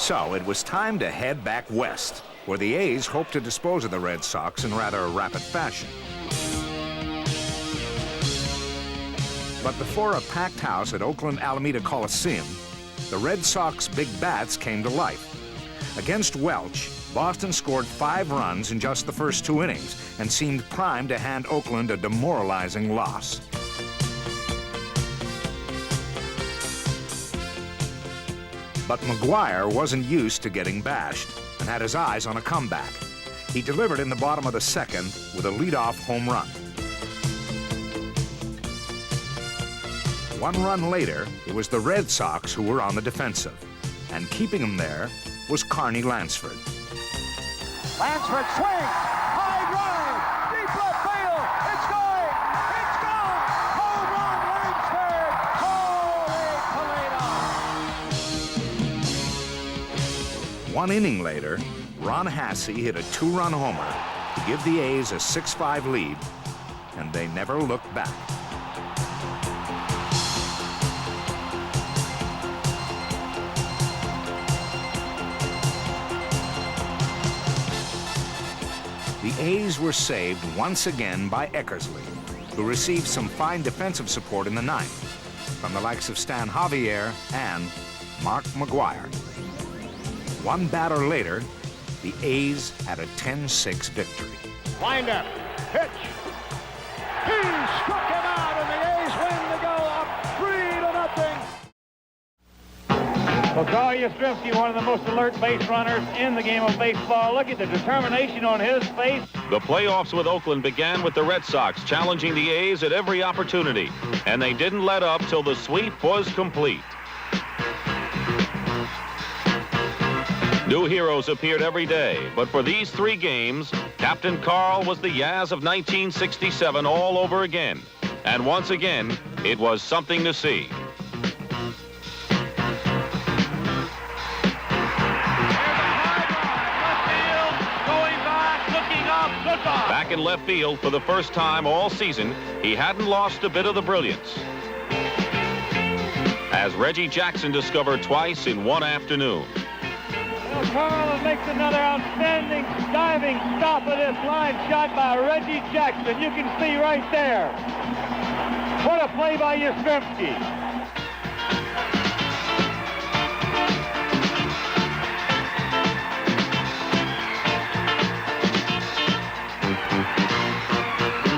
So it was time to head back west, where the A's hoped to dispose of the Red Sox in rather rapid fashion. But before a packed house at Oakland Alameda Coliseum, the Red Sox big bats came to life. Against Welch, Boston scored 5 runs in just the first 2 innings and seemed primed to hand Oakland a demoralizing loss. But McGuire wasn't used to getting bashed and had his eyes on a comeback. He delivered in the bottom of the second with a leadoff home run. 1 run later, it was the Red Sox who were on the defensive, and keeping them there was Carney Lansford. Lansford swings, high drive, deep left field, it's going, home run, Lansford, holy Toledo! 1 inning later, Ron Hasse hit a 2-run homer to give the A's a 6-5 lead, and they never looked back. The A's were saved once again by Eckersley, who received some fine defensive support in the 9th from the likes of Stan Javier and Mark McGuire. 1 batter later, the A's had a 10-6 victory. Winder, pitch. He struck him out, and the A's win to go up 3-0. Well, Carl Yastrzemski, one of the most alert base runners in the game of baseball. Look at the determination on his face. The playoffs with Oakland began with the Red Sox challenging the A's at every opportunity, and they didn't let up till the sweep was complete. New heroes appeared every day, but for these 3 games, Captain Carl was the Yaz of 1967 all over again. And once again, it was something to see. Back in left field for the first time all season, he hadn't lost a bit of the brilliance. As Reggie Jackson discovered twice in one afternoon. Well, Carl makes another outstanding diving stop of this line shot by Reggie Jackson. You can see right there. What a play by Yastrzemski.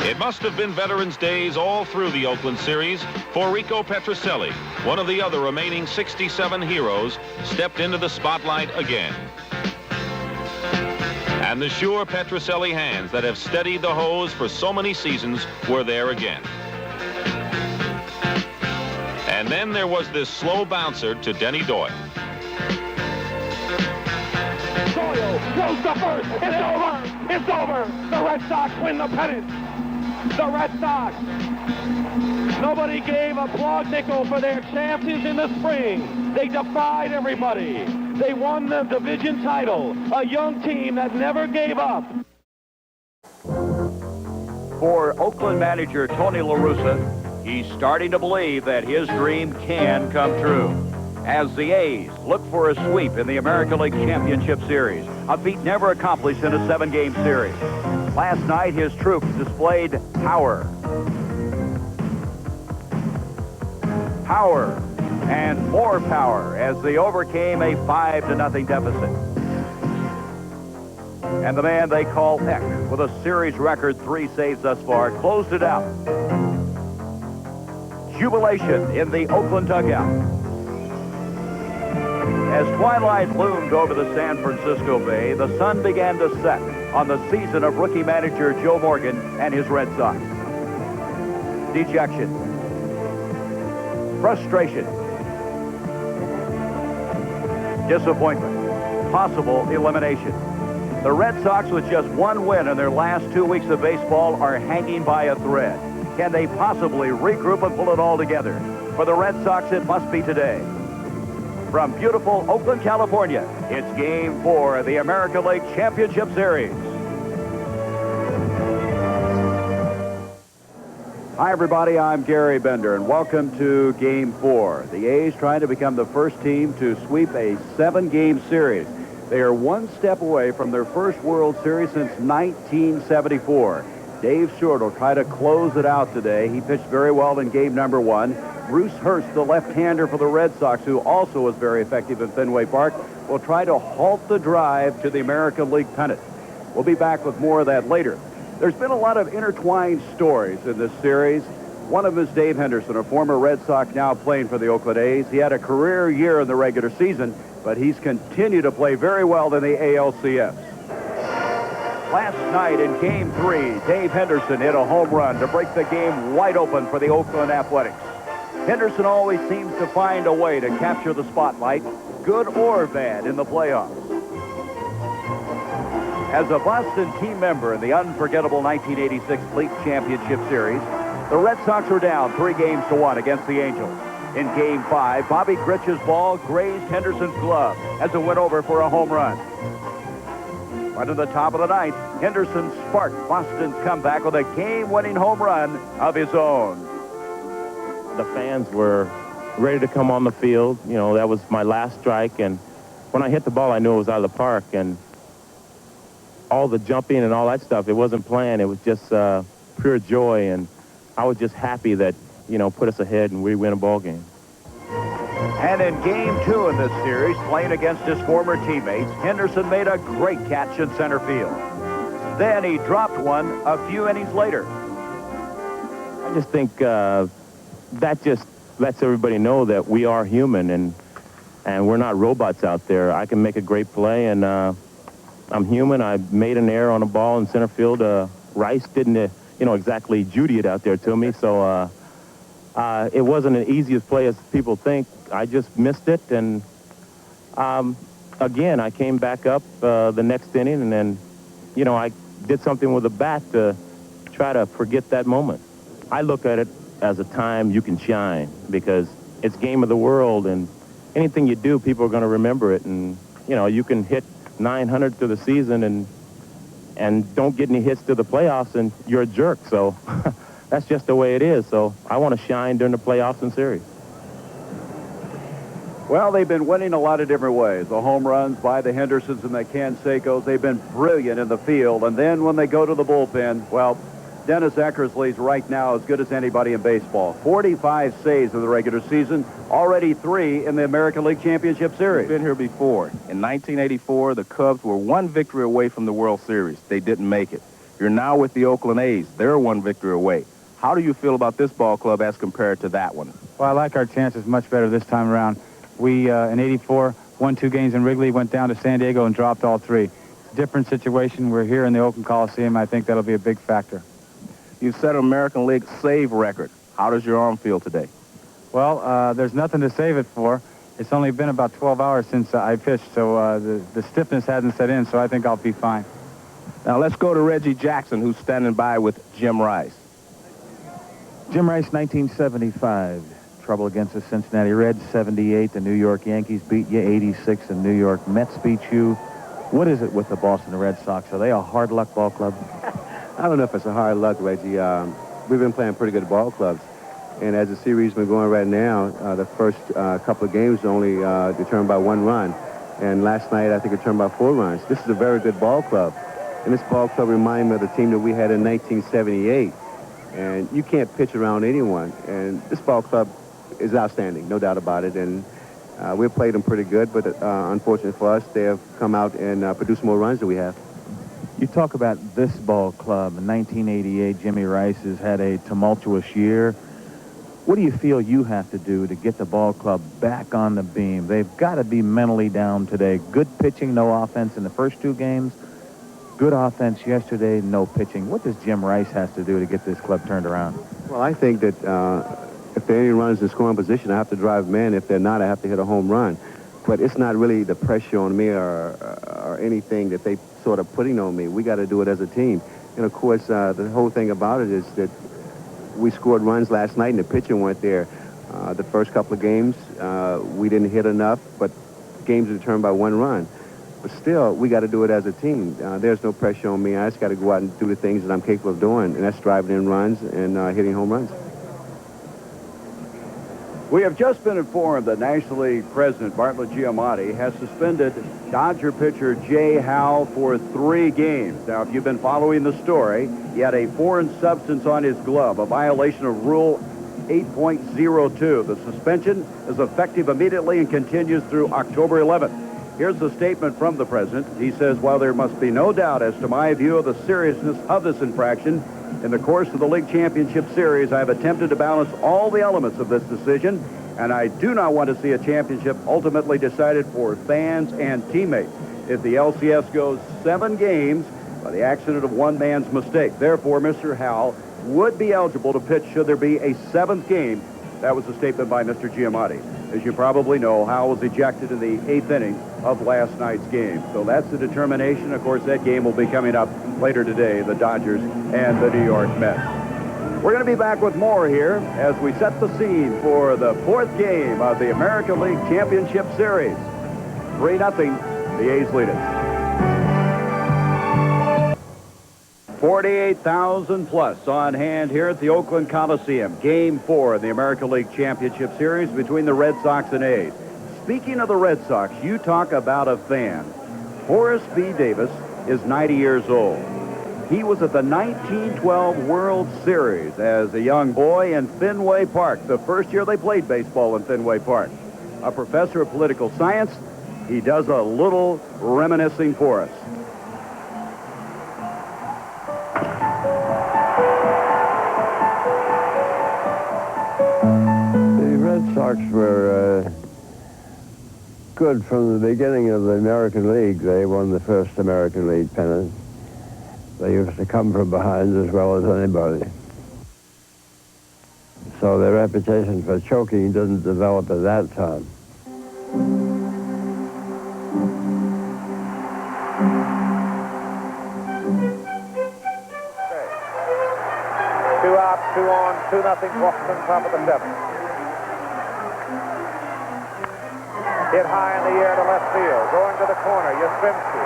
It must have been Veterans Days all through the Oakland series, for Rico Petrocelli, one of the other remaining 67 heroes, stepped into the spotlight again. And the sure Petrocelli hands that have steadied the hose for so many seasons were there again. And then there was this slow bouncer to Denny Doyle. Doyle goes to first. It's over. It's over. The Red Sox win the pennant. The Red Sox. Nobody gave a plug nickel for their chances in the spring. They defied everybody. They won the division title. A young team that never gave up. For Oakland manager Tony La Russa, he's starting to believe that his dream can come true. As the A's look for a sweep in the American League Championship Series, a feat never accomplished in a 7-game series. Last night, his troops displayed power. Power and more power as they overcame a 5-0 deficit. And the man they call Eck, with a series record 3 saves thus far, closed it out. Jubilation in the Oakland dugout. As twilight loomed over the San Francisco Bay, the sun began to set on the season of rookie manager Joe Morgan and his Red Sox. Dejection. Frustration. Disappointment. Possible elimination. The Red Sox, with just 1 win in their last 2 weeks of baseball, are hanging by a thread. Can they possibly regroup and pull it all together? For the Red Sox, it must be today. From beautiful Oakland, California, it's Game 4 of the American League Championship Series. Hi, everybody. I'm Gary Bender, and welcome to Game 4. The A's trying to become the first team to sweep a 7-game series. They are one step away from their first World Series since 1974. Dave Stewart will try to close it out today. He pitched very well in game number 1. Bruce Hurst, the left-hander for the Red Sox, who also was very effective in Fenway Park, will try to halt the drive to the American League pennant. We'll be back with more of that later. There's been a lot of intertwined stories in this series. One of them is Dave Henderson, a former Red Sox now playing for the Oakland A's. He had a career year in the regular season, but he's continued to play very well in the ALCS. Last night in Game 3, Dave Henderson hit a home run to break the game wide open for the Oakland Athletics. Henderson always seems to find a way to capture the spotlight, good or bad, in the playoffs. As a Boston team member in the unforgettable 1986 League Championship Series, the Red Sox were down 3-1 against the Angels. In Game 5, Bobby Gritch's ball grazed Henderson's glove as it went over for a home run. But in the top of the ninth, Henderson sparked Boston's comeback with a game-winning home run of his own. The fans were ready to come on the field. You know, that was my last strike, and when I hit the ball, I knew it was out of the park, and all the jumping and all that stuff, it wasn't planned. It was just pure joy, and I was just happy that, you know, put us ahead and we win a ball game. And in Game 2 in this series, playing against his former teammates, Henderson made a great catch in center field. Then he dropped one a few innings later. I just think that just lets everybody know that we are human, and we're not robots out there. I can make a great play, and I'm human. I made an error on a ball in center field. Rice didn't, exactly Judy it out there to me, so it wasn't as easy as play as people think. I just missed it, and again, I came back up the next inning, and then, I did something with the bat to try to forget that moment. I look at it as a time you can shine, because it's game of the world, and anything you do, people are going to remember it, and, you can hit 900 through the season and don't get any hits to the playoffs, and you're a jerk, so that's just the way it is. So I want to shine during the playoffs and series. Well, they've been winning a lot of different ways. The home runs by the Hendersons and the Cansecos, they've been brilliant in the field. And then when they go to the bullpen, well, Dennis Eckersley's right now as good as anybody in baseball. 45 saves in the regular season, already 3 in the American League Championship Series. Been here before. In 1984, the Cubs were 1 victory away from the World Series. They didn't make it. You're now with the Oakland A's. They're 1 victory away. How do you feel about this ball club as compared to that one? Well, I like our chances much better this time around. We, in 84, won 2 games in Wrigley, went down to San Diego and dropped all 3. It's a different situation. We're here in the Oakland Coliseum. I think that'll be a big factor. You've set an American League save record. How does your arm feel today? Well, there's nothing to save it for. It's only been about 12 hours since I pitched, so the stiffness hasn't set in, so I think I'll be fine. Now let's go to Reggie Jackson, who's standing by with Jim Rice. Jim Rice, 1975. Trouble against the Cincinnati Reds, 78. The New York Yankees beat you, 86. The New York Mets beat you. What is it with the Boston Red Sox? Are they a hard luck ball club? I don't know if it's a hard luck, Reggie. We've been playing pretty good ball clubs. And as the series has been going right now, the first couple of games only determined by 1 run. And last night, I think it determined by 4 runs. This is a very good ball club. And this ball club reminded me of the team that we had in 1978. And you can't pitch around anyone. And this ball club is outstanding, no doubt about it. And we've played them pretty good, but unfortunately for us, they have come out and produced more runs than we have. You talk about this ball club. In 1988, Jimmy Rice has had a tumultuous year. What do you feel you have to do to get the ball club back on the beam? They've got to be mentally down today. Good pitching, no offense in the first 2 games. Good offense yesterday, no pitching. What does Jim Rice have to do to get this club turned around? Well, I think that if there are any runs in scoring position, I have to drive men. If they're not, I have to hit a home run. But it's not really the pressure on me or anything that they sort of putting on me. We got to do it as a team. And, of course, the whole thing about it is that we scored runs last night and the pitching went there. The first couple of games, we didn't hit enough, but games are determined by 1 run. But still, we got to do it as a team. There's no pressure on me. I just got to go out and do the things that I'm capable of doing, and that's driving in runs and hitting home runs. We have just been informed that National League President Bartlett Giamatti has suspended Dodger pitcher Jay Howe for 3 games. Now, if you've been following the story, he had a foreign substance on his glove, a violation of Rule 8.02. The suspension is effective immediately and continues through October 11th. Here's the statement from the president. He says, while there must be no doubt as to my view of the seriousness of this infraction, in the course of the League Championship Series, I have attempted to balance all the elements of this decision, and I do not want to see a championship ultimately decided for fans and teammates. If the LCS goes 7 games by the accident of one man's mistake, therefore, Mr. Howe would be eligible to pitch should there be a 7th game. That was a statement by Mr. Giamatti. As you probably know, Howe was ejected in the 8th inning of last night's game. So that's the determination. Of course, that game will be coming up later today, the Dodgers and the New York Mets. We're going to be back with more here as we set the scene for the 4th game of the American League Championship Series. 3-0, the A's lead it. 48,000 plus on hand here at the Oakland Coliseum. Game 4 of the American League Championship Series between the Red Sox and A's. Speaking of the Red Sox, you talk about a fan. Horace B. Davis is 90 years old. He was at the 1912 World Series as a young boy in Fenway Park, the first year they played baseball in Fenway Park. A professor of political science, he does a little reminiscing for us. The Red Sox were good from the beginning of the American League. They won the first American League pennant. They used to come from behind as well as anybody. So their reputation for choking didn't develop at that time. Okay. 2 out, 2 on, 2-0 Boston, top of the 7th. Hit high in the air to left field. Going to the corner, Yastrzemski.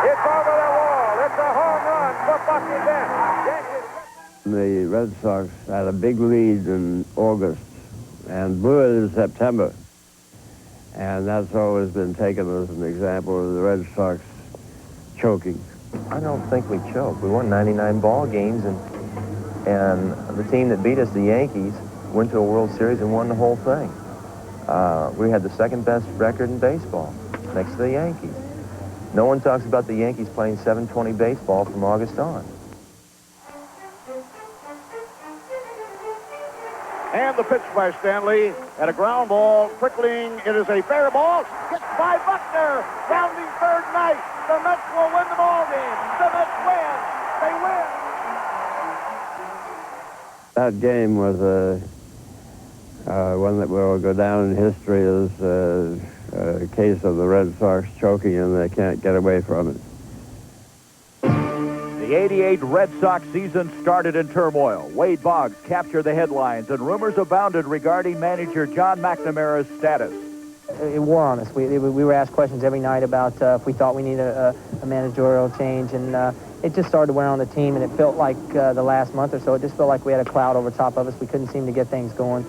It's over the wall. It's a home run for Bucky Dent. The Red Sox had a big lead in August and blew it in September. And that's always been taken as an example of the Red Sox choking. I don't think we choked. We won 99 ball games, and the team that beat us, the Yankees, went to a World Series and won the whole thing. We had the 2nd best record in baseball, next to the Yankees. No one talks about the Yankees playing 720 baseball from August on. And the pitch by Stanley, and a ground ball, trickling. It is a fair ball. Hit by Buckner, rounding third night. The Mets will win the ball game. The Mets win. They win. That game was one that will go down in history as a case of the Red Sox choking, and they can't get away from it. The 88 Red Sox season started in turmoil. Wade Boggs captured the headlines, and rumors abounded regarding manager John McNamara's status. It wore on us. We were asked questions every night about if we thought we needed a managerial change, and it just started to wear on the team, and it felt like the last month or so, it just felt like we had a cloud over top of us. We couldn't seem to get things going.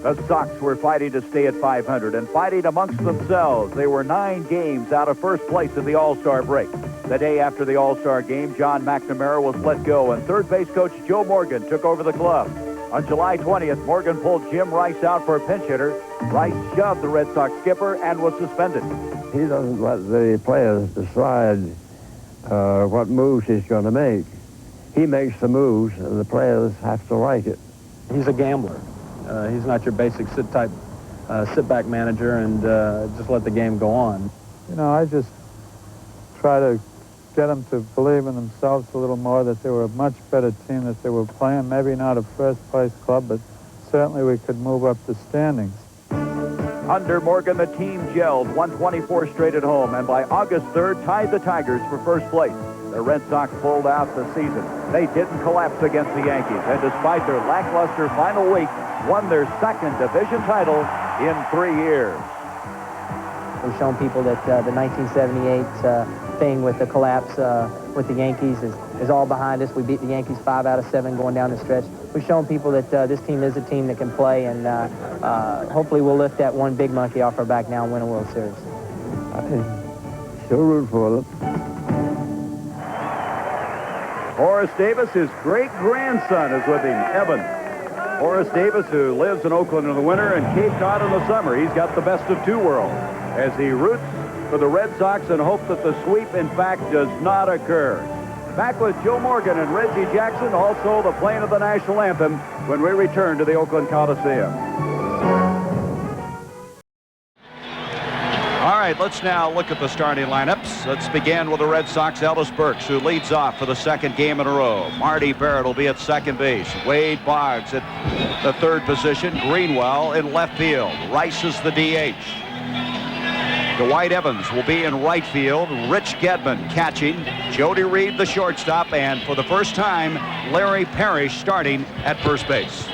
The Sox were fighting to stay at 500 and fighting amongst themselves. They were 9 games out of first place in the All-Star break. The day after the All-Star game, John McNamara was let go, and third base coach Joe Morgan took over the club. On July 20th, Morgan pulled Jim Rice out for a pinch hitter. Rice shoved the Red Sox skipper and was suspended. He doesn't let the players decide what moves he's going to make. He makes the moves, and the players have to like it. He's a gambler. He's not your basic sit-back manager and just let the game go on. You know, I just try to get them to believe in themselves a little more, that they were a much better team that they were playing. Maybe not a first-place club, but certainly we could move up the standings. Under Morgan, the team gelled, won 24 straight at home, and by August 3rd, tied the Tigers for first place. The Red Sox pulled out the season. They didn't collapse against the Yankees, and despite their lackluster final week, won their 2nd division title in 3 years. We've shown people that the 1978 thing with the collapse with the Yankees is all behind us. We beat the Yankees 5 out of 7 going down the stretch. We've shown people that this team is a team that can play, and hopefully we'll lift that one big monkey off our back now and win a World Series. I still root for them. Horace Davis, his great-grandson, is with him, Evan. Horace Davis, who lives in Oakland in the winter and Cape Cod in the summer. He's got the best of two worlds as he roots for the Red Sox and hopes that the sweep, in fact, does not occur. Back with Joe Morgan and Reggie Jackson, also the playing of the national anthem when we return to the Oakland Coliseum. All right, let's now look at the starting lineups. Let's begin with the Red Sox. Ellis Burks, who leads off for the second game in a row. Marty Barrett will be at second base. Wade Boggs at the third position. Greenwell in left field. Rice is the DH. Dwight Evans will be in right field. Rich Gedman catching. Jody Reed the shortstop. And for the first time, Larry Parrish starting at first base.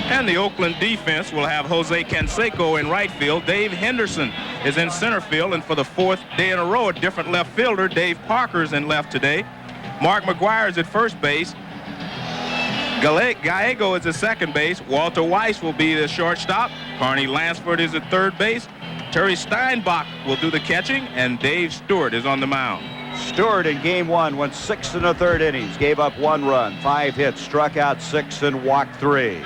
And the Oakland defense will have Jose Canseco in right field. Dave Henderson is in center field. And for the fourth day in a row, a different left fielder. Dave Parker's in left today. Mark McGuire is at first base. Gallego is at second base. Walter Weiss will be the shortstop. Carney Lansford is at third base. Terry Steinbach will do the catching. And Dave Stewart is on the mound. Stewart in game one went 6 1/3 innings. Gave up 1 run, 5 hits, struck out 6 and walked 3.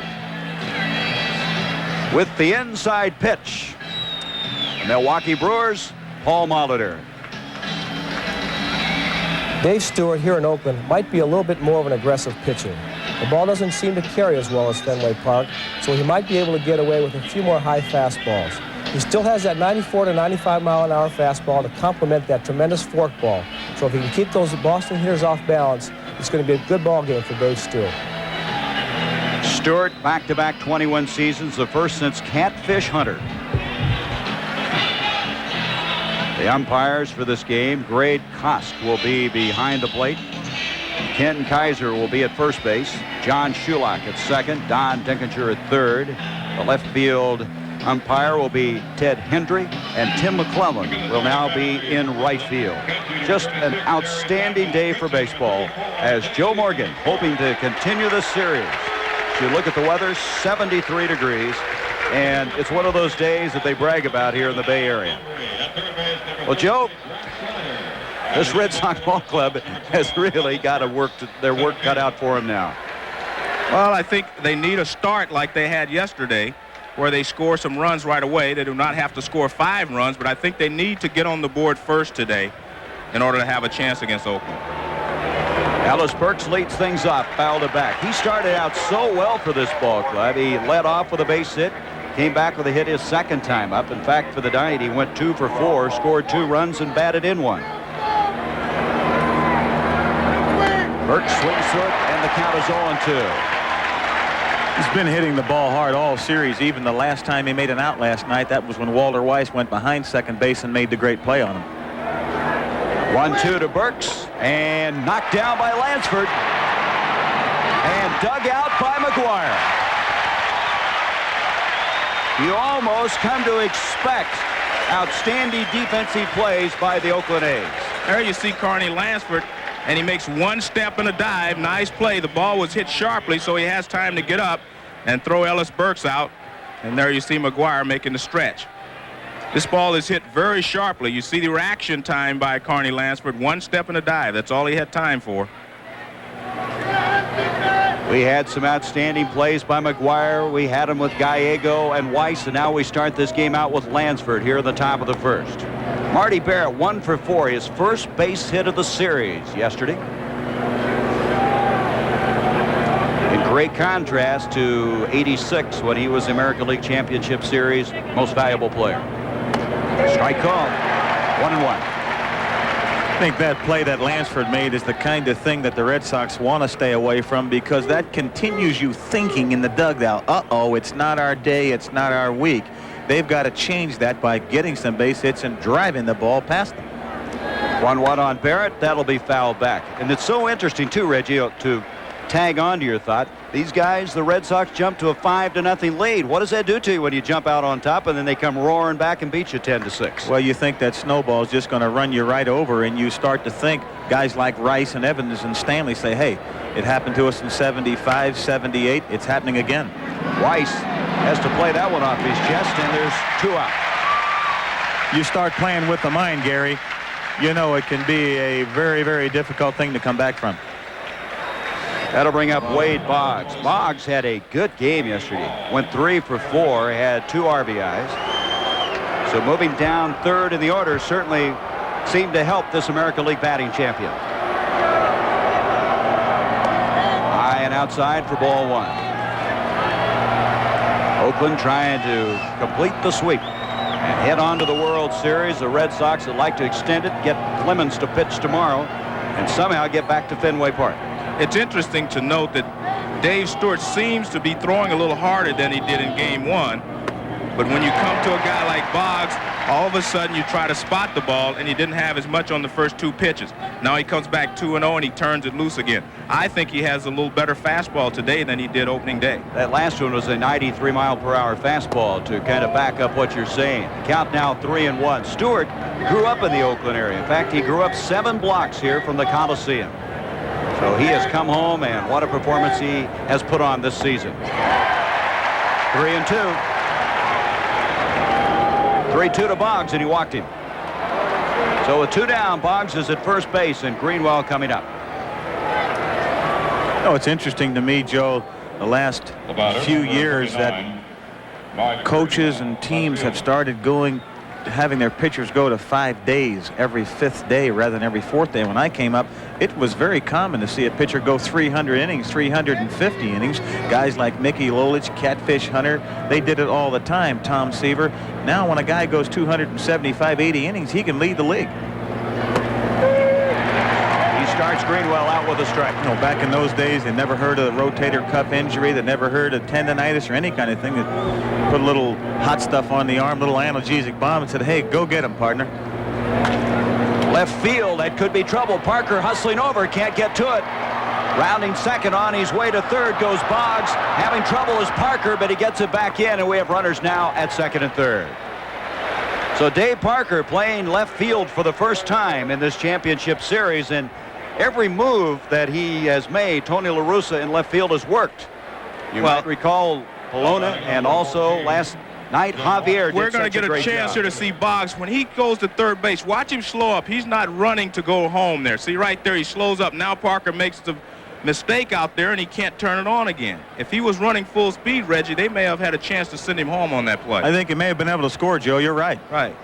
With the inside pitch, Milwaukee Brewers, Paul Molitor. Dave Stewart here in Oakland might be a little bit more of an aggressive pitcher. The ball doesn't seem to carry as well as Fenway Park, so he might be able to get away with a few more high fastballs. He still has that 94 to 95 mile an hour fastball to complement that tremendous forkball. So if he can keep those Boston hitters off balance, it's going to be a good ball game for Dave Stewart. Stewart, back-to-back 21 seasons, the first since Catfish Hunter. The umpires for this game, Grade Kosk will be behind the plate. Ken Kaiser will be at first base. John Shulak at second. Don Dinkinger at third. The left field umpire will be Ted Hendry, and Tim McClellan will now be in right field. Just an outstanding day for baseball as Joe Morgan hoping to continue this series. If you look at the weather, 73 degrees, and it's one of those days that they brag about here in the Bay Area. Well, Joe, this Red Sox ball club has really got their work cut out for them now. Well, I think they need a start like they had yesterday, where they score some runs right away. They do not have to score 5 runs, but I think they need to get on the board first today in order to have a chance against Oakland. Ellis Burks leads things off, fouled it back. He started out so well for this ball club. He led off with a base hit, came back with a hit his second time up. In fact, for the night, he went 2 for 4, scored 2 runs, and batted in 1. Burks swings through it, and the count is 0-2. He's been hitting the ball hard all series. Even the last time he made an out last night, that was when Walter Weiss went behind second base and made the great play on him. 1-2 to Burks, and knocked down by Lansford, and dug out by McGuire. You almost come to expect outstanding defensive plays by the Oakland A's. There you see Carney Lansford, and he makes 1 step and a dive. Nice play. The ball was hit sharply, so he has time to get up and throw Ellis Burks out. And there you see McGuire making the stretch. This ball is hit very sharply. You see the reaction time by Carney Lansford. 1 step and a dive. That's all he had time for. We had some outstanding plays by McGuire. We had him with Gallego and Weiss, and now we start this game out with Lansford here at the top of the first. Marty Barrett 1 for 4, his first base hit of the series yesterday. In great contrast to '86 when he was the American League Championship Series most valuable player. Strike call, 1-1. I think that play that Lansford made is the kind of thing that the Red Sox want to stay away from, because that continues you thinking in the dugout, uh-oh, it's not our day, it's not our week. They've got to change that by getting some base hits and driving the ball past them. 1-1 on Barrett. That'll be fouled back. And it's so interesting, too, Reggie, to tag on to your thought. These guys, the Red Sox, jump to a 5-0 lead. What does that do to you when you jump out on top and then they come roaring back and beat you 10-6? Well, you think that snowball is just going to run you right over, and you start to think guys like Rice and Evans and Stanley say, hey, it happened to us in 75, 78. It's happening again. Rice has to play that one off his chest, and there's 2 out. You start playing with the mind, Gary. You know it can be a very, very difficult thing to come back from. That'll bring up Wade Boggs. Boggs had a good game yesterday. Went 3 for 4, had 2 RBIs. So moving down third in the order certainly seemed to help this American League batting champion. High and outside for ball 1. Oakland trying to complete the sweep and head on to the World Series. The Red Sox would like to extend it, get Clemens to pitch tomorrow, and somehow get back to Fenway Park. It's interesting to note that Dave Stewart seems to be throwing a little harder than he did in game 1. But when you come to a guy like Boggs, all of a sudden you try to spot the ball, and he didn't have as much on the first 2 pitches. Now he comes back 2-0 and he turns it loose again. I think he has a little better fastball today than he did opening day. That last one was a 93-mile-per-hour fastball to kind of back up what you're saying. Count now 3-1. Stewart grew up in the Oakland area. In fact, he grew up 7 blocks here from the Coliseum. So he has come home, and what a performance he has put on this season. 3-2. 3-2 to Boggs, and he walked him. So with 2 down, Boggs is at first base, and Greenwell coming up. Oh, it's interesting to me, Joe, the last few years that coaches and teams have started having their pitchers go to 5 days every 5th day rather than every 4th day. When I came up, it was very common to see a pitcher go 300 innings, 350 innings. Guys like Mickey Lolich, Catfish Hunter, they did it all the time. Tom Seaver. Now when a guy goes 275, 80 innings, he can lead the league. He starts Greenwell out with a strike. You know, back in those days, they never heard of the rotator cuff injury. They never heard of tendonitis or any kind of thing. They put a little hot stuff on the arm, little analgesic bomb, and said, hey, go get him, partner. Left field, that could be trouble. Parker hustling over, can't get to it. Rounding second, on his way to third goes Boggs. Having trouble is Parker, but he gets it back in, and we have runners now at second and third. So Dave Parker playing left field for the first time in this championship series, and every move that he has made, Tony La Russa in left field has worked. You might recall Polona, and also last night Javier did We're going to get a chance job here to see Boggs. When he goes to third base, watch him slow up. He's not running to go home there. See right there, he slows up. Now Parker makes the mistake out there, and he can't turn it on again. If he was running full speed, Reggie, they may have had a chance to send him home on that play. I think he may have been able to score, Joe. You're right. Right.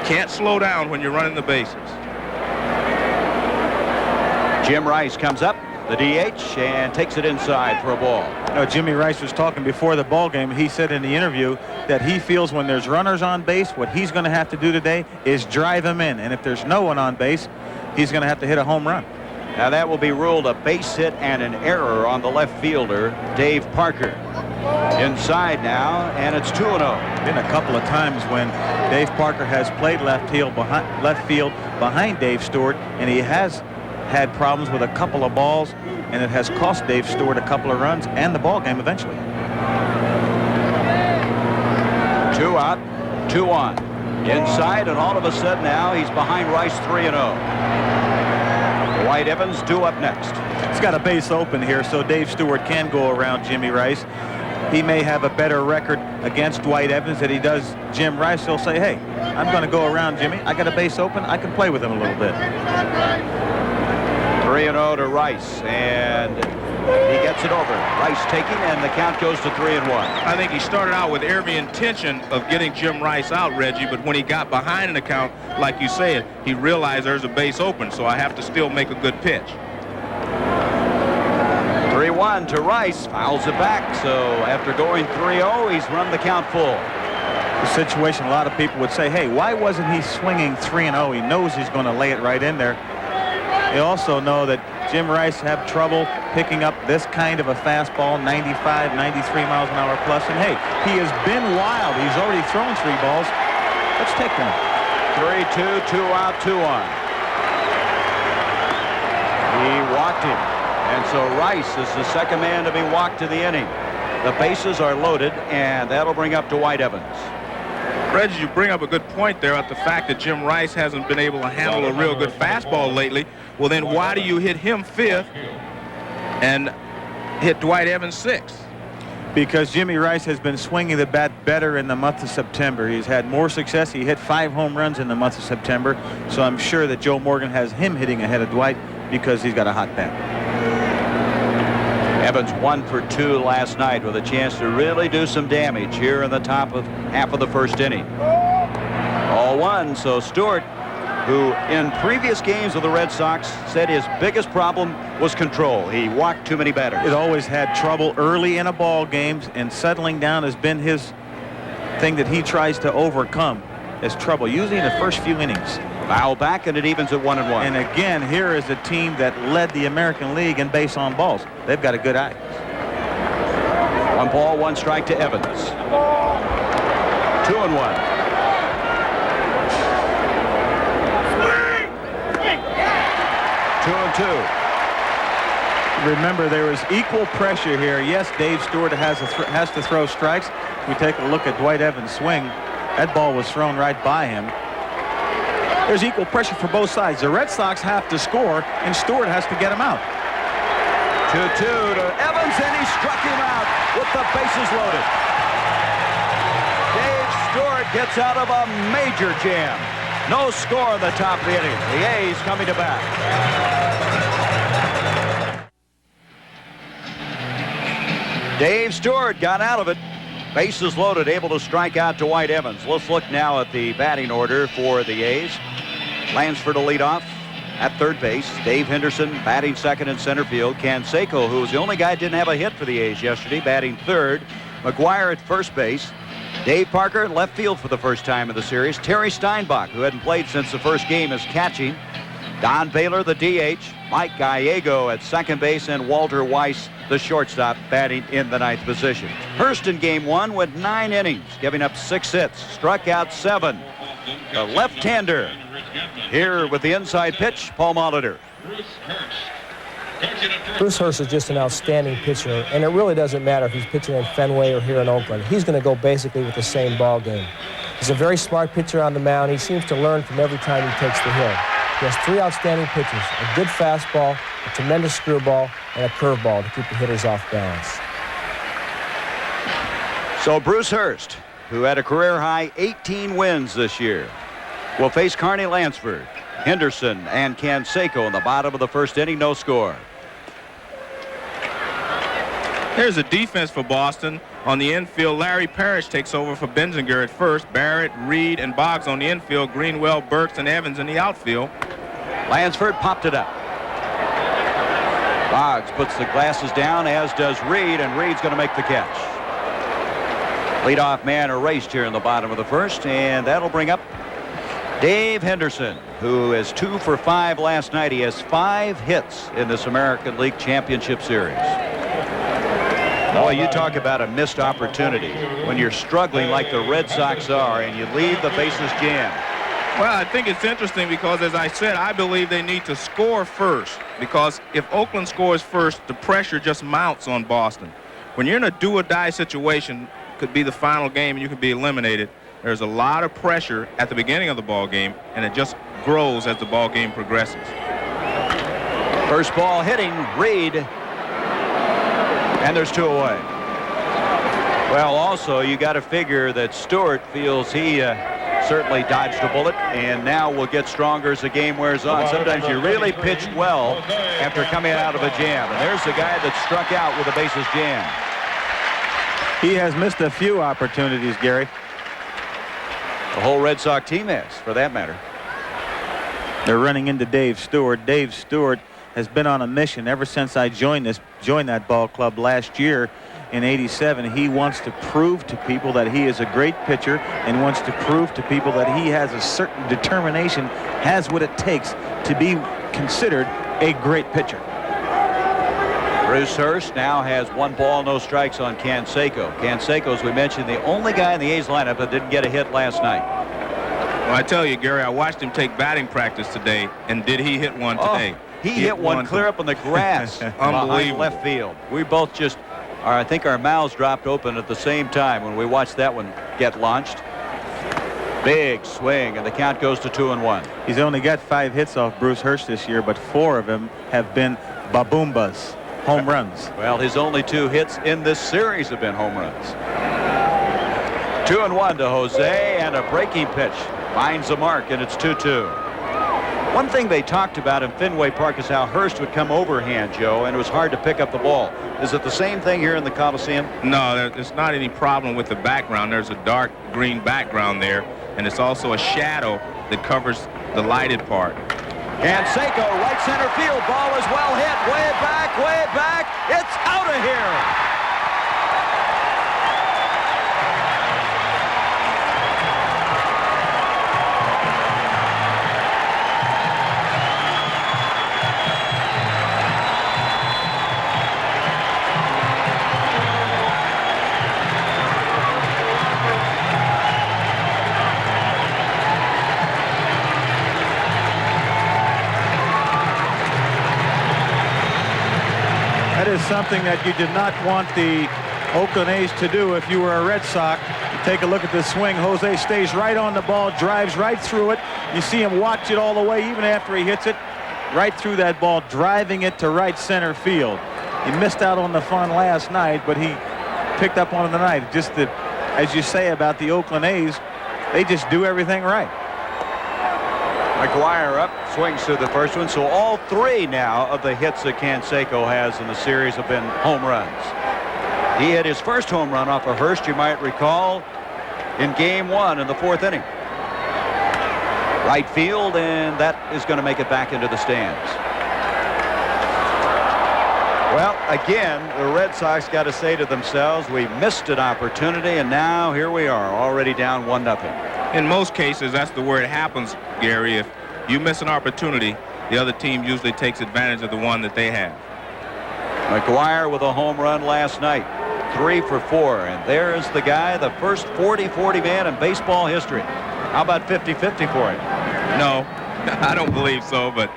Can't slow down when you're running the bases. Jim Rice comes up, the DH, and takes it inside for a ball. You know, Jimmy Rice was talking before the ball game. He said in the interview that he feels when there's runners on base, what he's going to have to do today is drive them in. And if there's no one on base, he's going to have to hit a home run. Now that will be ruled a base hit and an error on the left fielder, Dave Parker. Inside now, and it's 2-0. Been a couple of times when Dave Parker has played left field behind Dave Stewart, and he has had problems with a couple of balls, and it has cost Dave Stewart a couple of runs and the ball game eventually. 2 out, 2 on. Inside, and all of a sudden now he's behind Rice 3-0. White Evans due up next. He's got a base open here, so Dave Stewart can go around Jimmy Rice. He may have a better record against White Evans than he does Jim Rice. He'll say, hey, I'm going to go around Jimmy. I got a base open. I can play with him a little bit. 3-0 to Rice, and he gets it over. Rice taking, and the count goes to 3-1. I think he started out with every intention of getting Jim Rice out, Reggie, but when he got behind in the count, like you said, he realized there's a base open, so I have to still make a good pitch. 3-1 to Rice, fouls it back, so after going 3-0, he's run the count full. The situation, a lot of people would say, hey, why wasn't he swinging 3-0? He knows he's going to lay it right in there. They also know that Jim Rice have trouble picking up this kind of a fastball, 95, 93 miles an hour plus. And hey, he has been wild. He's already thrown 3 balls. Let's take one. 3-2, 2 out, 2 on. He walked him. And so Rice is the second man to be walked to the inning. The bases are loaded, and that'll bring up Dwight Evans. Reggie, you bring up a good point there at the fact that Jim Rice hasn't been able to handle a real good fastball lately. Well, then why do you hit him 5th and hit Dwight Evans 6th? Because Jimmy Rice has been swinging the bat better in the month of September. He's had more success. He hit 5 home runs in the month of September. So I'm sure that Joe Morgan has him hitting ahead of Dwight because he's got a hot bat. Evans 1 for 2 last night with a chance to really do some damage here in the top of half of the first inning. 0-1, so Stewart, who in previous games of the Red Sox said his biggest problem was control. He walked too many batters. He's always had trouble early in a ball game, and settling down has been his thing that he tries to overcome, is trouble, usually in the first few innings. Foul back, and it evens at 1-1. And again, here is a team that led the American League in base on balls. They've got a good eye. 1 ball, 1 strike to Evans. 2-1. Remember, there is equal pressure here. Yes, Dave Stewart has to throw strikes. If we take a look at Dwight Evans' swing, that ball was thrown right by him. There's equal pressure for both sides. The Red Sox have to score, and Stewart has to get him out. 2-2 to Evans, and he struck him out with the bases loaded. Dave Stewart gets out of a major jam. No score in the top of the inning. The A's coming to bat. Dave Stewart got out of it. Bases loaded, able to strike out Dwight Evans. Let's look now at the batting order for the A's. Lansford to lead off at third base. Dave Henderson batting second in center field. Canseco, who was the only guy who didn't have a hit for the A's yesterday, batting third. McGuire at first base. Dave Parker in left field for the first time in the series. Terry Steinbach, who hadn't played since the first game, is catching. Don Baylor, the DH. Mike Gallego at second base, and Walter Weiss, the shortstop, batting in the 9th position. Hurst in game 1 went 9 innings, giving up 6 hits, struck out 7. The left-hander here with the inside pitch, Paul Molitor. Bruce Hurst is just an outstanding pitcher, and it really doesn't matter if he's pitching in Fenway or here in Oakland. He's going to go basically with the same ball game. He's a very smart pitcher on the mound. He seems to learn from every time he takes the hit. He has 3 outstanding pitches, a good fastball, a tremendous screwball, and a curveball to keep the hitters off balance. So Bruce Hurst, who had a career-high 18 wins this year, will face Carney Lansford, Henderson, and Canseco in the bottom of the first inning, no score. Here's a defense for Boston. On the infield, Larry Parrish takes over for Benzinger at first. Barrett, Reed, and Boggs on the infield. Greenwell, Burks, and Evans in the outfield. Lansford popped it up. Boggs puts the glasses down, as does Reed, and Reed's going to make the catch. Leadoff man erased here in the bottom of the first, and that'll bring up Dave Henderson, who is 2 for 5 last night. He has 5 hits in this American League Championship Series. Boy, you talk about a missed opportunity when you're struggling like the Red Sox are and you leave the bases jammed. Well, I think it's interesting because, as I said, I believe they need to score first, because if Oakland scores first, the pressure just mounts on Boston. When you're in a do-or-die situation, could be the final game and you could be eliminated, there's a lot of pressure at the beginning of the ball game, and it just grows as the ball game progresses. First ball hitting, Reed. And there's 2 away. Well, also, you got to figure that Stewart feels he certainly dodged a bullet, and now will get stronger as the game wears on. Sometimes you really pitch well after coming out of a jam. And there's the guy that struck out with the bases jammed. He has missed a few opportunities, Gary. The whole Red Sox team has, for that matter. They're running into Dave Stewart. Dave Stewart has been on a mission ever since I joined that ball club last year in '87. He wants to prove to people that he is a great pitcher, and wants to prove to people that he has a certain determination, has what it takes to be considered a great pitcher. Bruce Hurst now has 1 ball, no strikes on Canseco. Canseco, as we mentioned, the only guy in the A's lineup that didn't get a hit last night. Well, I tell you, Gary, I watched him take batting practice today, and did he hit one today? He hit one clear up in the grass behind left field. We both just, I think our mouths dropped open at the same time when we watched that one get launched. Big swing, and the count goes to 2-1. He's only got 5 hits off Bruce Hurst this year, but 4 of them have been baboombas, home runs. Well, his only 2 hits in this series have been home runs. 2-1 to Jose, and a breaking pitch finds the mark, and it's 2-2. One thing they talked about in Fenway Park is how Hurst would come overhand, Joe, and it was hard to pick up the ball. Is it the same thing here in the Coliseum? No, there's not any problem with the background. There's a dark green background there, and it's also a shadow that covers the lighted part. Canseco, right center field. Ball is well hit. Way back, way back. It's out of here. That is something that you did not want the Oakland A's to do if you were a Red Sox. Take a look at this swing. Jose stays right on the ball, drives right through it. You see him watch it all the way, even after he hits it, right through that ball, driving it to right center field. He missed out on the fun last night, but he picked up on it tonight. Just that, as you say about the Oakland A's, they just do everything right. McGuire up, swings to the first one. So all 3 now of the hits that Canseco has in the series have been home runs. He hit his first home run off of Hurst, you might recall, in game 1 in the 4th inning. Right field, and that is going to make it back into the stands. Well, again, the Red Sox got to say to themselves, we missed an opportunity, and now here we are, already down 1-0. In most cases, that's the where it happens, Gary. If you miss an opportunity, the other team usually takes advantage of the one that they have. McGuire with a home run last night, 3 for 4, and there's the guy, the first 40-40 man in baseball history. How about 50-50 for him? No, I don't believe so, but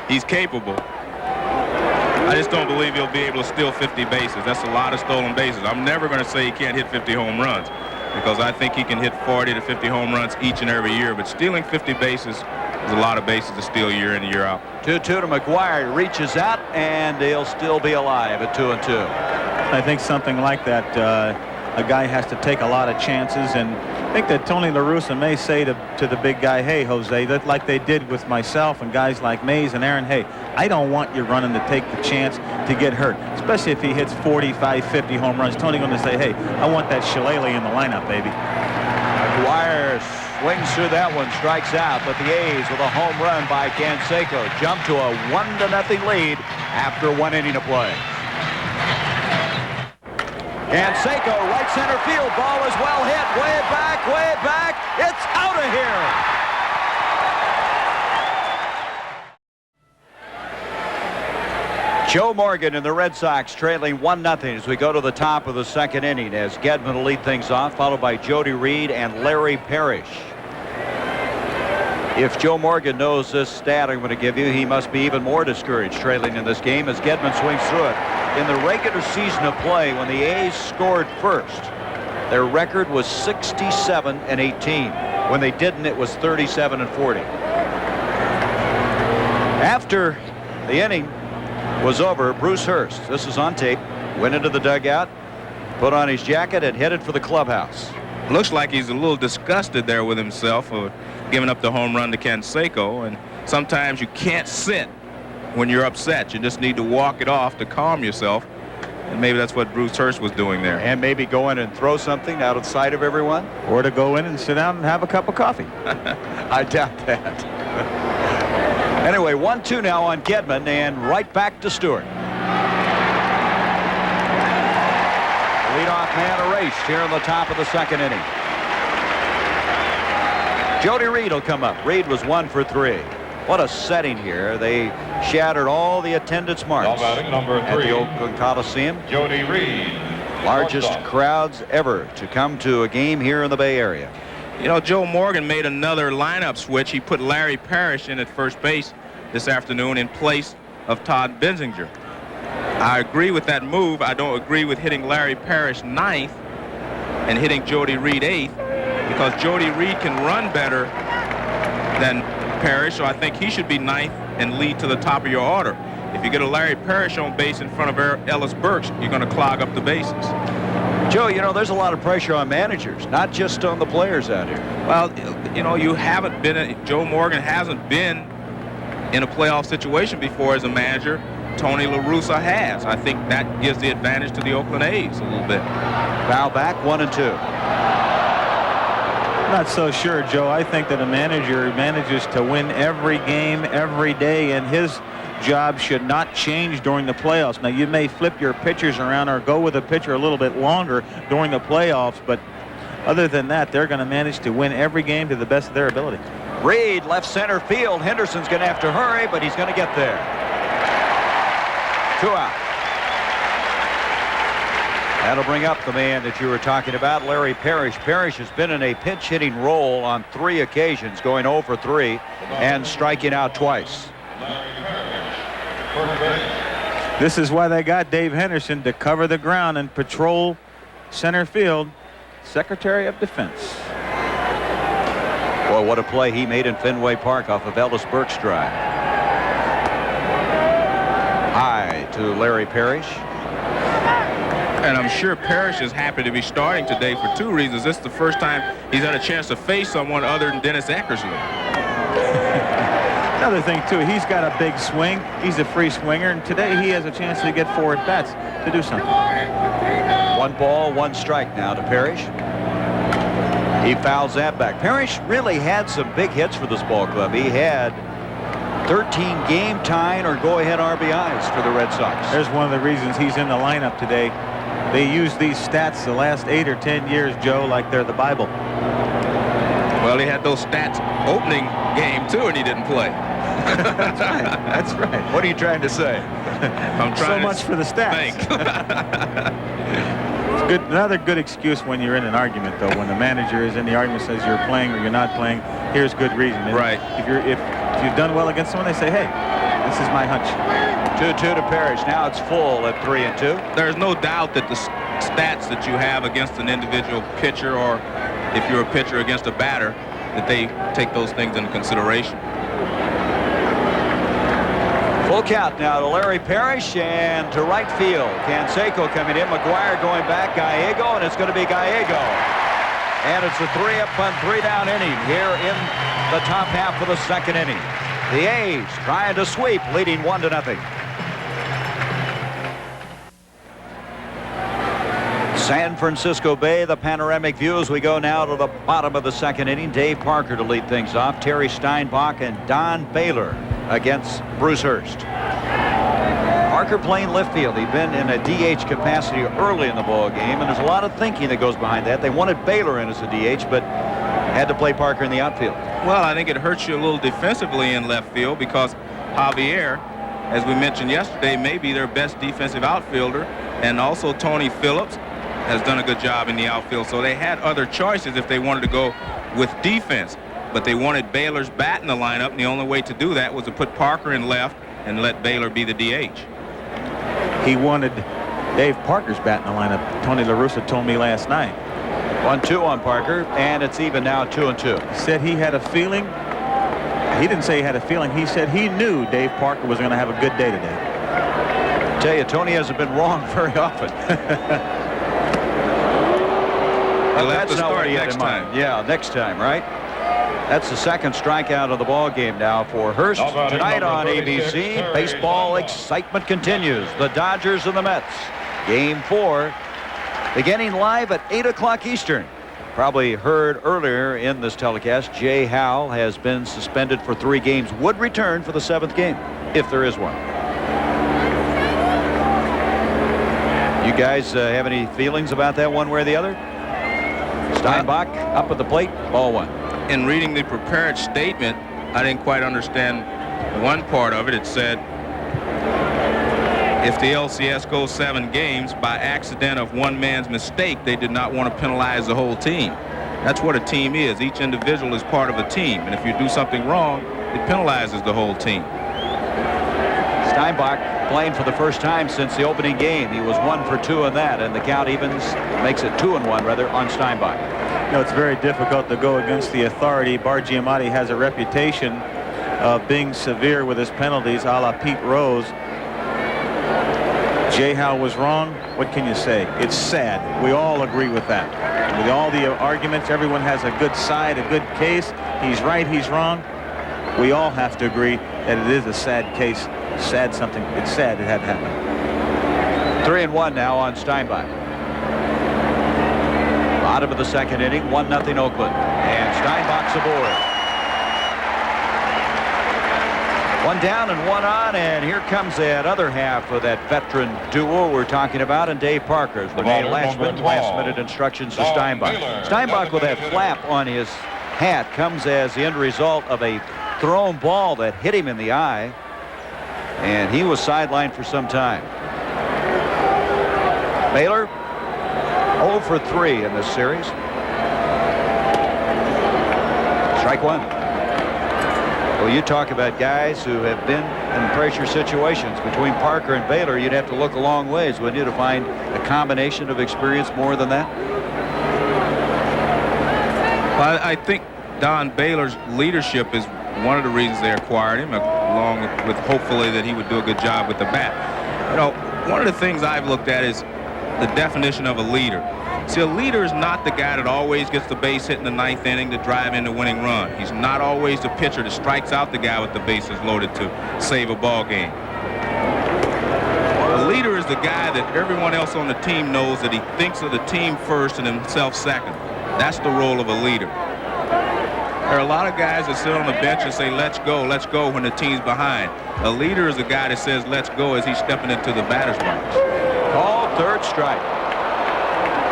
he's capable. I just don't believe he'll be able to steal 50 bases. That's a lot of stolen bases. I'm never going to say he can't hit 50 home runs, because I think he can hit 40 to 50 home runs each and every year. But stealing 50 bases is a lot of bases to steal year in and year out. 2-2 to McGuire. Reaches out, and they'll still be alive at 2-2. I think something like that, a guy has to take a lot of chances. And I think that Tony La Russa may say to the big guy, hey, Jose, that like they did with myself and guys like Mays and Aaron, hey, I don't want you running to take the chance to get hurt, especially if he hits 45, 50 home runs. Tony going to say, hey, I want that shillelagh in the lineup, baby. McGuire swings through that one, strikes out, but the A's with a home run by Canseco jump to a 1-0 lead after 1 inning of play. Canseco, right center field, ball is well hit, way back, it's out of here. Joe Morgan and the Red Sox trailing 1-0 as we go to the top of the 2nd inning, as Gedman will lead things off, followed by Jody Reed and Larry Parrish. If Joe Morgan knows this stat I'm going to give you, he must be even more discouraged trailing in this game as Gedman swings through it. In the regular season of play, when the A's scored first, their record was 67-18. When they didn't, it was 37-40. After the inning was over, Bruce Hurst, this is on tape, went into the dugout, put on his jacket, and headed for the clubhouse. Looks like he's a little disgusted there with himself for giving up the home run to Canseco, and sometimes you can't sit when you're upset. You just need to walk it off to calm yourself, and maybe that's what Bruce Hurst was doing there. And maybe go in and throw something out of sight of everyone? Or to go in and sit down and have a cup of coffee. I doubt that. Anyway, 1-2 now on Gedman, and right back to Stewart. Leadoff man erased here in the top of the 2nd inning. Jody Reed will come up. Reed was 1 for 3. What a setting here. They shattered all the attendance marks at the Oakland Coliseum. Jody Reed. Largest crowds ever to come to a game here in the Bay Area. You know, Joe Morgan made another lineup switch. He put Larry Parrish in at first base this afternoon in place of Todd Benzinger. I agree with that move. I don't agree with hitting Larry Parrish 9th and hitting Jody Reed 8th, because Jody Reed can run better than Parrish, so I think he should be 9th and lead to the top of your order. If you get a Larry Parrish on base in front of Ellis Burks, you're going to clog up the bases. Joe, you know, there's a lot of pressure on managers, not just on the players out here. Well, you know, you haven't been, Joe Morgan hasn't been in a playoff situation before as a manager. Tony La Russa has. I think that gives the advantage to the Oakland A's a little bit. Foul back, 1-2. Not so sure, Joe. I think that a manager manages to win every game, every day, and his job should not change during the playoffs. Now, you may flip your pitchers around or go with a pitcher a little bit longer during the playoffs, but other than that, they're going to manage to win every game to the best of their ability. Reed, left center field. Henderson's going to have to hurry, but he's going to get there. 2 out. That'll bring up the man that you were talking about, Larry Parrish. Parrish has been in a pinch-hitting role on 3 occasions, going 0 for 3 and striking out twice. This is why they got Dave Henderson to cover the ground and patrol center field. Secretary of Defense. Boy, what a play he made in Fenway Park off of Ellis Burke's drive. High to Larry Parrish. And I'm sure Parrish is happy to be starting today for 2 reasons. This is the first time he's had a chance to face someone other than Dennis Eckersley. Another thing, too, he's got a big swing. He's a free swinger, and today he has a chance to get 4 at-bats to do something. 1 ball, 1 strike now to Parrish. He fouls that back. Parrish really had some big hits for this ball club. He had 13 game-tying or go-ahead RBIs for the Red Sox. There's one of the reasons he's in the lineup today. They use these stats the last 8 or 10 years, Joe, like they're the Bible. Well, he had those stats opening game, too, and he didn't play. That's right. That's right. What are you trying to say? I'm trying so much for the stats. It's good. Another good excuse when you're in an argument, though, when the manager is in the argument, says you're playing or you're not playing. Here's good reason. And right. If you've done well against someone, they say, hey, this is my hunch. 2-2 to Parrish. Now it's full at 3-2. There's no doubt that the stats that you have against an individual pitcher, or if you're a pitcher against a batter, that they take those things into consideration. Full count now to Larry Parrish and to right field. Canseco coming in. McGuire going back. Gallego, and it's going to be Gallego. And it's a 3-up and 3-down inning here in the top half of the 2nd inning. The A's trying to sweep, leading 1-0. San Francisco Bay, the panoramic view as we go now to the bottom of the 2nd inning. Dave Parker to lead things off. Terry Steinbach and Don Baylor against Bruce Hurst. Parker playing left field. He'd been in a DH capacity early in the ball game, and there's a lot of thinking that goes behind that. They wanted Baylor in as a DH, but had to play Parker in the outfield. Well, I think it hurts you a little defensively in left field, because Javier, as we mentioned yesterday, may be their best defensive outfielder, and also Tony Phillips has done a good job in the outfield. So they had other choices if they wanted to go with defense, but they wanted Baylor's bat in the lineup, and the only way to do that was to put Parker in left and let Baylor be the DH. He wanted Dave Parker's bat in the lineup. Tony La Russa told me last night. 1-2 on Parker, and it's even now 2-2. He said he had a feeling. He didn't say he had a feeling. He said he knew Dave Parker was going to have a good day today. I tell you, Tony hasn't been wrong very often. Well, that's not what he had in mind. Yeah, next time, right? That's the 2nd strikeout of the ball game now for Hurst. Tonight on ABC, baseball excitement continues. The Dodgers and the Mets. Game 4, beginning live at 8 o'clock Eastern. Probably heard earlier in this telecast, Jay Howell has been suspended for 3 games. Would return for the 7th game, if there is one. You guys have any feelings about that one way or the other? Steinbach up at the plate, ball 1. In reading the prepared statement, I didn't quite understand one part of it. It said, if the LCS goes 7 games, by accident of one man's mistake, they did not want to penalize the whole team. That's what a team is. Each individual is part of a team, and if you do something wrong, it penalizes the whole team. Steinbach playing for the first time since the opening game. He was 1 for 2 in that, and the count evens, makes it 2-1 rather, on Steinbach. You know, it's very difficult to go against the authority. Bargiamatti has a reputation of being severe with his penalties, a la Pete Rose. Jay Howe was wrong. What can you say? It's sad. We all agree with that. With all the arguments, everyone has a good side, a good case. He's right, he's wrong. We all have to agree that it is a sad case. Sad something. It's sad it had happened. 3-1 now on Steinbach. Bottom of the second inning, 1-0 Oakland. And Steinbach's aboard. 1 down and 1 on, and here comes that other half of that veteran duo we're talking about, and Dave Parker. Renee Latchman, last-minute instructions to Steinbach. Steinbach with that flap on his hat comes as the end result of a thrown ball that hit him in the eye, and he was sidelined for some time. Baylor 0 for 3 in this series. Strike one. Well, you talk about guys who have been in pressure situations. Between Parker and Baylor, you'd have to look a long ways, wouldn't you, to find a combination of experience more than that? Well, I think Don Baylor's leadership is one of the reasons they acquired him, along with hopefully that he would do a good job with the bat. You know, one of the things I've looked at is the definition of a leader. See, a leader is not the guy that always gets the base hit in the 9th inning to drive in the winning run. He's not always the pitcher that strikes out the guy with the bases loaded to save a ball game. A leader is the guy that everyone else on the team knows that he thinks of the team first and himself second. That's the role of a leader. There are a lot of guys that sit on the bench and say, let's go, when the team's behind. A leader is a guy that says, let's go, as he's stepping into the batter's box. Called third strike.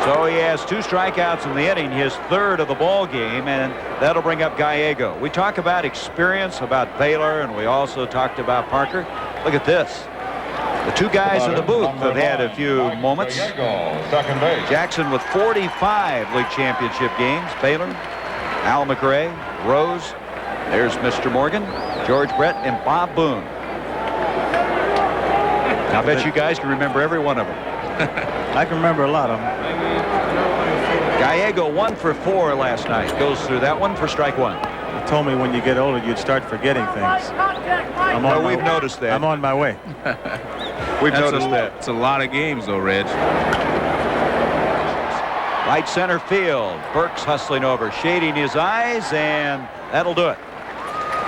So he has 2 strikeouts in the inning, his 3rd of the ball game, and that'll bring up Gallego. We talk about experience, about Baylor, and we also talked about Parker. Look at this. The 2 guys in the booth have had a few moments. Second base. Jackson with 45 league championship games. Baylor, Al McRae, Rose. There's Mr. Morgan, George Brett, and Bob Boone. I bet you guys can remember every one of them. I can remember a lot of them. Gallego 1 for 4 last night. Goes through that one for strike 1. You told me when you get older you'd start forgetting things. We've noticed that. I'm on my way. We've noticed that. It's a lot of games, though, Reg. Right center field. Burks hustling over, shading his eyes, and that'll do it.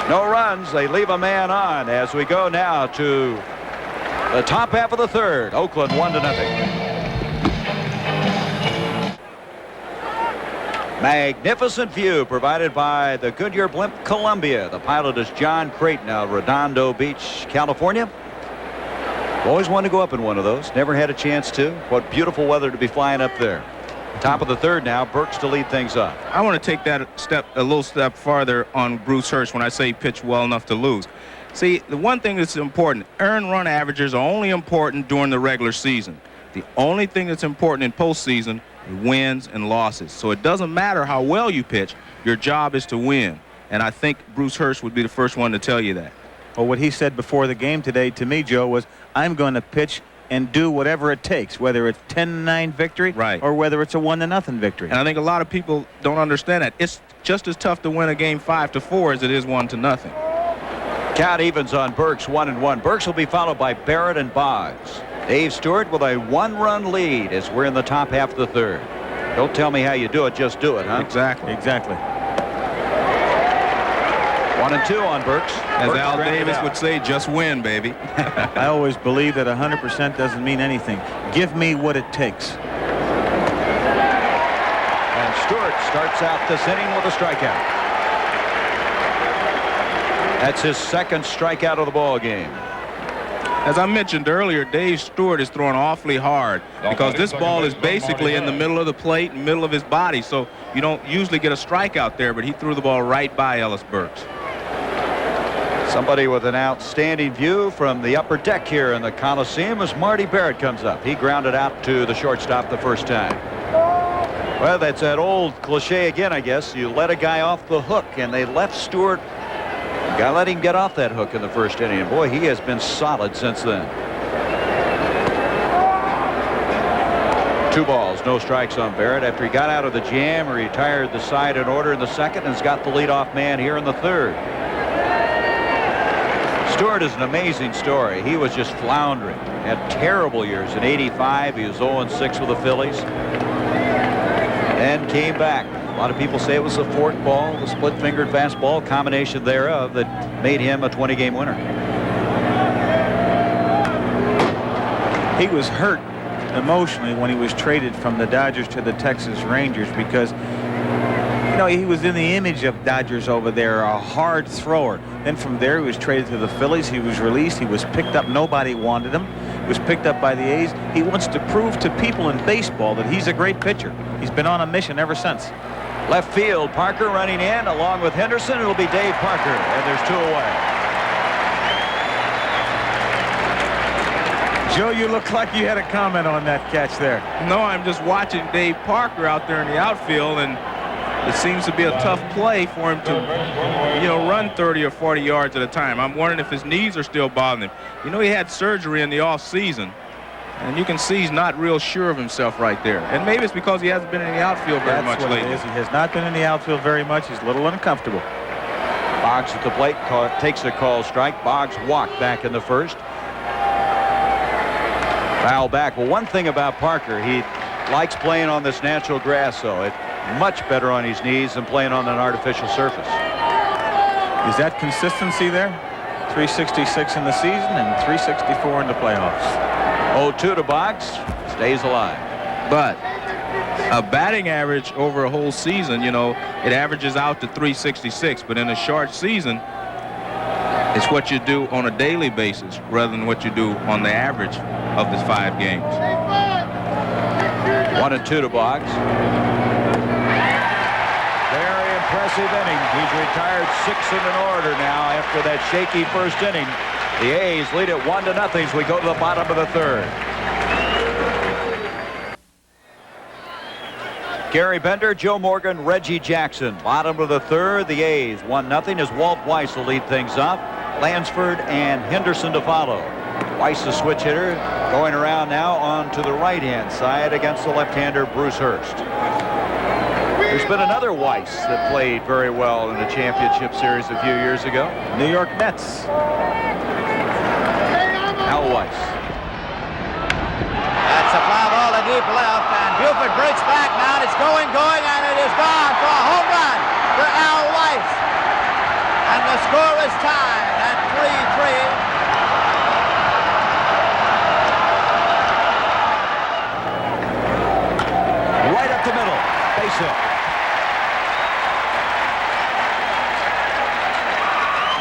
No runs. They leave a man on as we go now to the top half of the 3rd. Oakland 1-0. Magnificent view provided by the Goodyear Blimp Columbia. The pilot is John Creighton out of Redondo Beach, California. Always wanted to go up in one of those. Never had a chance to. What beautiful weather to be flying up there. Top of the 3rd now. Burks to lead things up. I want to take that a little step farther on Bruce Hurst when I say pitch well enough to lose. See, the one thing that's important, earned run averages are only important during the regular season. The only thing that's important in postseason is wins and losses. So it doesn't matter how well you pitch. Your job is to win. And I think Bruce Hurst would be the first one to tell you that. Well, what he said before the game today to me, Joe, was I'm going to pitch and do whatever it takes, whether it's 10-9 victory or whether it's a 1-0 victory. And I think a lot of people don't understand that. It's just as tough to win a game 5-4 as it is 1-0. Count evens on Burks 1-1. Burks will be followed by Barrett and Boggs. Dave Stewart with a 1-run lead as we're in the top half of the 3rd. Don't tell me how you do it, just do it, huh? Exactly. 1-2 on Burks. As Burks Al Davis would say, just win, baby. I always believe that 100% doesn't mean anything. Give me what it takes. And Stewart starts out this inning with a strikeout. That's his 2nd strikeout of the ball game. As I mentioned earlier, Dave Stewart is throwing awfully hard because this ball is basically in the middle of the plate, middle of his body, so you don't usually get a strikeout there, but he threw the ball right by Ellis Burks. Somebody with an outstanding view from the upper deck here in the Coliseum as Marty Barrett comes up. He grounded out to the shortstop the first time. Well, that's that old cliche again, I guess. You let a guy off the hook, and they left Stewart. Gotta let him get off that hook in the first inning. And boy, he has been solid since then. 2 balls, no strikes on Barrett. After he got out of the jam, he retired the side in order in the second and has got the leadoff man here in the third. Stewart is an amazing story. He was just floundering. Had terrible years. In '85, he was 0-6 with the Phillies. And came back. A lot of people say it was a fork ball, the split-fingered fastball, combination thereof that made him a 20-game winner. He was hurt emotionally when he was traded from the Dodgers to the Texas Rangers because, you know, he was in the image of Dodgers over there, a hard thrower. Then from there, he was traded to the Phillies. He was released. He was picked up. Nobody wanted him. He was picked up by the A's. He wants to prove to people in baseball that he's a great pitcher. He's been on a mission ever since. Left field, Parker running in along with Henderson. It'll be Dave Parker, and there's 2 away. Joe, you look like you had a comment on that catch there. No, I'm just watching Dave Parker out there in the outfield, and it seems to be a tough play for him to, you know, run 30 or 40 yards at a time. I'm wondering if his knees are still bothering him. You know, he had surgery in the off season, and you can see he's not real sure of himself right there. And maybe it's because he hasn't been in the outfield very much lately. He has not been in the outfield very much. He's a little uncomfortable. Boggs at the plate takes a call strike. Boggs walked back in the first. Foul back. Well, one thing about Parker, he likes playing on this natural grass, though. It's much better on his knees than playing on an artificial surface. Is that consistency there? 366 in the season and 364 in the playoffs. 0-2 to Boggs. Stays alive. But a batting average over a whole season, you know, it averages out to 366. But in a short season, it's what you do on a daily basis rather than what you do on the average of the 5 games. 1-2 to Boggs. Very impressive inning. He's retired 6 in an order now after that shaky first inning. The A's lead it 1-0 as we go to the bottom of the third. Gary Bender, Joe Morgan, Reggie Jackson. Bottom of the third, the A's 1-0 as Walt Weiss will lead things off. Lansford and Henderson to follow. Weiss, the switch hitter, going around now onto the right-hand side against the left-hander Bruce Hurst. There's been another Weiss that played very well in the championship series a few years ago. New York Mets. Al Weiss. That's a fly ball to deep left, and Buford breaks back now, and it's going, and it is gone for a home run for Al Weiss. And the score is tied at 3-3. Right up the middle. Base hit.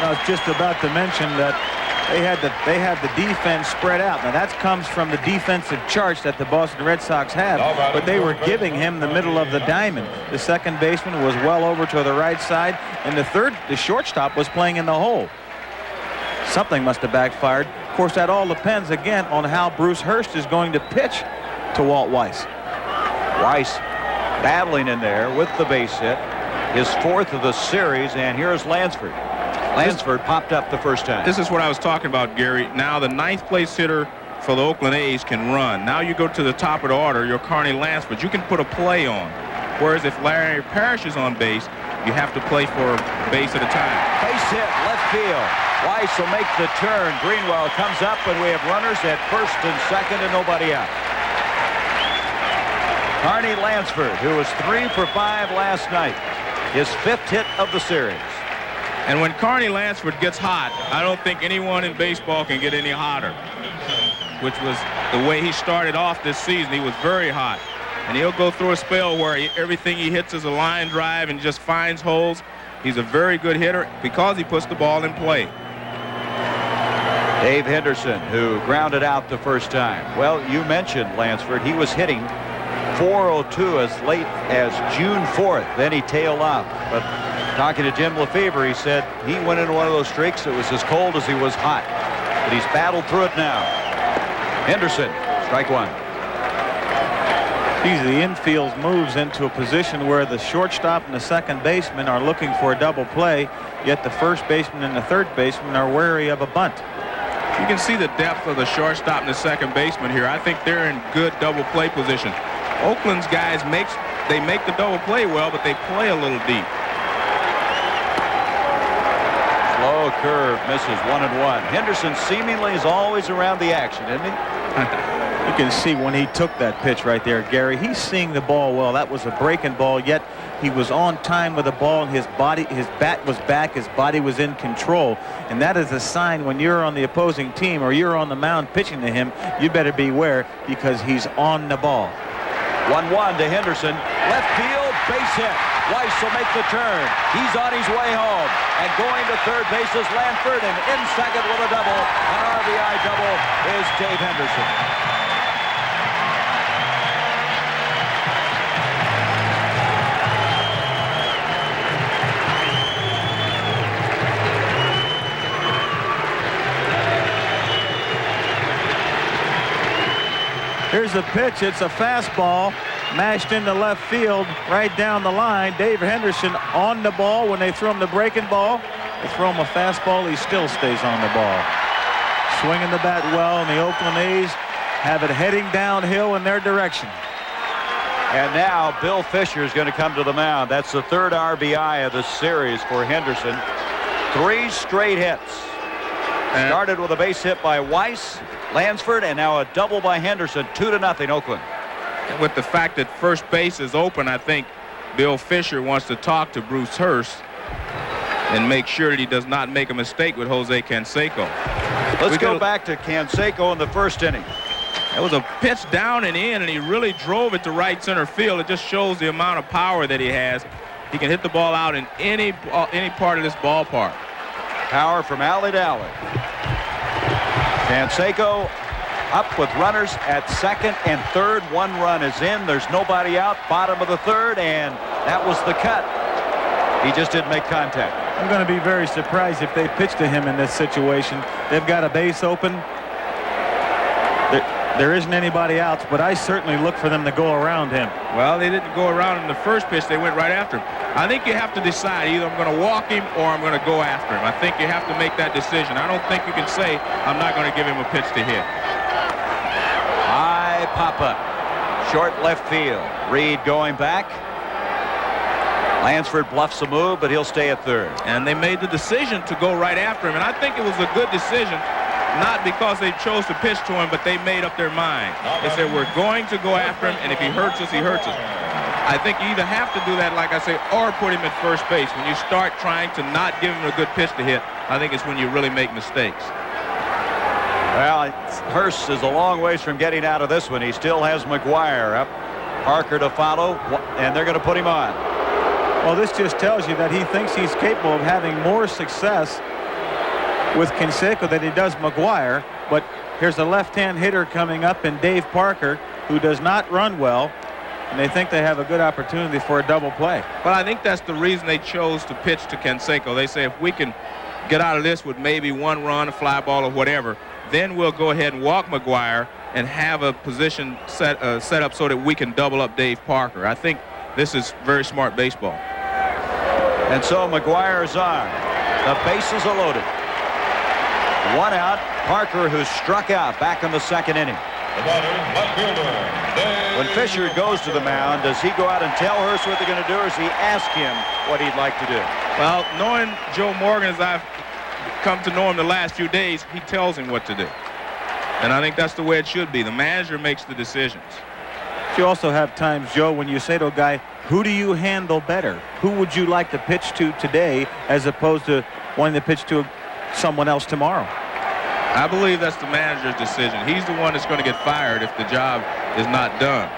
I was just about to mention that they had the defense spread out. Now that comes from the defensive charts that the Boston Red Sox have, but they were giving him the middle of the diamond. The second baseman was well over to the right side, and the shortstop was playing in the hole. Something must have backfired. Of course, that all depends again on how Bruce Hurst is going to pitch to Walt Weiss. Weiss battling in there with the base hit, his 4th of the series, and here's Lansford. Lansford popped up the first time. This is what I was talking about, Gary. Now the 9th place hitter for the Oakland A's can run. Now you go to the top of the order, you're Carney Lansford. You can put a play on. Whereas if Larry Parrish is on base, you have to play for a base at a time. Base hit, left field. Weiss will make the turn. Greenwell comes up, and we have runners at first and second and nobody out. Carney Lansford, who was 3 for 5 last night, his 5th hit of the series. And when Carney Lansford gets hot, I don't think anyone in baseball can get any hotter, which was the way he started off this season. He was very hot. And he'll go through a spell where everything he hits is a line drive and just finds holes. He's a very good hitter because he puts the ball in play. Dave Henderson, who grounded out the first time. Well, you mentioned Lansford. He was hitting .402 as late as June 4th. Then he tailed off. But talking to Jim Lefevre, he said he went into one of those streaks that was as cold as he was hot. But he's battled through it now. Henderson, strike one. The infield moves into a position where the shortstop and the second baseman are looking for a double play, yet the first baseman and the third baseman are wary of a bunt. You can see the depth of the shortstop and the second baseman here. I think they're in good double play position. Oakland's guys make the double play well, but they play a little deep. Slow curve, misses 1-1. Henderson seemingly is always around the action, isn't he? You can see when he took that pitch right there, Gary, he's seeing the ball well. That was a breaking ball, yet he was on time with the ball, and his bat was back, his body was in control. And that is a sign when you're on the opposing team or you're on the mound pitching to him, you better beware because he's on the ball. 1-1 to Henderson. Left field, base hit. Weiss will make the turn. He's on his way home. And going to third base is Lanford, and in second with a double. An RBI double is Dave Henderson. Here's a pitch. It's a fastball mashed into left field right down the line. Dave Henderson on the ball. When they throw him the breaking ball, they throw him a fastball, he still stays on the ball. Swinging the bat well, and the Oakland A's have it heading downhill in their direction. And now Bill Fisher is going to come to the mound. That's the third RBI of the series for Henderson. 3 straight hits. Started with a base hit by Weiss, Lansford, and now a double by Henderson. 2-0 Oakland. And with the fact that first base is open, I think Bill Fisher wants to talk to Bruce Hurst and make sure that he does not make a mistake with Jose Canseco. Let's go back to Canseco in the first inning. It was a pitch down and in, and he really drove it to right center field. It just shows the amount of power that he has. He can hit the ball out in any part of this ballpark. Power from alley to alley. Canseco up with runners at second and third. 1 run is in. There's nobody out. Bottom of the third, and that was the cut. He just didn't make contact. I'm going to be very surprised if they pitch to him in this situation. They've got a base open. There isn't anybody else, but I certainly look for them to go around him. Well, they didn't go around in the first pitch. They went right after him. I think you have to decide. Either I'm going to walk him or I'm going to go after him. I think you have to make that decision. I don't think you can say, I'm not going to give him a pitch to hit. High pop-up. Short left field. Reed going back. Lansford bluffs a move, but he'll stay at third. And they made the decision to go right after him. And I think it was a good decision. Not because they chose to pitch to him, but they made up their mind. They said, we're going to go after him, and if he hurts us, he hurts us. I think you either have to do that, like I say, or put him at first base. When you start trying to not give him a good pitch to hit, I think it's when you really make mistakes. Well, Hurst is a long ways from getting out of this one. He still has McGuire up. Parker to follow, and they're going to put him on. Well, this just tells you that he thinks he's capable of having more success with Canseco than he does McGuire, but here's a left-hand hitter coming up in Dave Parker, who does not run well, and they think they have a good opportunity for a double play. Well, I think that's the reason they chose to pitch to Canseco. They say if we can get out of this with maybe 1 run, a fly ball, or whatever, then we'll go ahead and walk McGuire and have a position set up so that we can double up Dave Parker. I think this is very smart baseball. And so McGuire is on. The bases are loaded. 1 out. Parker, who struck out back in the second inning. When Fisher goes to the mound, does he go out and tell Hurst what they're going to do, or does he ask him what he'd like to do? Well, knowing Joe Morgan as I've come to know him the last few days, he tells him what to do. And I think that's the way it should be. The manager makes the decisions. You also have times, Joe, when you say to a guy, who do you handle better? Who would you like to pitch to today as opposed to wanting to pitch to someone else tomorrow? I believe that's the manager's decision. He's the one that's going to get fired if the job is not done.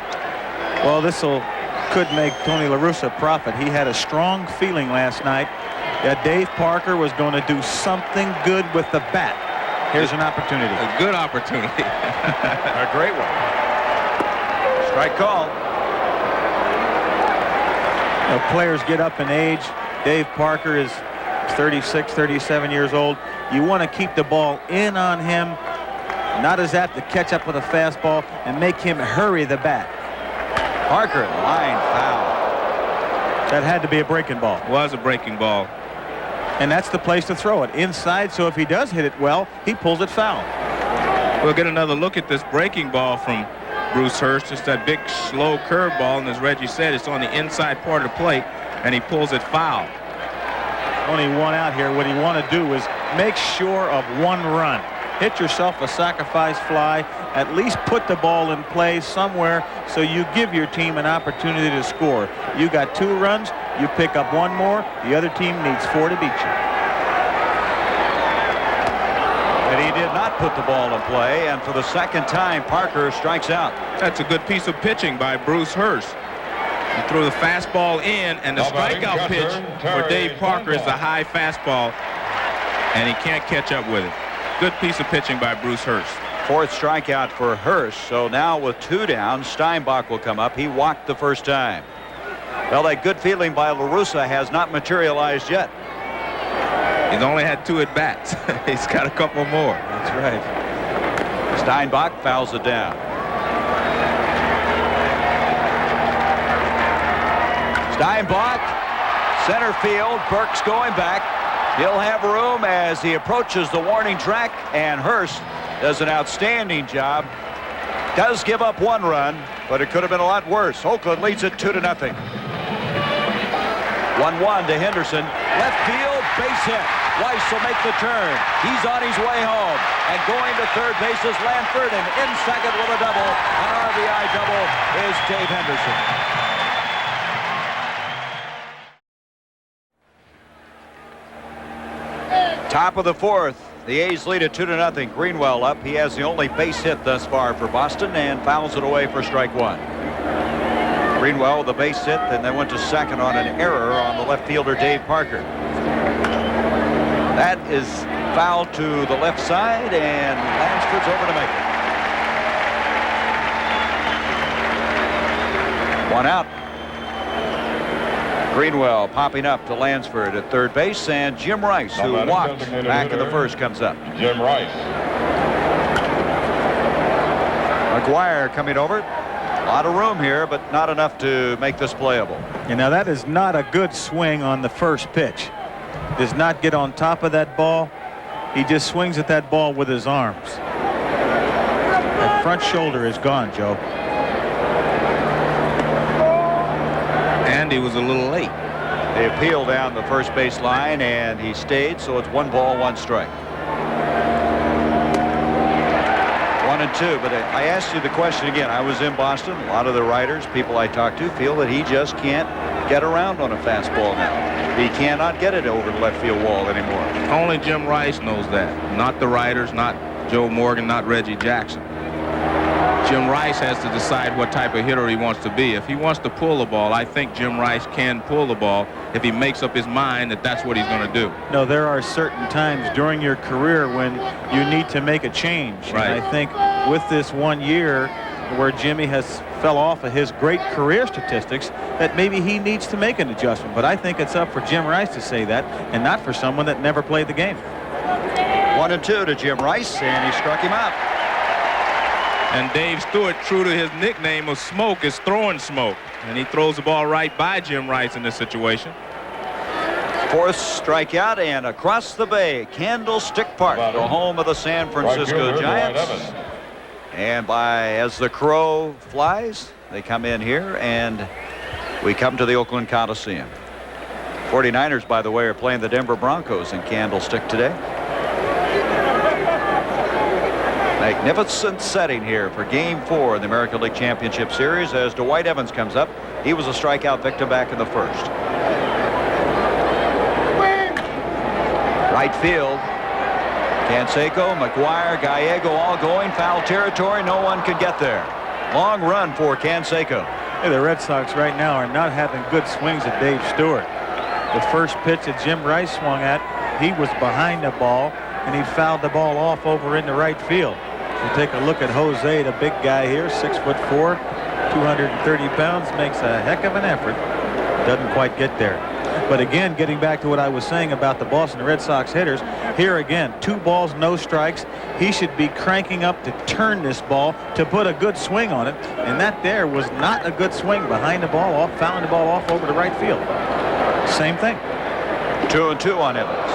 Well, this could make Tony La Russa profit. He had a strong feeling last night that Dave Parker was going to do something good with the bat. Here's an opportunity. A good opportunity. A great one. Strike call. Players get up in age. Dave Parker is 36, 37 years old. You want to keep the ball in on him, not as apt to catch up with a fastball and make him hurry the bat. Parker, line foul. That had to be a breaking ball. Was a breaking ball. And that's the place to throw it, inside, so if he does hit it well, he pulls it foul. We'll get another look at this breaking ball from Bruce Hurst. Just that big, slow curve ball, and as Reggie said, it's on the inside part of the plate, and he pulls it foul. Only one out here. What you want to do is make sure of one run. Hit yourself a sacrifice fly. At least put the ball in play somewhere so you give your team an opportunity to score. You got 2 runs. You pick up 1 more. The other team needs 4 to beat you. And he did not put the ball in play, and for the second time, Parker strikes out. That's a good piece of pitching by Bruce Hurst. He threw the fastball in, and the strikeout pitch for Dave Parker is the high fastball, and he can't catch up with it. Good piece of pitching by Bruce Hurst. 4th strikeout for Hurst, so now with 2 down, Steinbach will come up. He walked the first time. Well, that good feeling by La Russa has not materialized yet. He's only had 2 at-bats. He's got a couple more. That's right. Steinbach fouls it down. Steinbach, center field. Burke's going back. He'll have room as he approaches the warning track, and Hurst does an outstanding job. Does give up 1 run, but it could have been a lot worse. Oakland leads it 2-0. 1-1 to Henderson. Left field, base hit. Weiss will make the turn. He's on his way home. And going to third base is Lanford, and in second with a double. An RBI double is Dave Henderson. Top of the 4th. The A's lead at 2-0. Greenwell up. He has the only base hit thus far for Boston and fouls it away for strike 1. Greenwell with the base hit, and then went to second on an error on the left fielder Dave Parker. That is foul to the left side, and Lansford's over to make it. 1 out. Greenwell popping up to Lansford at third base, and Jim Rice, who walked back in the first, comes up. Jim Rice. McGuire coming over. A lot of room here, but not enough to make this playable. And now that is not a good swing on the first pitch. Does not get on top of that ball. He just swings at that ball with his arms. That front shoulder is gone, Joe. And he was a little late. They appeal down the first base line, and he stayed, so it's 1 ball, 1 strike. 1-2, but I asked you the question again. I was in Boston. A lot of the writers, people I talked to, feel that he just can't get around on a fastball now. He cannot get it over the left field wall anymore. Only Jim Rice knows that. Not the writers, not Joe Morgan, not Reggie Jackson. Jim Rice has to decide what type of hitter he wants to be. If he wants to pull the ball, I think Jim Rice can pull the ball if he makes up his mind that that's what he's going to do. No, there are certain times during your career when you need to make a change. Right. And I think with this 1 year where Jimmy has fell off of his great career statistics, that maybe he needs to make an adjustment. But I think it's up for Jim Rice to say that, and not for someone that never played the game. 1-2 to Jim Rice, and he struck him out. And Dave Stewart, true to his nickname of Smoke, is throwing smoke. And he throws the ball right by Jim Rice in this situation. 4th strikeout, and across the bay, Candlestick Park, the home of the San Francisco Giants. And as the crow flies, they come in here, and we come to the Oakland Coliseum. 49ers, by the way, are playing the Denver Broncos in Candlestick today. Magnificent setting here for Game 4 in the American League Championship Series as Dwight Evans comes up. He was a strikeout victim back in the first. Right field. Canseco, McGuire, Gallego all going. Foul territory. No one can get there. Long run for Canseco. Hey, the Red Sox right now are not having good swings at Dave Stewart. The first pitch that Jim Rice swung at, he was behind the ball, and he fouled the ball off over into right field. So take a look at Jose, the big guy here, 6'4", 230 pounds, makes a heck of an effort. Doesn't quite get there. But again, getting back to what I was saying about the Boston Red Sox hitters, here again, 2 balls, no strikes. He should be cranking up to turn this ball to put a good swing on it. And that there was not a good swing behind the ball, off, fouling the ball off over to right field. Same thing. 2-2 on Evans.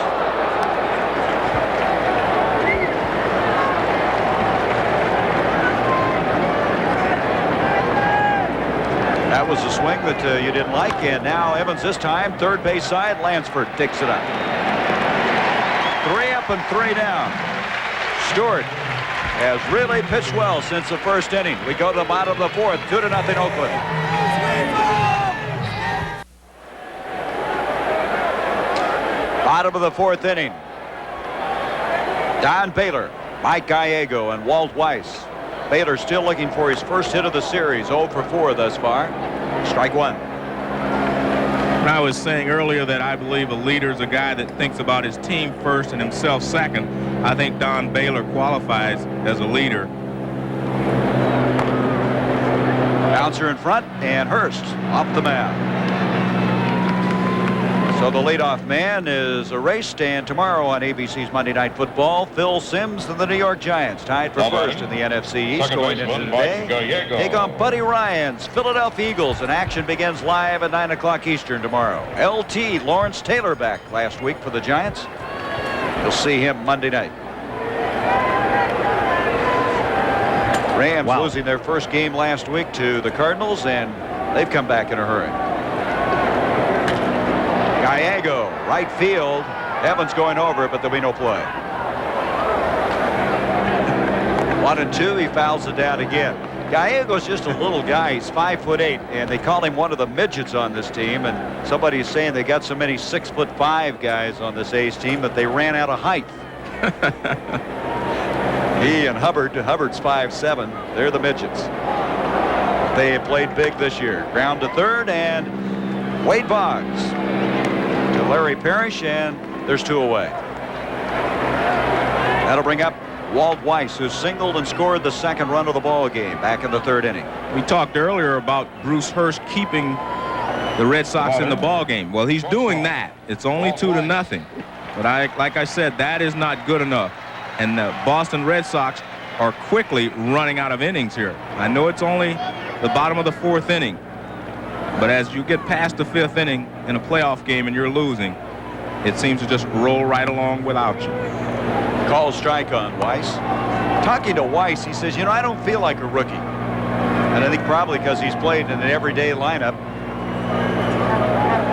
That was a swing that you didn't like, and now Evans this time, third base side. Lansford digs it up. 3 up and 3 down. Stewart has really pitched well since the first inning. We go to the bottom of the 4th, 2-0 Oakland. Bottom of the 4th inning. Don Baylor, Mike Gallego, and Walt Weiss. Baylor still looking for his first hit of the series, 0 for 4 thus far. Strike 1. I was saying earlier that I believe a leader is a guy that thinks about his team first and himself second. I think Don Baylor qualifies as a leader. Bouncer in front, and Hurst off the mound. So the leadoff man is erased, and tomorrow on ABC's Monday Night Football, Phil Simms and the New York Giants tied for first in the NFC East going into today. Take on Buddy Ryan's Philadelphia Eagles, and action begins live at 9 o'clock Eastern tomorrow. LT Lawrence Taylor back last week for the Giants. You'll see him Monday night. Rams losing their first game last week to the Cardinals, and they've come back in a hurry. Gallego, right field. Evans going over, but there'll be no play. 1-2. He fouls it down again. Gallego's just a little guy. He's 5'8", and they call him one of the midgets on this team. And somebody's saying they got so many 6'5" guys on this A's team that they ran out of height. He and Hubbard's 5'7". They're the midgets. They have played big this year. Ground to third, and Wade Boggs to Larry Parrish, and there's 2 away. That'll bring up Walt Weiss, who singled and scored the second run of the ball game back in the 3rd inning. We talked earlier about Bruce Hurst keeping the Red Sox in the ball game. Well, he's doing that. It's only 2-0. But like I said, that is not good enough. And the Boston Red Sox are quickly running out of innings here. I know it's only the bottom of the 4th inning, but as you get past the 5th inning in a playoff game and you're losing, it seems to just roll right along without you. Call strike on Weiss. Talking to Weiss, he says, you know, I don't feel like a rookie. And I think probably because he's played in an everyday lineup.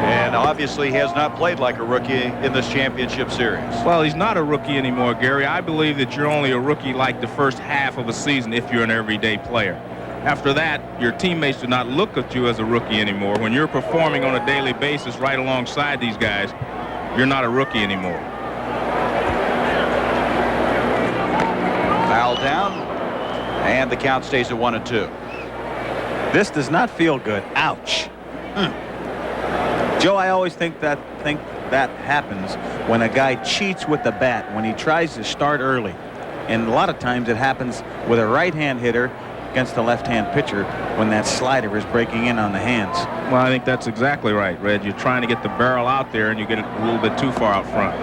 And obviously he has not played like a rookie in this championship series. Well, he's not a rookie anymore, Gary. I believe that you're only a rookie like the first half of a season if you're an everyday player. After that, your teammates do not look at you as a rookie anymore. When you're performing on a daily basis right alongside these guys, you're not a rookie anymore. Foul down, and the count stays at 1-2. This does not feel good. Ouch. Joe, I always think that happens when a guy cheats with the bat, when he tries to start early. And a lot of times it happens with a right-hand hitter against a left-hand pitcher when that slider is breaking in on the hands. Well, I think that's exactly right, Red. You're trying to get the barrel out there, and you get it a little bit too far out front.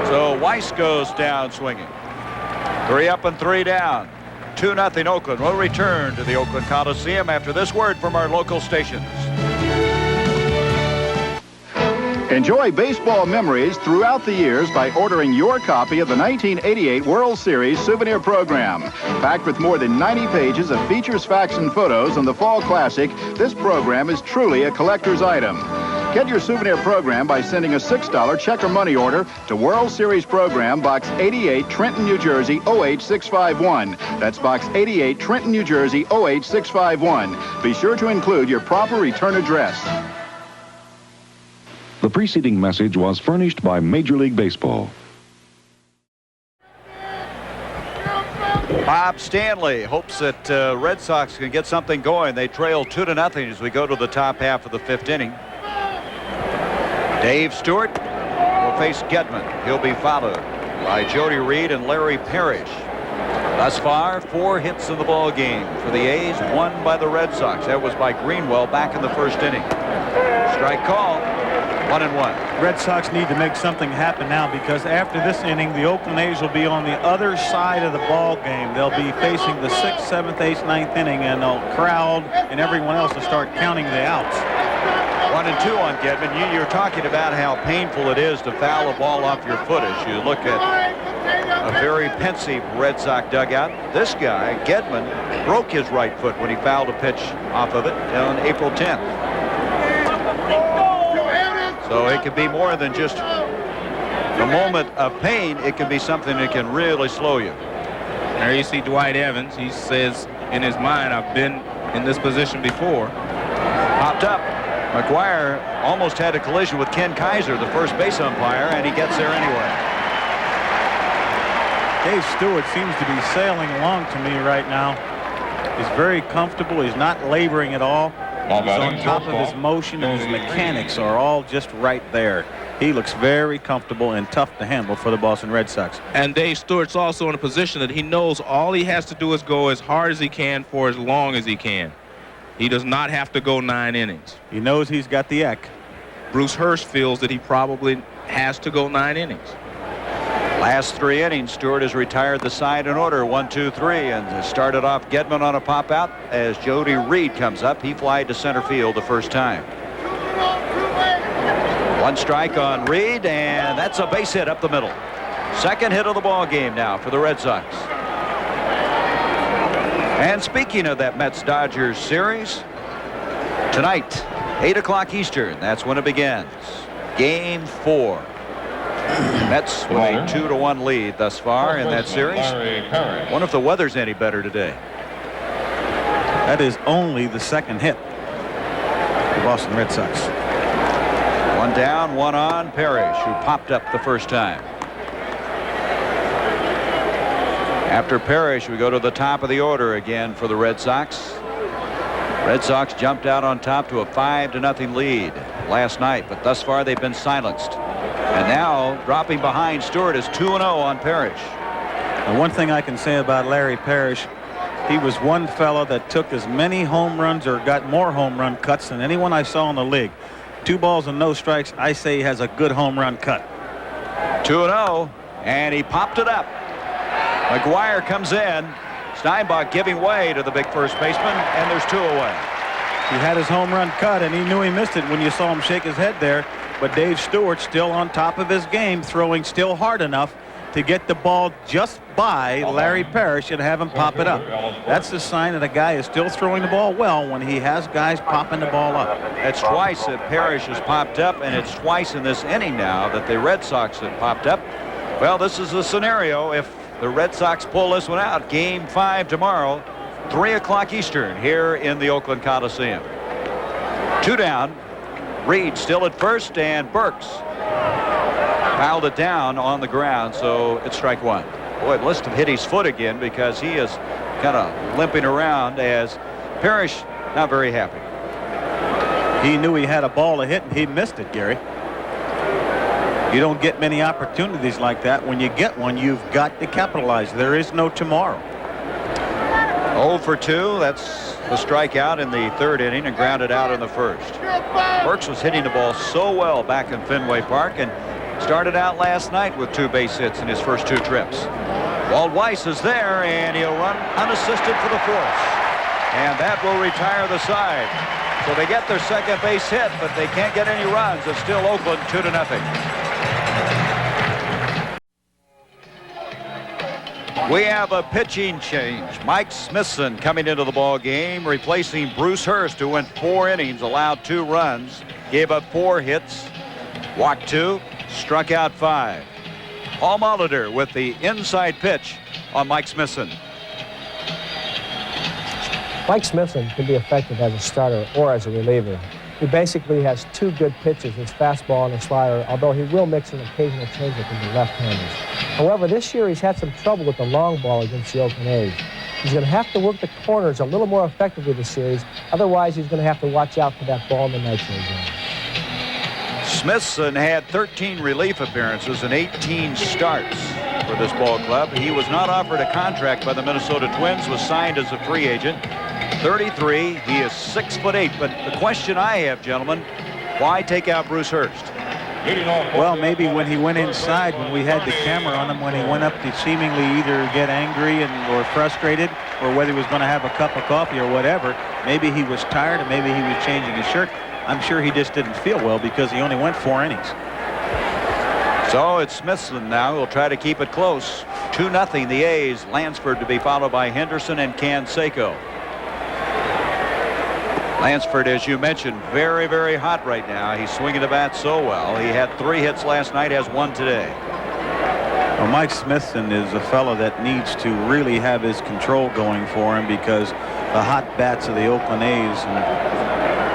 So Weiss goes down swinging. 3 up and 3 down. 2-0 Oakland. We'll return to the Oakland Coliseum after this word from our local stations. Enjoy baseball memories throughout the years by ordering your copy of the 1988 World Series souvenir program. Packed with more than 90 pages of features, facts, and photos on the Fall Classic, this program is truly a collector's item. Get your souvenir program by sending a $6 check or money order to World Series Program, Box 88, Trenton, New Jersey, 08651. That's Box 88, Trenton, New Jersey, 08651. Be sure to include your proper return address. The preceding message was furnished by Major League Baseball. Bob Stanley hopes that Red Sox can get something going. They trail 2-0 as we go to the top half of the 5th inning. Dave Stewart will face Gedman. He'll be followed by Jody Reed and Larry Parrish. Thus far, 4 hits in the ball game for the A's, 1 by the Red Sox. That was by Greenwell back in the 1st inning. Strike call. 1-1. Red Sox need to make something happen now, because after this inning, the Oakland A's will be on the other side of the ball game. They'll be facing the 6th, 7th, 8th, 9th inning, and the crowd and everyone else will start counting the outs. 1-2 on Gedman. You're talking about how painful it is to foul a ball off your foot as you look at a very pensive Red Sox dugout. This guy, Gedman, broke his right foot when he fouled a pitch off of it on April 10th. So it can be more than just a moment of pain. It can be something that can really slow you. There you see Dwight Evans. He says in his mind, I've been in this position before. Popped up. McGuire almost had a collision with Ken Kaiser, the first base umpire, and he gets there anyway. Dave Stewart seems to be sailing along to me right now. He's very comfortable. He's not laboring at all. He's on top of his motion, and his mechanics are all just right there. He looks very comfortable and tough to handle for the Boston Red Sox. And Dave Stewart's also in a position that he knows all he has to do is go as hard as he can for as long as he can. He does not have to go 9 innings. He knows he's got the eck. Bruce Hurst feels that he probably has to go 9 innings. Last 3 innings, Stewart has retired the side in order, 1, 2, 3, and started off Gedman on a pop out. As Jody Reed comes up, he flied to center field the first time. 1 strike on Reed, and that's a base hit up the middle. Second hit of the ball game now for the Red Sox. And speaking of that Mets-Dodgers series, tonight, 8 o'clock Eastern, that's when it begins. Game 4. Mets with a 2-1 lead thus far in that series. Wonder if the weather's any better today. That is only the second hit for the Boston Red Sox. 1 down, 1 on. Parrish, who popped up the first time. After Parrish, we go to the top of the order again for the Red Sox. Red Sox jumped out on top to a 5-0 lead last night, but thus far they've been silenced. And now, dropping behind Stewart, is 2-0 on Parrish. And one thing I can say about Larry Parrish, he was one fella that took as many home runs or got more home run cuts than anyone I saw in the league. 2 balls and no strikes, I say he has a good home run cut. 2-0, and he popped it up. McGuire comes in. Steinbach giving way to the big first baseman, and there's 2 away. He had his home run cut, and he knew he missed it when you saw him shake his head there. But Dave Stewart still on top of his game, throwing still hard enough to get the ball just by Larry Parrish and have him pop it up. That's the sign that a guy is still throwing the ball well when he has guys popping the ball up. That's twice that Parrish has popped up, and it's twice in this inning now that the Red Sox have popped up. Well, this is the scenario if the Red Sox pull this one out. Game 5 tomorrow, 3 o'clock Eastern, here in the Oakland Coliseum. 2 down. Reed still at first, and Burks fouled it down on the ground, so it's strike 1. Boy, it must have hit his foot again because he is kind of limping around as Parrish not very happy. He knew he had a ball to hit, and he missed it, Gary. You don't get many opportunities like that. When you get one, you've got to capitalize. There is no tomorrow. 0 for 2. That's the strikeout in the 3rd inning and grounded out in the 1st. Burks was hitting the ball so well back in Fenway Park and started out last night with 2 base hits in his first 2 trips. Walt Weiss is there, and he'll run unassisted for the 4th. And that will retire the side. So they get their second base hit, but they can't get any runs. It's still Oakland 2-0. We have a pitching change. Mike Smithson coming into the ball game, replacing Bruce Hurst, who went 4 innings, allowed 2 runs, gave up 4 hits, walked 2, struck out 5. Paul Molitor with the inside pitch on Mike Smithson. Mike Smithson can be effective as a starter or as a reliever. He basically has 2 good pitches, his fastball and his slider, although he will mix an occasional changeup into left-handers. However, this year he's had some trouble with the long ball against the Oakland A's. He's going to have to work the corners a little more effectively this series. Otherwise, he's going to have to watch out for that ball in the nitro zone. Smithson had 13 relief appearances and 18 starts for this ball club. He was not offered a contract by the Minnesota Twins, was signed as a free agent. 33, he is 6'8", but the question I have, gentlemen, Why take out Bruce Hurst? Well, maybe when he went inside, when we had the camera on him, when he went up to seemingly either get angry or frustrated, or whether he was going to have a cup of coffee or whatever, maybe he was tired and maybe he was changing his shirt. I'm sure he just didn't feel well because he only went 4 innings. So it's Smithson now who will try to keep it close. 2-0 the A's. Lansford to be followed by Henderson and Canseco. Lansford, as you mentioned, very, very hot right now. He's swinging the bat so well. He had 3 hits last night, has 1 today. Well, Mike Smithson is a fellow that needs to really have his control going for him because the hot bats of the Oakland A's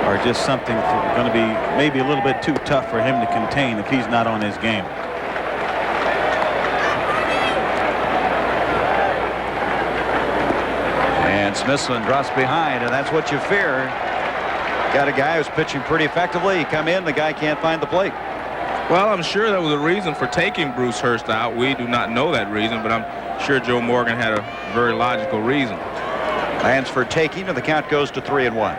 are just something going to be maybe a little bit too tough for him to contain if he's not on his game. And Smithson drops behind, and that's what you fear. Got a guy who's pitching pretty effectively. You come in, the guy can't find the plate. Well, I'm sure there was a reason for taking Bruce Hurst out. We do not know that reason, but I'm sure Joe Morgan had a very logical reason. Lansford taking, and the count goes to 3-1.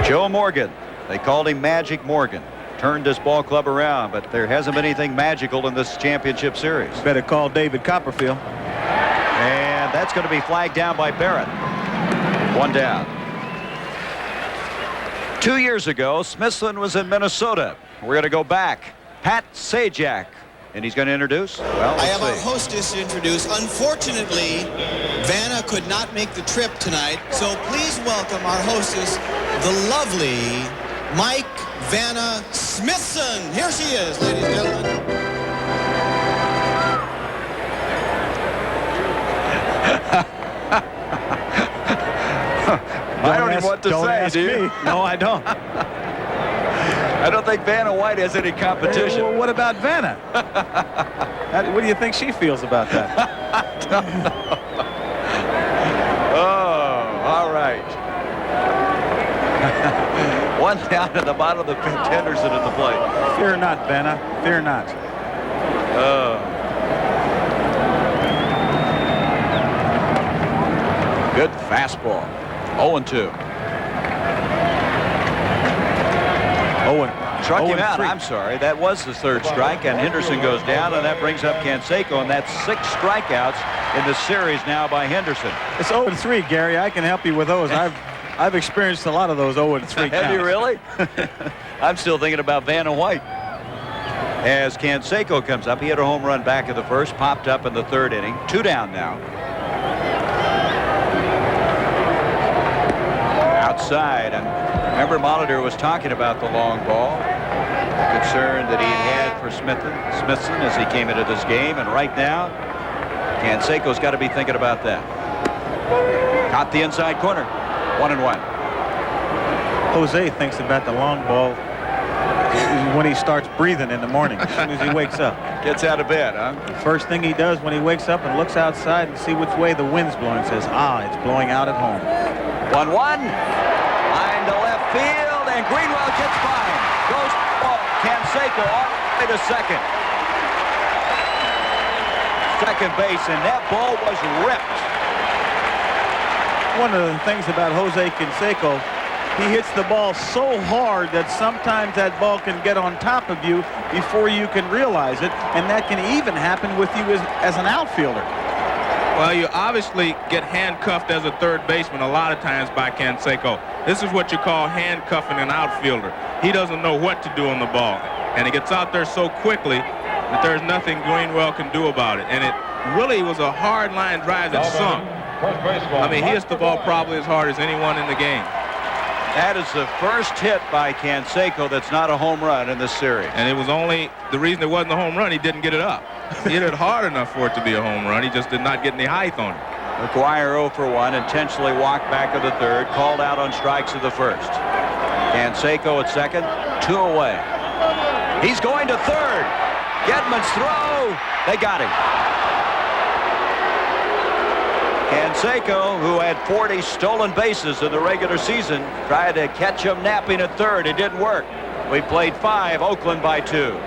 Joe Morgan, they called him Magic Morgan, turned this ball club around, but there hasn't been anything magical in this championship series. Better call David Copperfield. And that's going to be flagged down by Barrett. 1 down. 2 years ago, Smithson was in Minnesota. We're going to go back. Pat Sajak. And he's going to introduce? Well, I have our hostess to introduce. Unfortunately, Vanna could not make the trip tonight, so please welcome our hostess, the lovely Mike Vanna Smithson. Here she is, ladies and gentlemen. I don't even know what to say, do you? No, I don't. I don't think Vanna White has any competition. Hey, well, what about Vanna? What do you think she feels about that? Oh, all right. 1 down at the bottom of the fifth. Henderson at the plate. Fear not, Vanna. Fear not. Good fastball. 0-2. Struck him out. I'm sorry. That was the 3rd strike, and Henderson goes down, and that brings up Canseco, and that's 6 strikeouts in the series now by Henderson. It's 0-3, Gary. I can help you with those. I've experienced a lot of those 0-3 counts. Have you really? I'm still thinking about Vanna White. As Canseco comes up, he hit a home run back in the 1st, popped up in the 3rd inning. 2 down now. Outside, and remember Molitor was talking about the long ball, concern that he had for Smithson as he came into this game, and right now Canseco's got to be thinking about that. Caught the inside corner. 1-1. Jose thinks about the long ball when he starts breathing in the morning, as soon as he wakes up. Gets out of bed, huh? The first thing he does when he wakes up and looks outside and see which way the wind's blowing, says, it's blowing out at home. 1-1. Line to left field, and Greenwell gets by him. Goes ball. Canseco all the way to second. Second base, and that ball was ripped. One of the things about Jose Canseco, he hits the ball so hard that sometimes that ball can get on top of you before you can realize it, and that can even happen with you as an outfielder. Well, you obviously get handcuffed as a 3rd baseman a lot of times by Canseco. This is what you call handcuffing an outfielder. He doesn't know what to do on the ball, and he gets out there so quickly that there's nothing Greenwell can do about it. And it really was a hard line drive that sunk. I mean, he hits the ball probably as hard as anyone in the game. That is the first hit by Canseco that's not a home run in this series. And it was only the reason it wasn't a home run, he didn't get it up. He hit it hard enough for it to be a home run. He just did not get any height on it. McGuire 0 for 1, intentionally walked back of the 3rd, called out on strikes of the 1st. Canseco at second, 2 away. He's going to 3rd. Gedman's throw. They got him. Canseco, who had 40 stolen bases in the regular season, tried to catch him napping at 3rd. It didn't work. We played 5, Oakland by 2.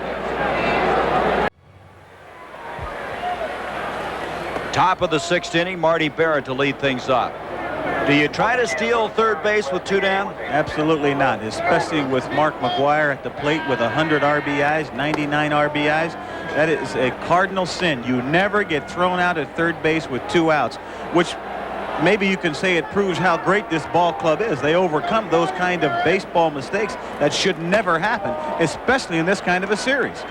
Top of the 6th inning, Marty Barrett to lead things up. Do you try to steal third base with 2 down? Absolutely not, especially with Mark McGwire at the plate with 100 RBIs, 99 RBIs. That is a cardinal sin. You never get thrown out at third base with 2 outs, which maybe you can say it proves how great this ball club is. They overcome those kind of baseball mistakes that should never happen, especially in this kind of a series.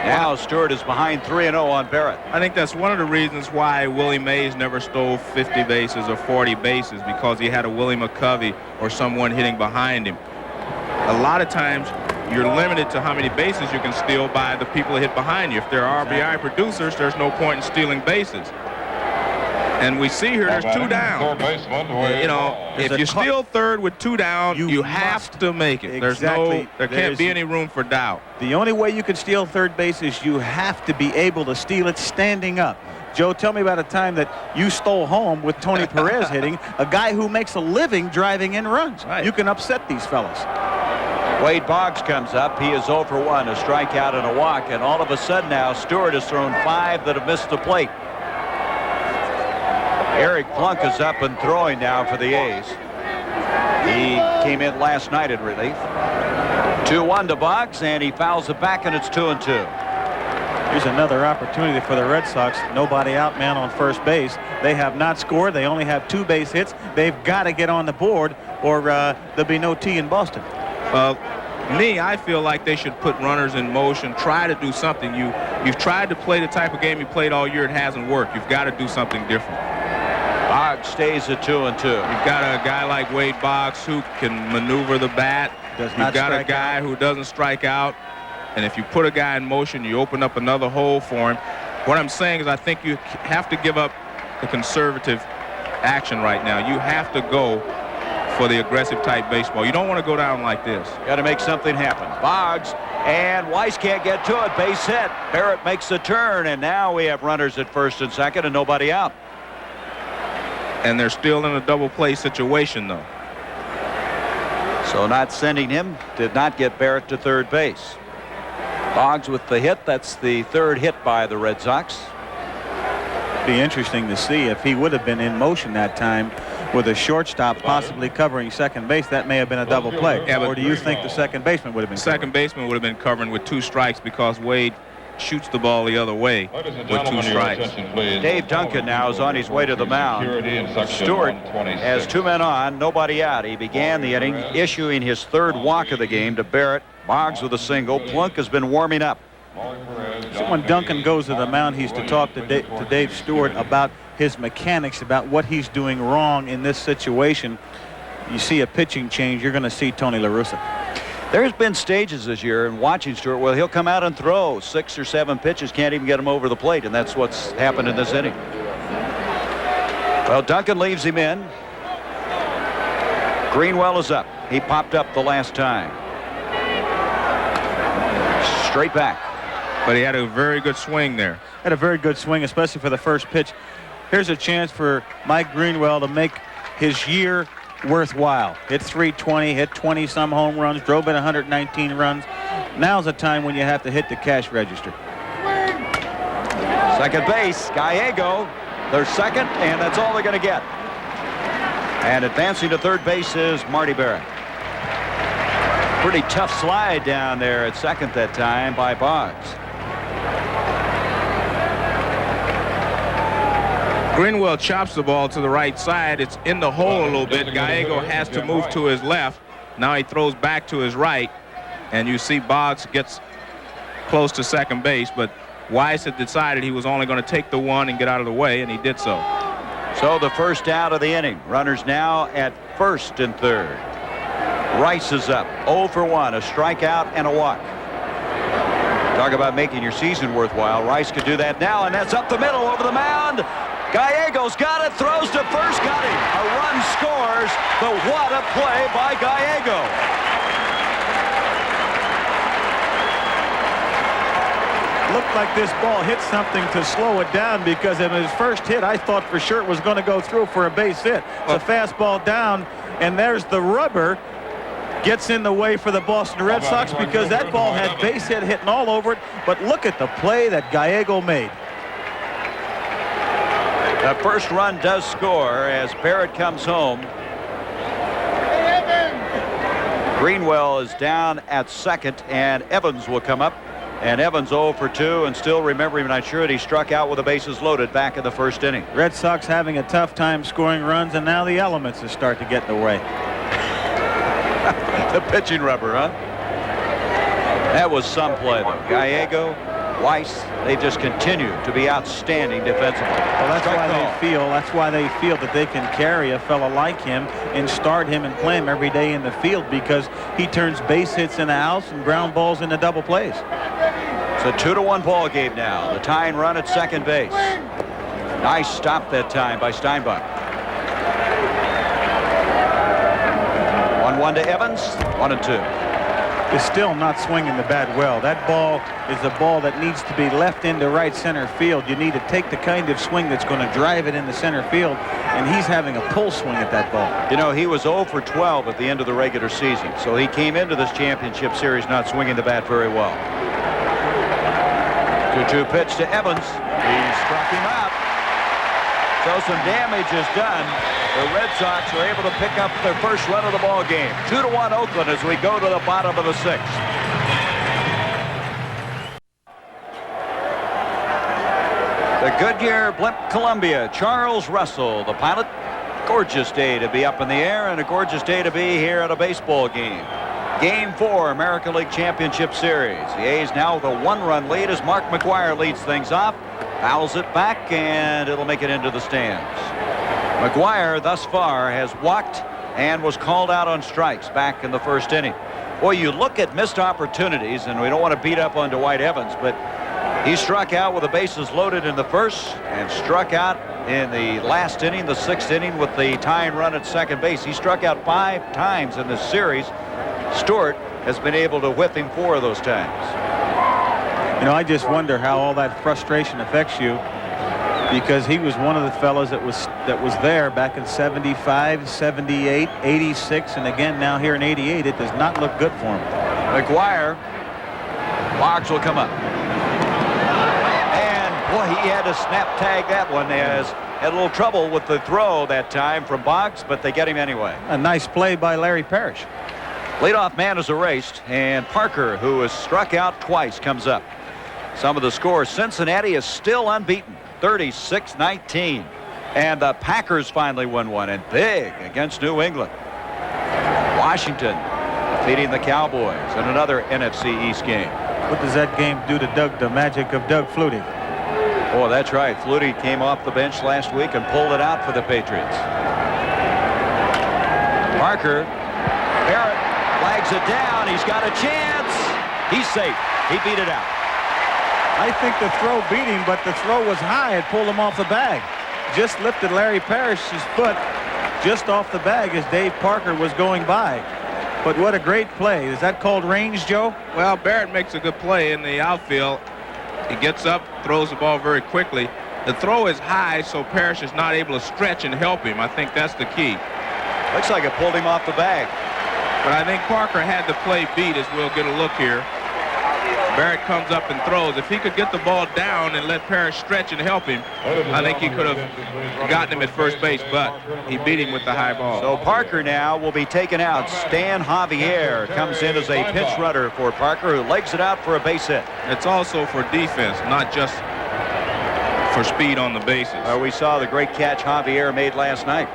Now Stewart is behind 3-0 on Barrett. I think that's one of the reasons why Willie Mays never stole 50 bases or 40 bases, because he had a Willie McCovey or someone hitting behind him. A lot of times you're limited to how many bases you can steal by the people that hit behind you. If they're RBI producers, there's no point in stealing bases. And we see here there's 2 down. You know, if you steal third with 2 down, you have to make it. Exactly. There can't be any room for doubt. The only way you can steal third base is you have to be able to steal it standing up. Joe, tell me about a time that you stole home with Tony Perez hitting, a guy who makes a living driving in runs. Right. You can upset these fellas. Wade Boggs comes up. He is 0 for 1, a strikeout and a walk, and all of a sudden now Stewart has thrown 5 that have missed the plate. Eric Plunk is up and throwing now for the A's. He came in last night in relief. 2-1 to Boggs, and he fouls it back, and it's 2-2. Here's another opportunity for the Red Sox. Nobody out, man on first base. They have not scored. They only have 2 base hits. They've got to get on the board, or there'll be no tea in Boston. I feel like they should put runners in motion, try to do something. You've tried to play the type of game you played all year. It hasn't worked. You've got to do something different. Boggs stays at 2-2. You've got a guy like Wade Boggs who can maneuver the bat. You've got a guy who doesn't strike out. And if you put a guy in motion, you open up another hole for him. What I'm saying is I think you have to give up the conservative action right now. You have to go for the aggressive type baseball. You don't want to go down like this. Got to make something happen. Boggs, and Weiss can't get to it. Base hit. Barrett makes the turn, and now we have runners at first and second and nobody out. And they're still in a double play situation, though. So not sending him did not get Barrett to third base. Boggs with the hit. That's the 3rd hit by the Red Sox. Be interesting to see if he would have been in motion that time with a shortstop possibly covering second base. That may have been a double play. Yeah, or do you think the second baseman would have been second baseman would have been covering with 2 strikes because Wade shoots the ball the other way with 2 strikes. Dave Duncan now is on his way to the mound. Stewart has 2 men on, nobody out. He began the inning issuing his 3rd walk of the game to Barrett. Boggs with a single. Plunk has been warming up. So when Duncan goes to the mound, he's to talk to Dave Stewart about his mechanics, about what he's doing wrong in this situation. You see a pitching change, you're going to see Tony La Russa. There's been stages this year in watching Stewart where he'll come out and throw 6 or 7 pitches, can't even get him over the plate, and that's what's happened in this inning. Well, Duncan leaves him in. Greenwell is up. He popped up the last time. Straight back. But he had a very good swing there. Had a very good swing, especially for the first pitch. Here's a chance for Mike Greenwell to make his year worthwhile. Hit 320, hit 20-some home runs, drove in 119 runs. Now's the time when you have to hit the cash register. Second base, Gallego. They're second, and that's all they're going to get. And advancing to third base is Marty Barrett. Pretty tough slide down there at second that time by Boggs. Greenwell chops the ball to the right side. It's in the hole a little bit. Gallego has to move to his left. Now he throws back to his right. And you see Boggs gets close to second base, but Weiss had decided he was only going to take the 1 and get out of the way, and he did so. So the first out of the inning. Runners now at first and third. Rice is up. 0 for 1, a strikeout and a walk. Talk about making your season worthwhile. Rice could do that now, and that's up the middle over the mound. Gallego's got it, throws to first, got him. A run scores, but what a play by Gallego. Looked like this ball hit something to slow it down, because in his first hit, I thought for sure it was going to go through for a base hit. It's a fastball down, and there's the rubber. Gets in the way for the Boston Red Sox because that ball had base hit hitting all over it. But look at the play that Gallego made. The first run does score as Barrett comes home. Greenwell is down at second, and Evans will come up. And Evans 0 for 2, and still remembering, I'm sure, that he struck out with the bases loaded back in the first inning. Red Sox having a tough time scoring runs, and now the elements will start to get in the way. The pitching rubber, huh? That was some play, though. Gallego, Weiss, they just continue to be outstanding defensively. Well, that's why they feel that they can carry a fella like him and start him and play him every day in the field, because he turns base hits into outs and ground balls into double plays. It's a 2-1 ball game now. The tying run at second base. Nice stop that time by Steinbach. 1-1 to Evans. 1-2. Is still not swinging the bat well. That ball is a ball that needs to be left into right center field. You need to take the kind of swing that's going to drive it into center field, and he's having a pull swing at that ball. You know, he was 0 for 12 at the end of the regular season, so he came into this championship series not swinging the bat very well. 2-2 pitch to Evans. He struck him out. So some damage is done. The Red Sox are able to pick up their first run of the ball game. 2-1 Oakland as we go to the bottom of the sixth. The Goodyear Blimp Columbia, Charles Russell, the pilot. Gorgeous day to be up in the air and a gorgeous day to be here at a baseball game. Game 4, American League Championship Series. The A's now with a 1-run lead as Mark McGwire leads things off. Fouls it back, and it'll make it into the stands. McGwire thus far has walked and was called out on strikes back in the first inning. Boy, you look at missed opportunities, and we don't want to beat up on Dwight Evans, but he struck out with the bases loaded in the first and struck out in the last inning, the sixth inning, with the tying run at second base. He struck out 5 times in this series. Stewart has been able to whip him 4 of those times. You know, I just wonder how all that frustration affects you, because he was one of the fellows that was there back in 75, 78, 86, and again now here in 88. It does not look good for him. McGwire, Boggs will come up. And boy, he had to snap tag that one, as had a little trouble with the throw that time from Boggs, but they get him anyway. A nice play by Larry Parrish. Leadoff man is erased, and Parker, who has struck out twice, comes up. Some of the scores: Cincinnati is still unbeaten, 36-19. And the Packers finally won one, and big, against New England. Washington defeating the Cowboys in another NFC East game. What does that game do to the magic of Doug Flutie? Oh, that's right. Flutie came off the bench last week and pulled it out for the Patriots. Parker, Barrett flags it down. He's got a chance. He's safe. He beat it out. I think the throw beat him, but the throw was high. It pulled him off the bag. Just lifted Larry Parrish's foot just off the bag as Dave Parker was going by. But what a great play. Is that called range, Joe? Well, Barrett makes a good play in the outfield. He gets up, throws the ball very quickly. The throw is high, so Parrish is not able to stretch and help him. I think that's the key. Looks like it pulled him off the bag. But I think Parker had the play beat, as we'll get a look here. Barrett comes up and throws. If he could get the ball down and let Parrish stretch and help him, I think he could have gotten him at first base, but he beat him with the high ball. So Parker now will be taken out. Stan Javier comes in as a pinch runner for Parker, who legs it out for a base hit. It's also for defense, not just for speed on the bases. We saw the great catch Javier made last night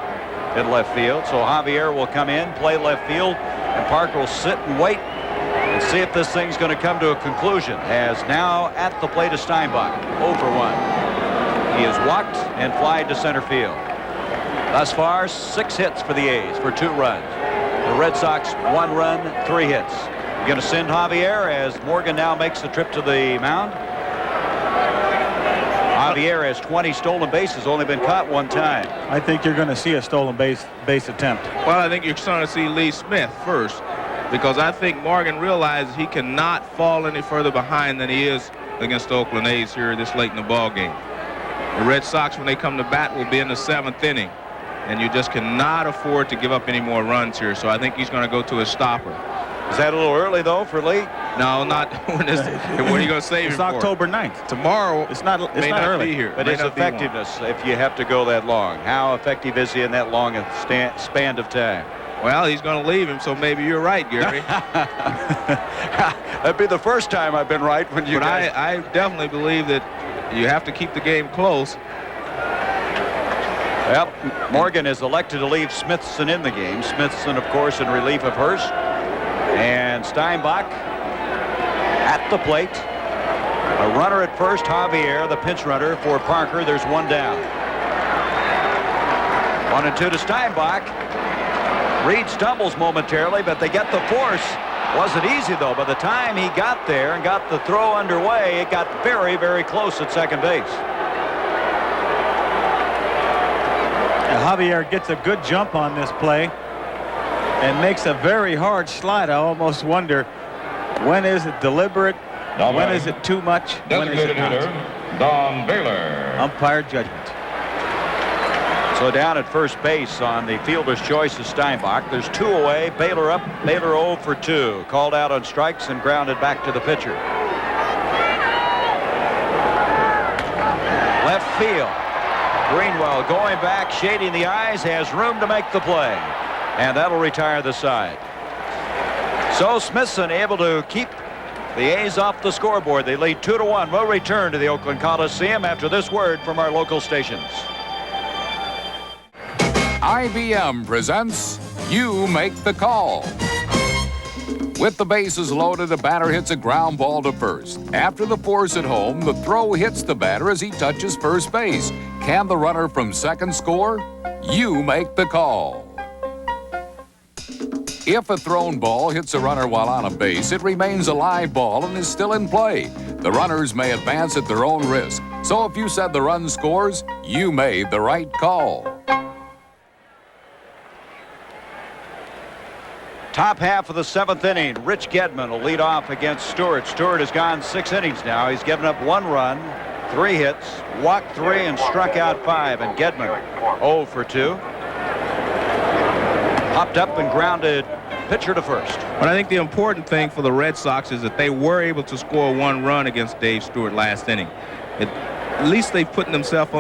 in left field. So Javier will come in, play left field, and Parker will sit and wait and see if this thing's going to come to a conclusion. As now at the plate of Steinbach, 0 for 1. He has walked and flied to center field. Thus far, 6 hits for the A's for 2 runs. The Red Sox 1 run, 3 hits. You're going to send Javier as Morgan now makes the trip to the mound. Javier has 20 stolen bases, only been caught 1 time. I think you're going to see a stolen base attempt. Well, I think you're starting to see Lee Smith first, because I think Morgan realizes he cannot fall any further behind than he is against the Oakland A's here this late in the ball game. The Red Sox, when they come to bat, will be in the 7th inning, and you just cannot afford to give up any more runs here. So I think he's going to go to a stopper. Is that a little early, though, for Lee? No, not when it's, what are you going to save him It's for? October 9th. Tomorrow, It's not early. be here. But May his not be long. effectiveness, if you have to go that long, how effective is he in that long span of time? Well, he's going to leave him, so maybe you're right, Gary. That'd be the first time I've been right when you But guys... I definitely believe that you have to keep the game close. Well, Morgan is elected to leave Smithson in the game. Smithson, of course, in relief of Hurst. And Steinbach at the plate. A runner at first, Javier, the pinch runner for Parker. There's one down. 1-2 to Steinbach. Reed stumbles momentarily, but they get the force. Wasn't easy, though. By the time he got there and got the throw underway, it got very, very close at second base. Javier gets a good jump on this play and makes a very hard slide. I almost wonder, when is it deliberate? When is it too much? When is it not? Don Baylor. Umpire judgment. So down at first base on the fielder's choice is Steinbach. There's 2 away. Baylor up. Baylor 0 for 2. Called out on strikes and grounded back to the pitcher. Left field. Greenwell going back, shading the eyes, has room to make the play. And that'll retire the side. So Smithson able to keep the A's off the scoreboard. They lead 2-1. We'll return to the Oakland Coliseum after this word from our local stations. IBM presents You Make the Call. With the bases loaded, the batter hits a ground ball to first. After the force at home, the throw hits the batter as he touches first base. Can the runner from second score? You make the call. If a thrown ball hits a runner while on a base, it remains a live ball and is still in play. The runners may advance at their own risk. So if you said the run scores, you made the right call. Top half of the 7th inning. Rich Gedman will lead off against Stewart. Stewart has gone 6 innings now. He's given up 1 run, 3 hits, walked 3, and struck out 5. And Gedman 0 for 2. Hopped up and grounded pitcher to first. But I think the important thing for the Red Sox is that they were able to score 1 run against Dave Stewart last inning. At least they put themselves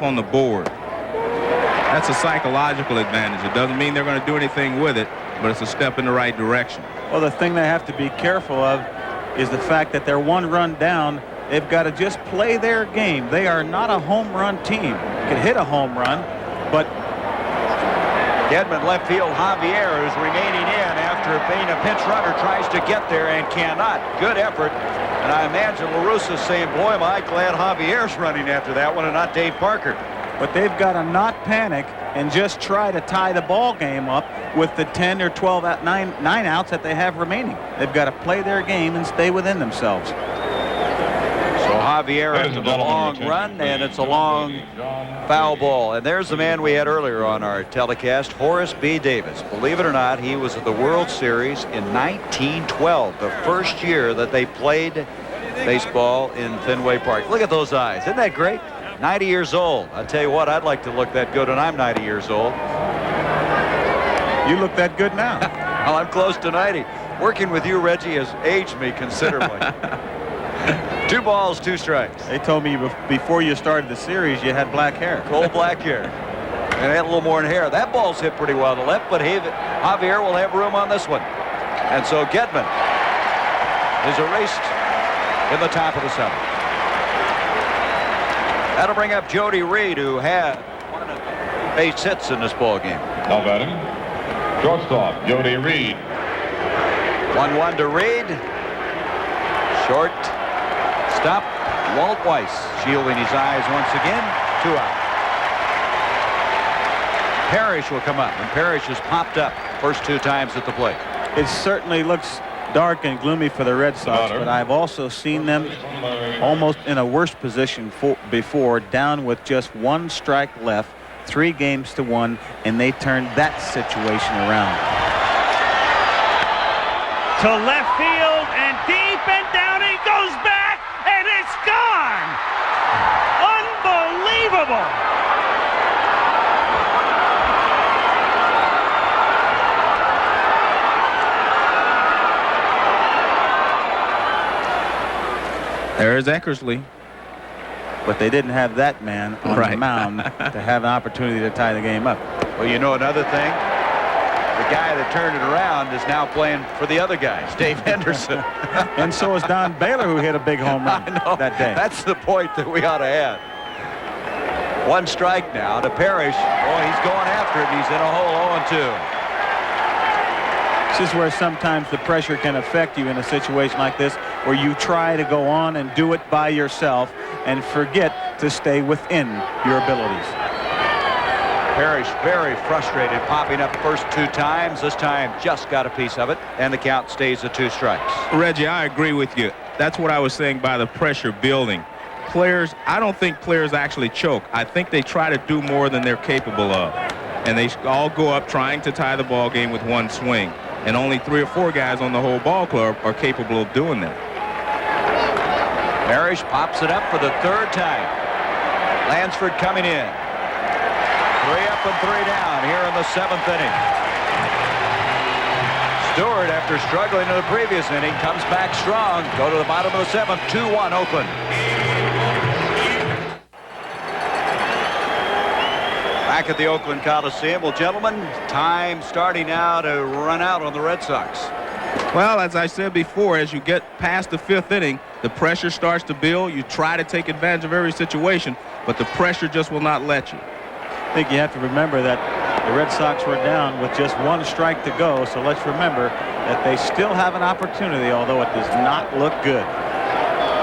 on the board. That's a psychological advantage. It doesn't mean they're going to do anything with it, but it's a step in the right direction. Well, the thing they have to be careful of is the fact that they're 1 run down. They've got to just play their game. They are not a home run team. Can hit a home run, but Gedman left field. Javier is remaining in after being a pinch runner, tries to get there and cannot. Good effort. And I imagine La Russa's saying, boy, am I glad Javier's running after that one and not Dave Parker. But they've got to not panic and just try to tie the ball game up with the 10 or 12 out, 9 outs that they have remaining. They've got to play their game and stay within themselves. So Javier after the long run, and it's a long foul ball. And there's the man we had earlier on our telecast, Horace B. Davis. Believe it or not, he was at the World Series in 1912, the first year that they played baseball in Fenway Park. Look at those eyes. Isn't that great? 90 years old. I tell you what, I'd like to look that good when I'm 90 years old. You look that good now. Well, I'm close to 90. Working with you, Reggie, has aged me considerably. 2 balls, 2 strikes. They told me before you started the series you had black hair. Cold black hair. And I had a little more in hair. That ball's hit pretty well to left, but Javier will have room on this one. And so Gedman is erased in the top of the 7th. That'll bring up Jody Reed, who had 1 base hits in this ball game. Now batting, shortstop Jody Reed. 1-1 to Reed. Short stop. Walt Weiss shielding his eyes once again. 2 out. Parrish will come up, and Parrish has popped up first 2 times at the plate. It certainly looks dark and gloomy for the Red Sox, but I've also seen them almost in a worse position before, down with just 1 strike left, 3 games to 1, and they turned that situation around. To left field and deep and down he goes back and it's gone. Unbelievable. There's Eckersley. But they didn't have that man on the mound to have an opportunity to tie the game up. Well, you know another thing? The guy that turned it around is now playing for the other guys, Dave Henderson. And so is Don Baylor, who hit a big home run that day. That's the point that we ought to add. One strike now to Parrish. Boy, he's going after it. He's in a hole 0-2. This is where sometimes the pressure can affect you in a situation like this, where you try to go on and do it by yourself and forget to stay within your abilities. Parrish very frustrated, popping up the first 2 times. This time just got a piece of it, and the count stays at 2 strikes. Reggie, I agree with you. That's what I was saying by the pressure building. Players, I don't think players actually choke. I think they try to do more than they're capable of. And they all go up trying to tie the ball game with one swing. And only 3 or 4 guys on the whole ball club are capable of doing that. Parrish pops it up for the 3rd time. Lansford coming in. 3 up and 3 down here in the 7th inning. Stewart, after struggling in the previous inning, comes back strong. Go to the bottom of the 7th, 2-1 Oakland. Back at the Oakland Coliseum. Well, gentlemen, time starting now to run out on the Red Sox. Well, as I said before, as you get past the 5th inning, the pressure starts to build. You try to take advantage of every situation, but the pressure just will not let you. I think you have to remember that the Red Sox were down with just 1 strike to go, so let's remember that they still have an opportunity, although it does not look good.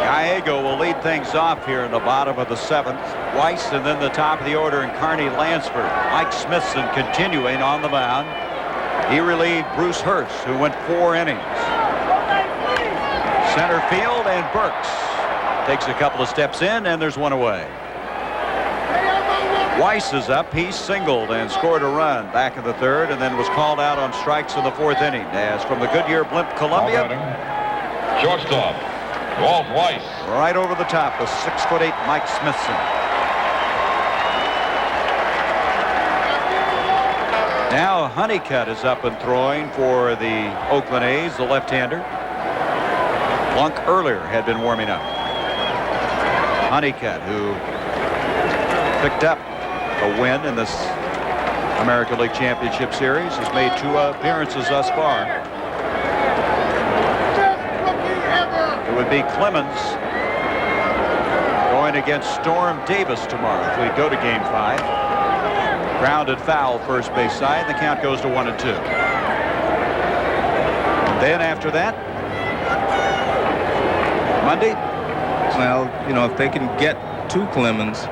Gallego will lead things off here in the bottom of the 7th. Weiss, and then the top of the order, and Carney Lansford. Mike Smithson continuing on the mound. He relieved Bruce Hurst, who went 4 innings. Center field, and Burks takes a couple of steps in, and there's 1 away. Weiss is up. He singled and scored a run back in the 3rd, and then was called out on strikes in the 4th inning. As from the Goodyear Blimp, Columbia. Shortstop, Walt Weiss. Right over the top of 6'8" Mike Smithson. Now Honeycutt is up and throwing for the Oakland A's, the left-hander. Plunk earlier had been warming up. Honeycutt, who picked up a win in this American League Championship Series, has made 2 appearances thus far. It would be Clemens going against Storm Davis tomorrow if we go to Game 5. Grounded foul first base side. The count goes to 1-2. Then after that, Monday. Well, you know, if they can get to Clemens,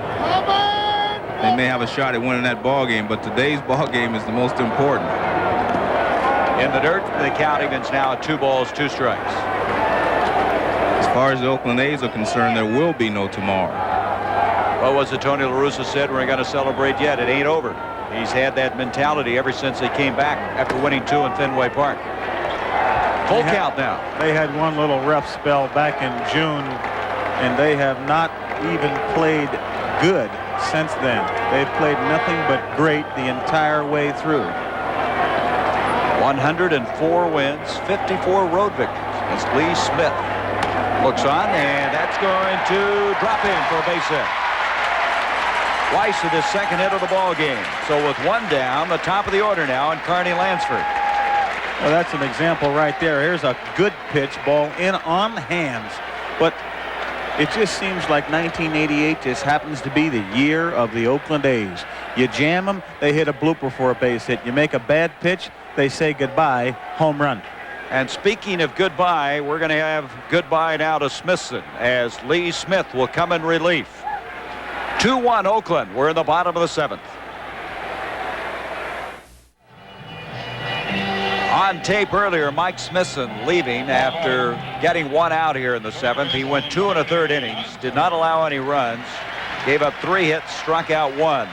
they may have a shot at winning that ball game, but today's ball game is the most important. In the dirt, the count evens now at 2 balls, 2 strikes. As far as the Oakland A's are concerned, there will be no tomorrow. What was it Tony La Russa said? We're going to celebrate yet. It ain't over. He's had that mentality ever since they came back after winning 2 in Fenway Park. Full count now. They had 1 little rough spell back in June, and they have not even played good since then. They've played nothing but great the entire way through. 104 wins, 54 road victories. As Lee Smith looks on, and that's going to drop in for a base hit. Weiss with his 2nd hit of the ball game. So with 1 down, the top of the order now, and Carney Lansford. Well, that's an example right there. Here's a good pitch, ball in on hands. But it just seems like 1988 just happens to be the year of the Oakland A's. You jam them, they hit a blooper for a base hit. You make a bad pitch, they say goodbye, home run. And speaking of goodbye, we're going to have goodbye now to Smithson as Lee Smith will come in relief. 2-1 Oakland. We're in the bottom of the 7th. On tape earlier, Mike Smithson leaving after getting 1 out here in the 7th. He went 2 1/3 innings, did not allow any runs, gave up 3 hits, struck out 1.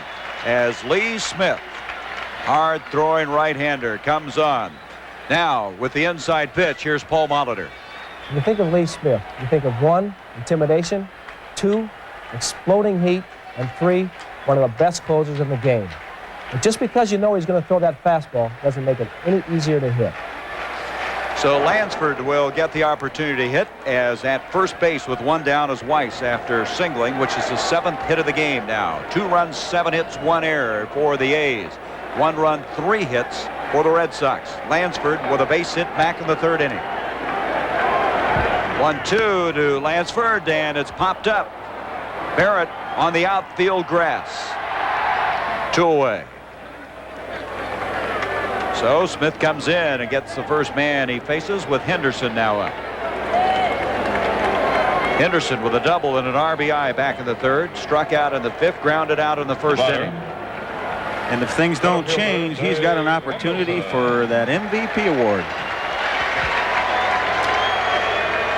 As Lee Smith, hard-throwing right-hander, comes on. Now, with the inside pitch, here's Paul Molitor. When you think of Lee Smith, you think of 1, intimidation, 2, exploding heat, and 3, one of the best closers in the game. But just because you know he's going to throw that fastball doesn't make it any easier to hit. So Lansford will get the opportunity to hit, as at first base with one down is Weiss after singling, which is the 7th hit of the game now. 2 runs, 7 hits, 1 error for the A's. 1 run, 3 hits for the Red Sox. Lansford with a base hit back in the 3rd inning. 1-2 to Lansford, and it's popped up. Barrett on the outfield grass. 2 away. So Smith comes in and gets the first man he faces, with Henderson now up. Henderson with a double and an RBI back in the 3rd. Struck out in the 5th, grounded out in the 1st inning. And if things don't change, he's got an opportunity for that MVP award.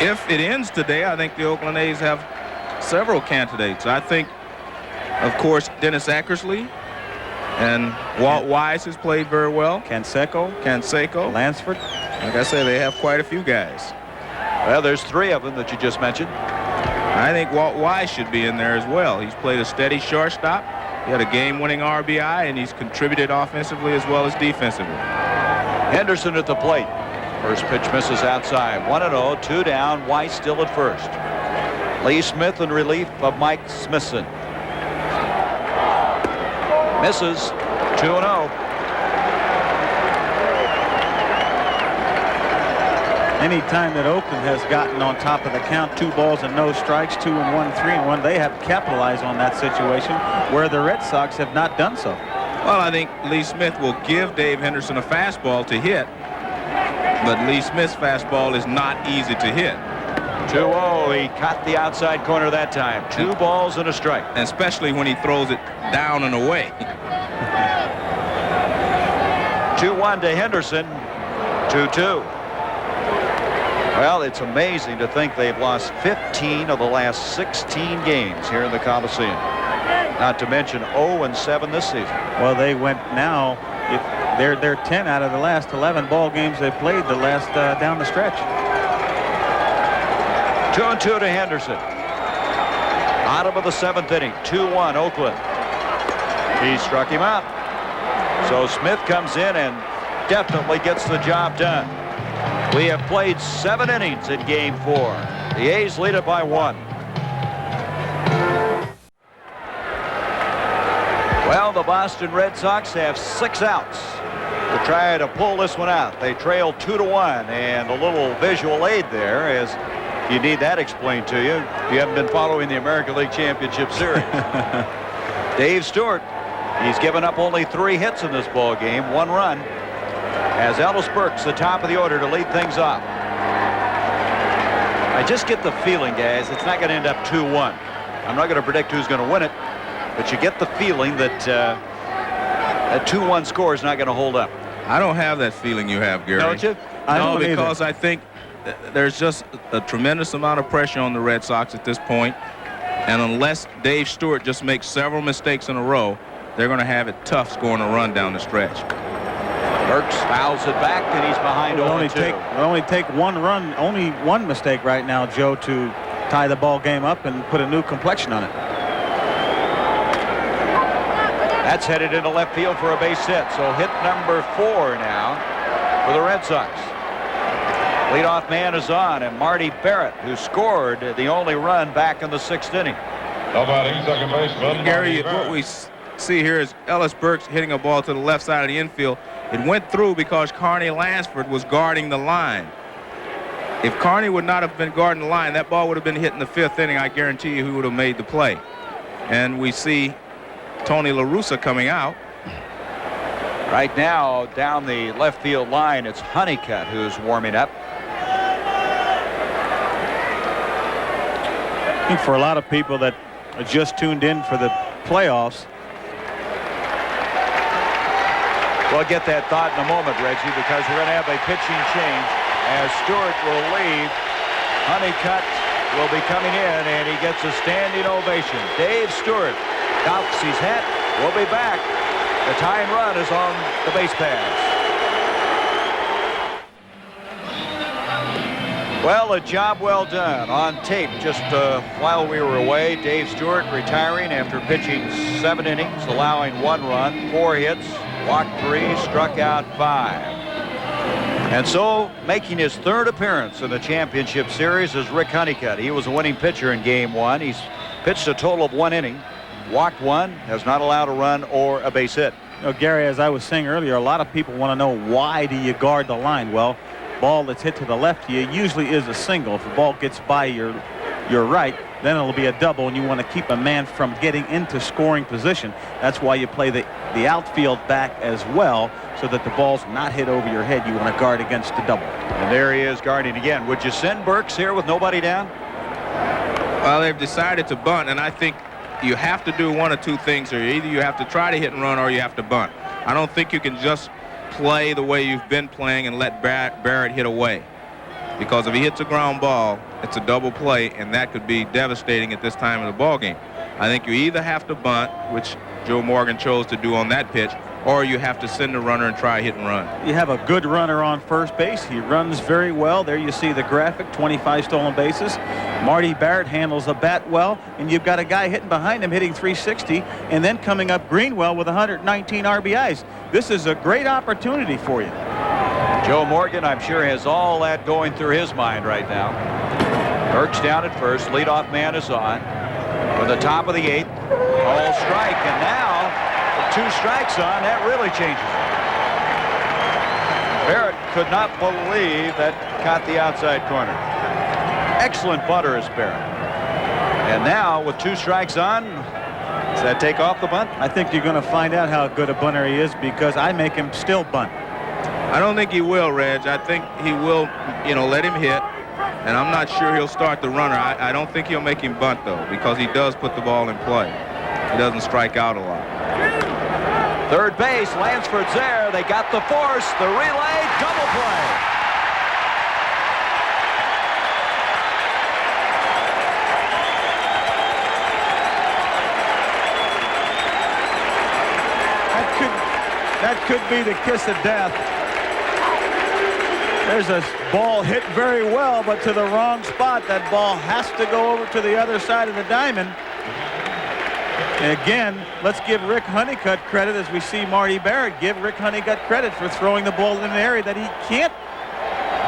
If it ends today, I think the Oakland A's have several candidates. I think, of course, Dennis Eckersley. And Walt Weiss has played very well. Canseco. Lansford. Like I said, they have quite a few guys. Well, there's 3 of them that you just mentioned. I think Walt Weiss should be in there as well. He's played a steady shortstop. He had a game-winning RBI, and he's contributed offensively as well as defensively. Henderson at the plate. First pitch misses outside. 1-0, 2 down. Weiss still at first. Lee Smith in relief of Mike Smithson. Misses. 2-0. Any time that Oakland has gotten on top of the count, 2 balls and no strikes, 2-1, 3-1, they have to capitalize on that situation, where the Red Sox have not done so. Well, I think Lee Smith will give Dave Henderson a fastball to hit, but Lee Smith's fastball is not easy to hit. 2-0. He caught the outside corner that time. 2 balls and a strike. And especially when he throws it down and away. 2-1 to Henderson. 2-2. Well, it's amazing to think they've lost 15 of the last 16 games here in the Coliseum. Not to mention 0-7 this season. Well, they went now. If they're 10 out of the last 11 ball games they've played the last down the stretch. 2-2 to Henderson. Bottom of the 7th inning. 2-1 Oakland. He struck him out. So Smith comes in and definitely gets the job done. We have played 7 innings in Game 4. The A's lead it by 1. Well, the Boston Red Sox have 6 outs to try to pull this one out. They trail 2-1, and a little visual aid there as you need that explained to you if you haven't been following the American League Championship Series. Dave Stewart, he's given up only 3 hits in this ball game, 1 run, as Ellis Burks the top of the order to lead things off. I just get the feeling, guys, it's not going to end up 2-1. I'm not going to predict who's going to win it, but you get the feeling that that 2-1 score is not going to hold up. I don't have that feeling you have, Gary. Don't you? No, because I think there's just a tremendous amount of pressure on the Red Sox at this point, and unless Dave Stewart just makes several mistakes in a row, they're going to have it tough scoring a run down the stretch. Burks fouls it back, and he's behind 0-2. It'll only take 1 run, only 1 mistake right now, Joe, to tie the ball game up and put a new complexion on it. That's headed into left field for a base hit. So hit number 4 now for the Red Sox. Leadoff man is on, and Marty Barrett, who scored the only run back in the 6th inning. How about second baseman? Gary, what we see here is Ellis Burks hitting a ball to the left side of the infield. It went through because Carney Lansford was guarding the line. If Carney would not have been guarding the line, that ball would have been hit in the 5th inning. I guarantee you he would have made the play. And we see Tony La Russa coming out. Right now, down the left field line, it's Honeycutt who's warming up. I think for a lot of people that just tuned in for the playoffs, we'll get that thought in a moment, Reggie, because we're going to have a pitching change as Stewart will leave. Honeycutt will be coming in, and he gets a standing ovation. Dave Stewart docks his hat. We'll be back. The tying run is on the base pass. Well, a job well done on tape just while we were away. Dave Stewart retiring after pitching 7 innings, allowing 1 run, 4 hits, walked 3, struck out 5. And so, making his third appearance in the championship series is Rick Honeycutt. He was a winning pitcher in game one. He's pitched a total of 1 inning, walked 1, has not allowed a run or a base hit. You know, Gary, as I was saying earlier, a lot of people want to know, why do you guard the line? Well, ball that's hit to the left of you usually is a single. If the ball gets by your right, then it'll be a double, and you want to keep a man from getting into scoring position. That's why you play the outfield back as well, so that the ball's not hit over your head. You want to guard against the double. And there he is guarding again. Would you send Burks here with nobody down? Well, they've decided to bunt, and I think you have to do one of two things here. Either you have to try to hit and run, or you have to bunt. I don't think you can just play the way you've been playing and let Barrett hit away. Because if he hits a ground ball, it's a double play, and that could be devastating at this time of the ball game. I think you either have to bunt, which Joe Morgan chose to do on that pitch, or you have to send the runner and try hit and run. You have a good runner on first base. He runs very well. There you see the graphic, 25 stolen bases. Marty Barrett handles the bat well, and you've got a guy hitting behind him hitting 360, and then coming up Greenwell with 119 RBIs. This is a great opportunity for you. Joe Morgan, I'm sure, has all that going through his mind right now. Burks down at first. Leadoff man is on. For the top of the 8th. Ball strike, and now with 2 strikes on, that really changes it. Barrett could not believe that caught the outside corner. Excellent butter is Barrett. And now with 2 strikes on, does that take off the bunt? I think you're going to find out how good a bunter he is, because I make him still bunt. I don't think he will, Reg. I think he will, let him hit. And I'm not sure he'll start the runner. I don't think he'll make him bunt, though, because he does put the ball in play. He doesn't strike out a lot. Third base, Lansford's there. They got the force, the relay, double play. That could be the kiss of death. There's a ball hit very well, but to the wrong spot. That ball has to go over to the other side of the diamond. And again, let's give Rick Honeycutt credit, as we see Marty Barrett give Rick Honeycutt credit for throwing the ball in an area that he can't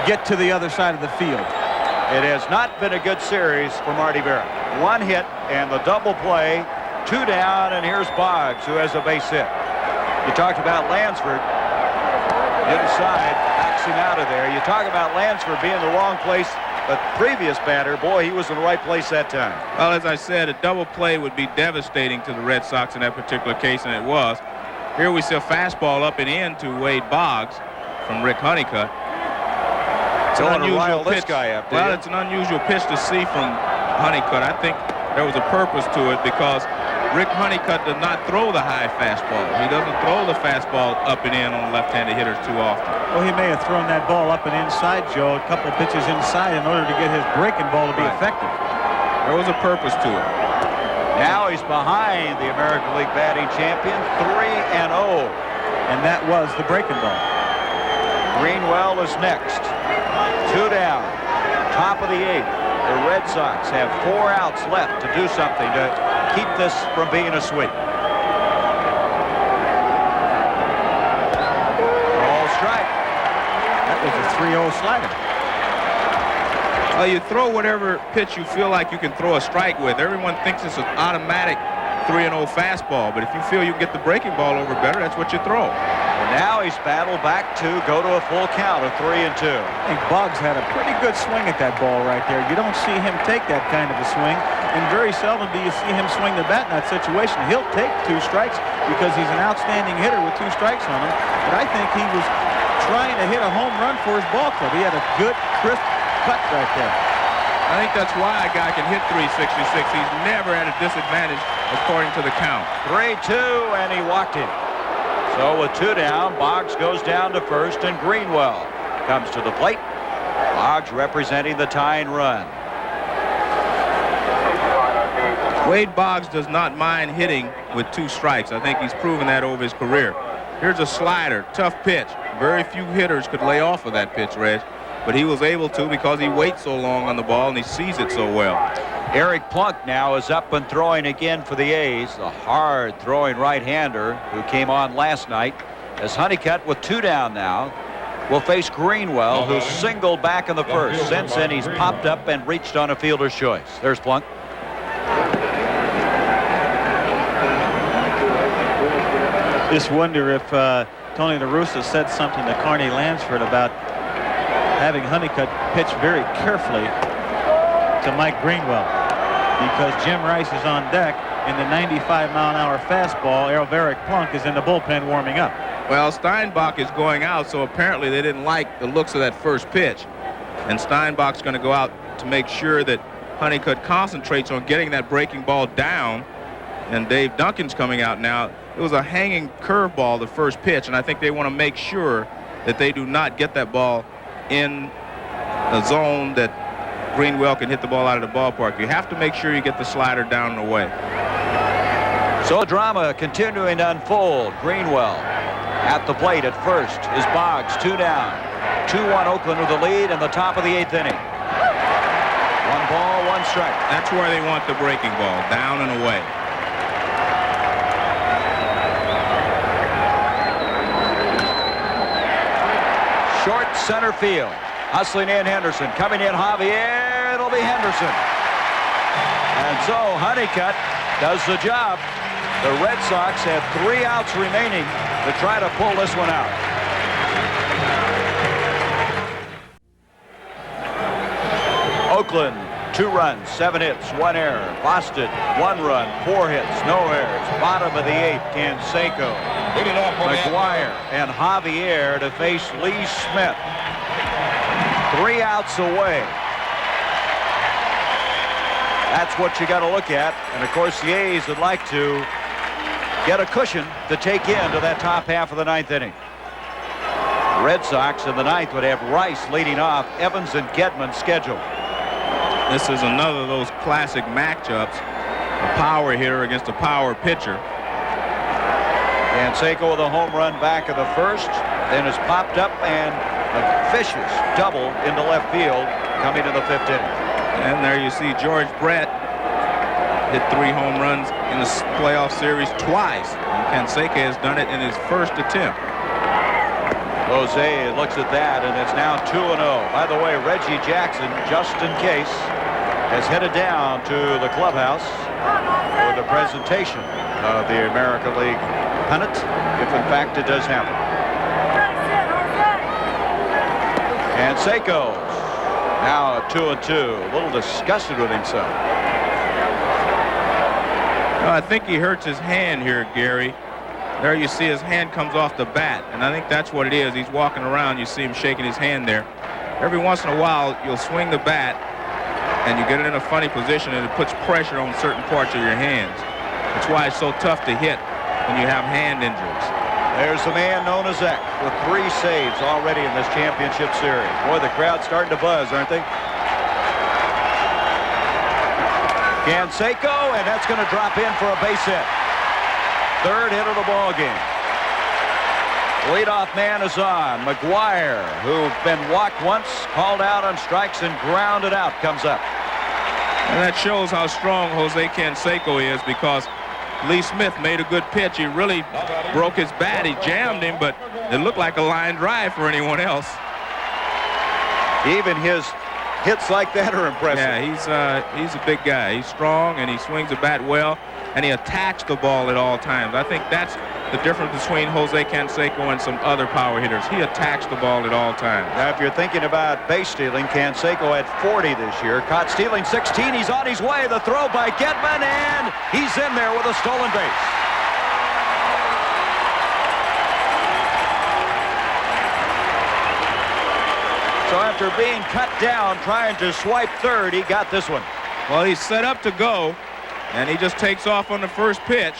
get to the other side of the field. It has not been a good series for Marty Barrett. 1 hit and the double play, 2 down, and here's Boggs, who has a base hit. You talked about Lansford inside, backs him out of there. You talk about Lansford being in the wrong place, but previous batter, boy, he was in the right place that time. Well, as I said, a double play would be devastating to the Red Sox in that particular case, and it was. Here we see a fastball up and in to Wade Boggs from Rick Honeycutt. It's an unusual pitch. Well, it's an unusual pitch to see from Honeycutt. I think there was a purpose to it, because Rick Honeycutt does not throw the high fastball. He doesn't throw the fastball up and in on left-handed hitters too often. Well, he may have thrown that ball up and inside, Joe, a couple pitches inside in order to get his breaking ball to be effective. There was a purpose to it. Now he's behind the American League batting champion, 3-0. And that was the breaking ball. Greenwell is next. 2 down. Top of the 8th. The Red Sox have 4 outs left to do something to keep this from being a sweep. Ball strike. That was a 3-0 slider. Well, you throw whatever pitch you feel like you can throw a strike with. Everyone thinks it's an automatic 3-0 fastball, but if you feel you get the breaking ball over better, that's what you throw. And now he's battled back to go to a full count of 3-2. I think Boggs had a pretty good swing at that ball right there. You don't see him take that kind of a swing, and very seldom do you see him swing the bat in that situation. He'll take 2 strikes because he's an outstanding hitter with 2 strikes on him, but I think he was trying to hit a home run for his ball club. He had a good, crisp cut right there. I think that's why a guy can hit 366. He's never at a disadvantage according to the count. 3-2, and he walked it. So with 2 down, Boggs goes down to first, and Greenwell comes to the plate. Boggs representing the tying run. Wade Boggs does not mind hitting with 2 strikes. I think he's proven that over his career. Here's a slider, tough pitch. Very few hitters could lay off of that pitch, Reg. But he was able to because he waits so long on the ball and he sees it so well. Eric Plunk now is up and throwing again for the A's. The hard-throwing right-hander who came on last night. As Honeycutt with 2 down now. will face Greenwell, who singled back in the first. Since then, he's popped up and reached on a fielder's choice. There's Plunk. Just wonder if Tony La Russa said something to Carney Lansford about having Honeycutt pitch very carefully to Mike Greenwell, because Jim Rice is on deck in the 95-mile-an-hour fastball. Elveric Plunk is in the bullpen warming up. Well, Steinbach is going out, so apparently they didn't like the looks of that first pitch. And Steinbach's going to go out to make sure that Honeycutt concentrates on getting that breaking ball down. And Dave Duncan's coming out now. It was a hanging curveball, the first pitch, and I think they want to make sure that they do not get that ball in a zone that Greenwell can hit the ball out of the ballpark. You have to make sure you get the slider down and away. So the drama continuing to unfold. Greenwell at the plate at first is Boggs, 2 down. 2-1 Oakland with the lead in the top of the 8th inning. 1 ball, 1 strike. That's where they want the breaking ball, down and away. Short center field. Hustling in Henderson. Coming in Javier. It'll be Henderson. And so Honeycutt does the job. The Red Sox have 3 outs remaining to try to pull this one out. Oakland, 2 runs, 7 hits, 1 error. Boston, 1 run, 4 hits, no errors. Bottom of the 8th, Canseco, McGuire, and Javier to face Lee Smith. 3 outs away. That's what you got to look at. And, of course, the A's would like to get a cushion to take into that top half of the 9th inning. The Red Sox in the 9th would have Rice leading off, Evans and Gedman scheduled. This is another of those classic matchups. A power hitter against a power pitcher. Canseco with a home run back in the first, then is popped up and a vicious double into left field coming in the 5th inning. And there you see George Brett hit 3 home runs in the playoff series twice. And Canseco has done it in his first attempt. Jose looks at that, and it's now 2-0. By the way, Reggie Jackson, just in case, has headed down to the clubhouse for the presentation of the American League pennant, if in fact it does happen. Canseco now at 2-2, a little disgusted with himself. Well, I think he hurts his hand here, Gary. There you see his hand comes off the bat, and I think that's what it is. He's walking around, you see him shaking his hand there. Every once in a while, you'll swing the bat, and you get it in a funny position, and it puts pressure on certain parts of your hands. That's why it's so tough to hit when you have hand injuries. There's the man known as Eck with 3 saves already in this championship series. Boy, the crowd's starting to buzz, aren't they? Canseco, and that's going to drop in for a base hit. 3rd hit of the ball game. Leadoff man is on. McGuire, who's been walked once, called out on strikes and grounded out, comes up. And that shows how strong Jose Canseco is, because Lee Smith made a good pitch. He really broke his bat. He jammed him, but it looked like a line drive for anyone else. Even his hits like that are impressive. Yeah, he's a big guy. He's strong, and he swings the bat well, and he attacks the ball at all times. I think that's the difference between Jose Canseco and some other power hitters. He attacks the ball at all times. Now, if you're thinking about base stealing, Canseco had 40 this year. Caught stealing 16. He's on his way. The throw by Gedman, and he's in there with a stolen base. So after being cut down trying to swipe 3rd, he got this one. Well, he's set up to go, and he just takes off on the first pitch.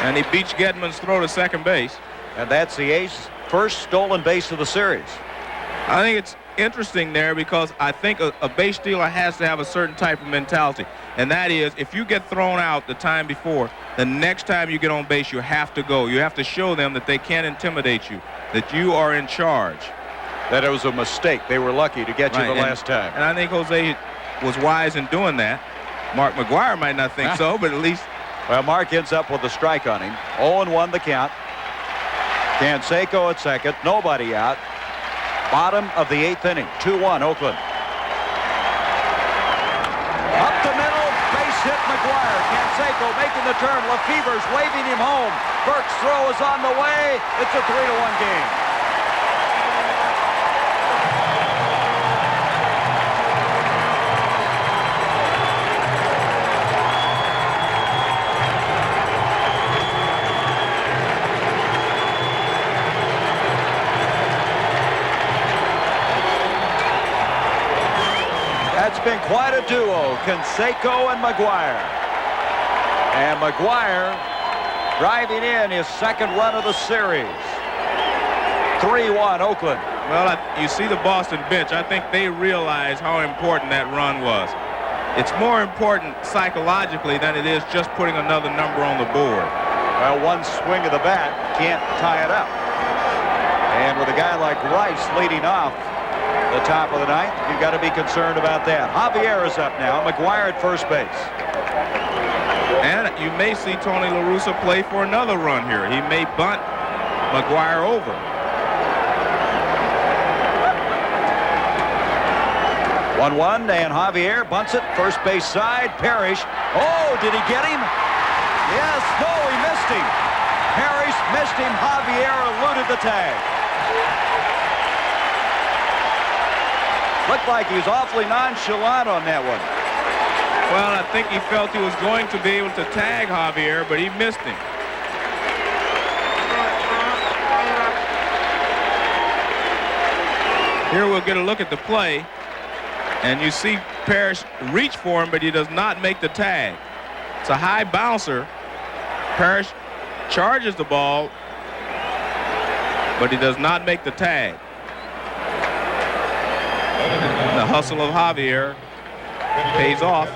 And he beats Gedman's throw to second base. And that's the A's first stolen base of the series. I think it's interesting there, because I think a base stealer has to have a certain type of mentality. And that is, if you get thrown out the time before, the next time you get on base, you have to go. You have to show them that they can't intimidate you, that you are in charge. That it was a mistake. They were lucky to get you the last time. And I think Jose was wise in doing that. Mark McGuire might not think so, but at least... Well, Mark ends up with a strike on him. 0-1 the count. Canseco at second, nobody out. Bottom of the 8th inning, 2-1 Oakland. Up the middle, base hit McGuire. Canseco making the turn. Lefever's waving him home. Burke's throw is on the way. It's a 3-1 game. That's been quite a duo, Canseco and McGuire. And McGuire driving in his second run of the series. 3-1 Oakland. Well, you see the Boston bench. I think they realize how important that run was. It's more important psychologically than it is just putting another number on the board. Well, one swing of the bat can't tie it up. And with a guy like Rice leading off the top of the ninth, you've got to be concerned about that. Javier is up now. McGuire at first base. And you may see Tony La Russa play for another run here. He may bunt McGuire over. 1-1, and Javier bunts it first base side. Parrish. Oh, did he get him? Yes. No, he missed him. Parrish missed him. Javier eluded the tag. Looked like he was awfully nonchalant on that one. Well, I think he felt he was going to be able to tag Javier, but he missed him. Here we'll get a look at the play, and you see Parrish reach for him, but he does not make the tag. It's a high bouncer. Parrish charges the ball, but he does not make the tag. The hustle of Javier pays off.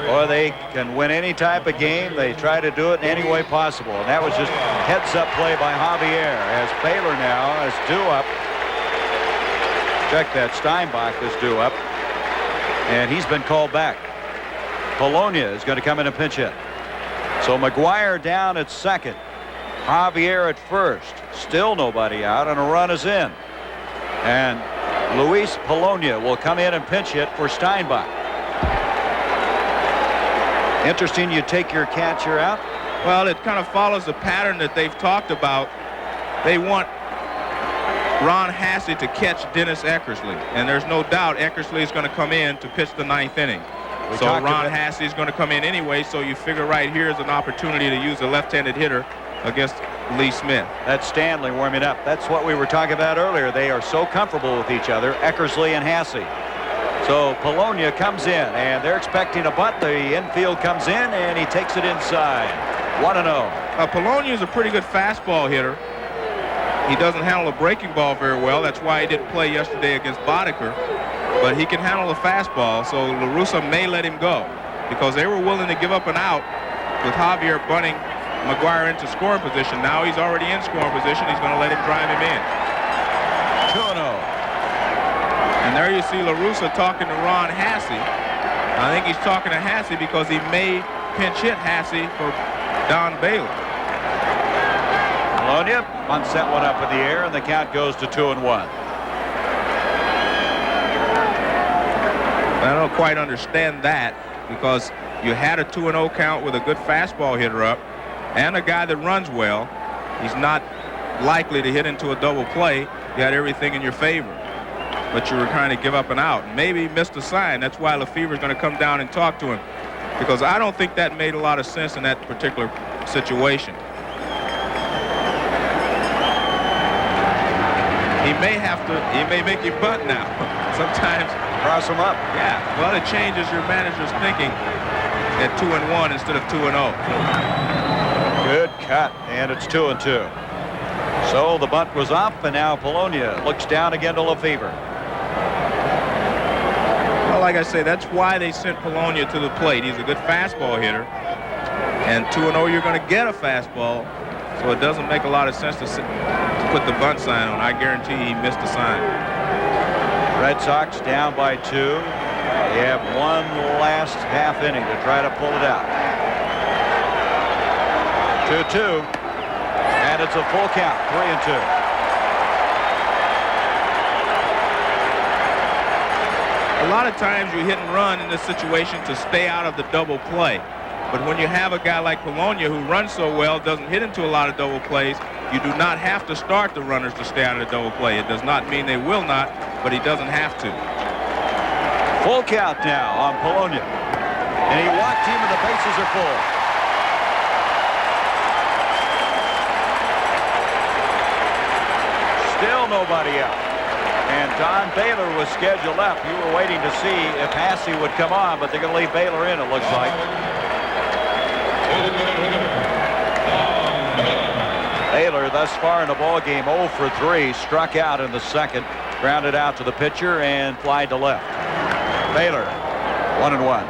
Or they can win any type of game. They try to do it in any way possible. And that was just heads-up play by Javier as Baylor now is due up. Check that, Steinbach is due up. And he's been called back. Polonia is going to come in and pinch hit. So McGuire down at second. Javier at first. Still nobody out, and a run is in. And Luis Polonia will come in and pinch hit for Steinbach. Interesting, you take your catcher out. Well, it kind of follows the pattern that they've talked about. They want Ron Hassey to catch Dennis Eckersley, and there's no doubt Eckersley is going to come in to pitch the ninth inning. So Ron Hassey is going to come in anyway, so you figure right here is an opportunity to use a left-handed hitter against Lee Smith. That's Stanley warming up. That's what we were talking about earlier. They are so comfortable with each other, Eckersley and Hassey. So Polonia comes in, and they're expecting a bunt. The infield comes in, and he takes it inside. 1-0. Polonia is a pretty good fastball hitter. He doesn't handle a breaking ball very well. That's why he didn't play yesterday against Boddicker. But he can handle a fastball, so La Russa may let him go because they were willing to give up an out with Javier bunting McGuire into scoring position. Now he's already in scoring position. He's going to let him drive him in. 2-0. And there you see La Russa talking to Ron Hassey. I think he's talking to Hassey because he may pinch hit Hassey for Don Baylor. Polonia bunts that one up in the air, and the count goes to 2-1. I don't quite understand that because you had a 2-0 count with a good fastball hitter up and a guy that runs well. He's not likely to hit into a double play. You had everything in your favor, but you were trying to give up an out. Maybe he missed a sign. That's why Lefever's going to come down and talk to him, because I don't think that made a lot of sense in that particular situation. He may make you bunt now. Sometimes cross him up. Yeah, well, it changes your manager's thinking at 2-1 instead of 2-0. Good cut, and it's 2-2. So the bunt was up, and now Polonia looks down again to Lefever. Well, like I say, that's why they sent Polonia to the plate. He's a good fastball hitter, and 2-0 you're going to get a fastball, so it doesn't make a lot of sense to put the bunt sign on. I guarantee he missed the sign. Red Sox down by 2. They have one last half inning to try to pull it out. 2-2. And it's a full count, 3-2. A lot of times you hit and run in this situation to stay out of the double play. But when you have a guy like Polonia who runs so well, doesn't hit into a lot of double plays, you do not have to start the runners to stay out of the double play. It does not mean they will not, but he doesn't have to. Full count now on Polonia. And he walked him and the bases are full. Still nobody out. And Don Baylor was scheduled up. You were waiting to see if Hasse would come on, but they're going to leave Baylor in, it looks like. Baylor thus far in the ball game 0 for 3, struck out in the second, grounded out to the pitcher and flied to left. Baylor 1-1.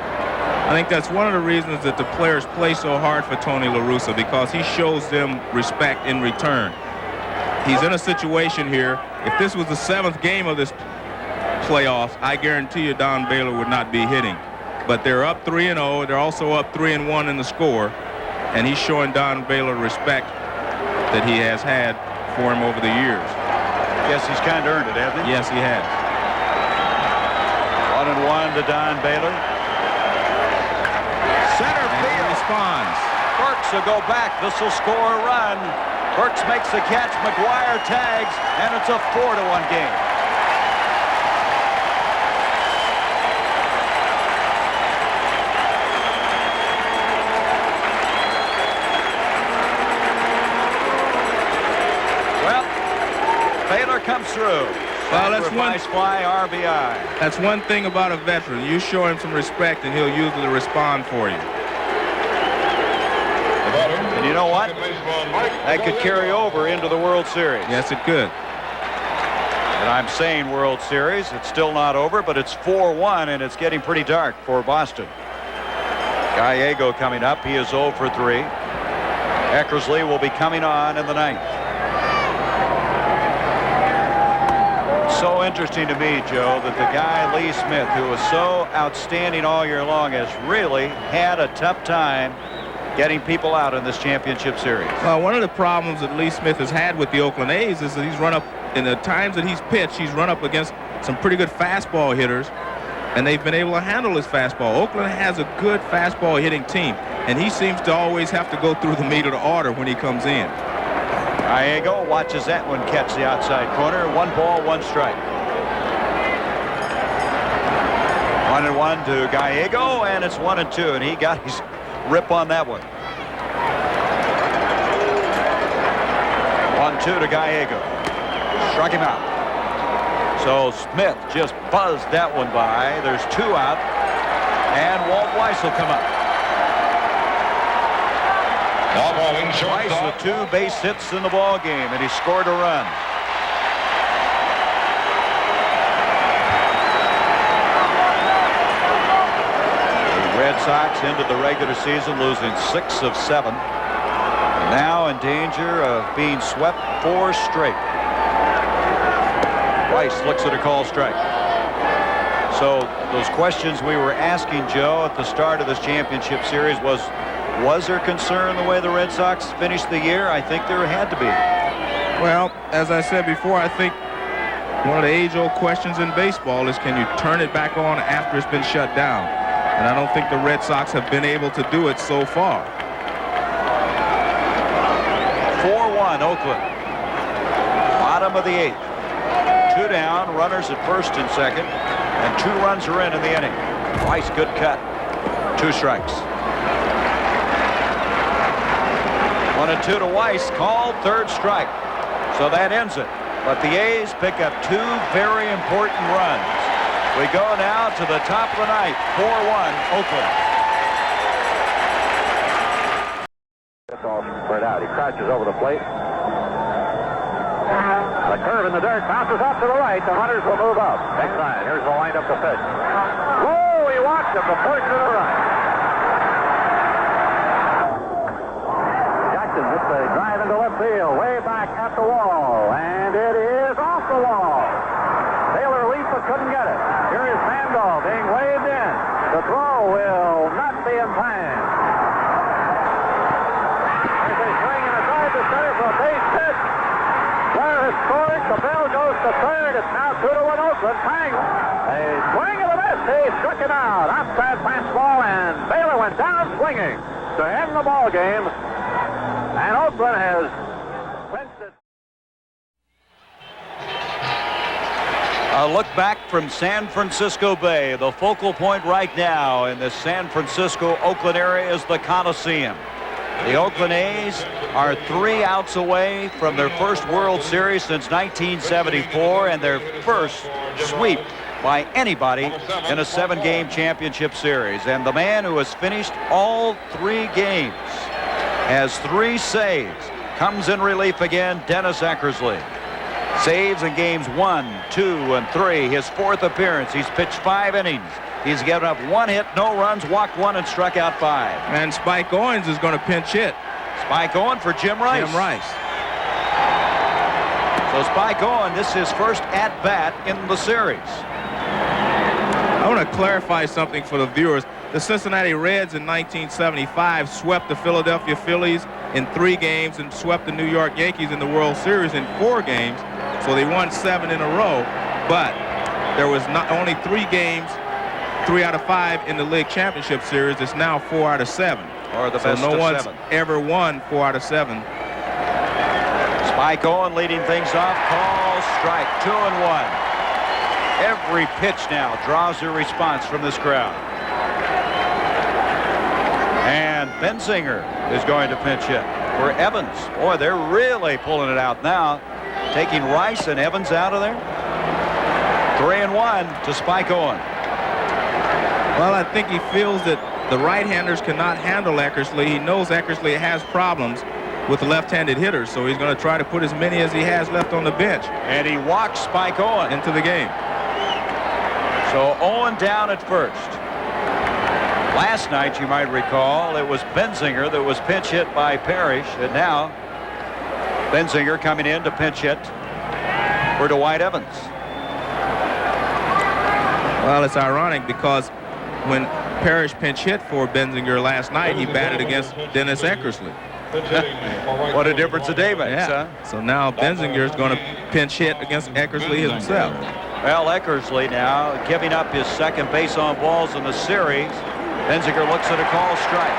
I think that's one of the reasons that the players play so hard for Tony La Russa, because he shows them respect in return. He's in a situation here. If this was the 7th game of this playoffs, I guarantee you Don Baylor would not be hitting. But they're up 3-0. They're also up 3-1 in the score, and he's showing Don Baylor respect that he has had for him over the years. Yes, he's kind of earned it, hasn't he? Yes, he has. 1-1 to Don Baylor. Center field responds. Burks will go back. This will score a run. Burks makes the catch. McGuire tags, and it's a 4-1 game. Baylor comes through. Well, that's one nice fly RBI. That's one thing about a veteran. You show him some respect, and he'll usually respond for you. And you know what? That could carry over into the World Series. Yes, it could. And I'm saying World Series. It's still not over, but it's 4-1, and it's getting pretty dark for Boston. Gallego coming up. He is 0 for 3. Eckersley will be coming on in the 9th. So interesting to me, Joe, that the guy Lee Smith, who was so outstanding all year long, has really had a tough time getting people out in this championship series. Well, one of the problems that Lee Smith has had with the Oakland A's is that he's run up, in the times that he's pitched, he's run up against some pretty good fastball hitters, and they've been able to handle his fastball. Oakland has a good fastball hitting team, and he seems to always have to go through the meat of the order when he comes in. Gallego watches that one catch the outside corner. 1 ball, 1 strike. 1-1 to Gallego, and it's 1-2, and he got his rip on that one. 1-2 to Gallego. Struck him out. So Smith just buzzed that one by. There's 2 out, and Walt Weiss will come up. Weiss with 2 base hits in the ball game, and he scored a run. The Red Sox ended the regular season losing 6 of 7. Now in danger of being swept 4 straight. Weiss looks at a call strike. So those questions we were asking, Joe, at the start of this championship series was there concern the way the Red Sox finished the year? I think there had to be. Well, as I said before, I think one of the age-old questions in baseball is, can you turn it back on after it's been shut down? And I don't think the Red Sox have been able to do it so far. 4-1 Oakland. Bottom of the 8th. 2 down, runners at first and second, and 2 runs are in the inning. Weiss, good cut. 2 strikes. 1-2 to Weiss, called, 3rd strike. So that ends it. But the A's pick up 2 very important runs. We go now to the top of the ninth, 4-1 Oakland. It's all spread out. He crouches over the plate. The curve in the dirt bounces up to the right. The runners will move up. Big sign. Here's the windup to pitch. Whoa, he walks it. The first to the right. Jackson hits a drive into left field, way back at the wall, and it is off the wall. Taylor leaped but couldn't get it. Here is Mandel being waved in. The throw will not be in time. There's a swing and a drive to center for a base Blair has scored. The bell goes to third. It's now 2-1 Oakland. Tang. A swing and a miss. He struck him out. Outside fastball, and Baylor went down swinging to end the ball game. And Oakland has clinched it. A look back from San Francisco Bay. The focal point right now in the San Francisco-Oakland area is the Coliseum. The Oakland A's are 3 outs away from their first World Series since 1974 and their first sweep by anybody in a 7-game championship series. And the man who has finished all 3 games has 3 saves. Comes in relief again, Dennis Eckersley. Saves in games 1, 2, and 3. His 4th appearance. He's pitched 5 innings. He's given up 1 hit, no runs, walked 1, and struck out 5. And Spike Owens is going to pinch hit. Spike Owen for Jim Rice. Jim Rice. So Spike Owen, this is his first at-bat in the series. I want to clarify something for the viewers. The Cincinnati Reds in 1975 swept the Philadelphia Phillies in 3 games and swept the New York Yankees in the World Series in 4 games. So they won 7 in a row. But there was not only 3 games, 3 out of 5 in the league championship series. It's now 4 out of 7. Or the best so no of one's 7. ever won 4 out of 7. Spike Owen leading things off. Call, strike, 2-1. Every pitch now draws a response from this crowd. And Benzinger is going to pinch hit for Evans. Boy, they're really pulling it out now. Taking Rice and Evans out of there. 3-1 to Spike Owen. Well, I think he feels that the right-handers cannot handle Eckersley. He knows Eckersley has problems with left-handed hitters, so he's going to try to put as many as he has left on the bench. And he walks Spike Owen into the game. So Owen down at first. Last night, you might recall, it was Benzinger that was pinch hit by Parrish, and now Benzinger coming in to pinch hit for Dwight Evans. Well, it's ironic because when Parrish pinch hit for Benzinger last night, he batted against Dennis Eckersley. What a difference a day makes, yeah. huh? So now Benzinger is going to pinch hit against Eckersley himself. Well, Eckersley now giving up his 2nd base on balls in the series. Benzinger looks at a call strike.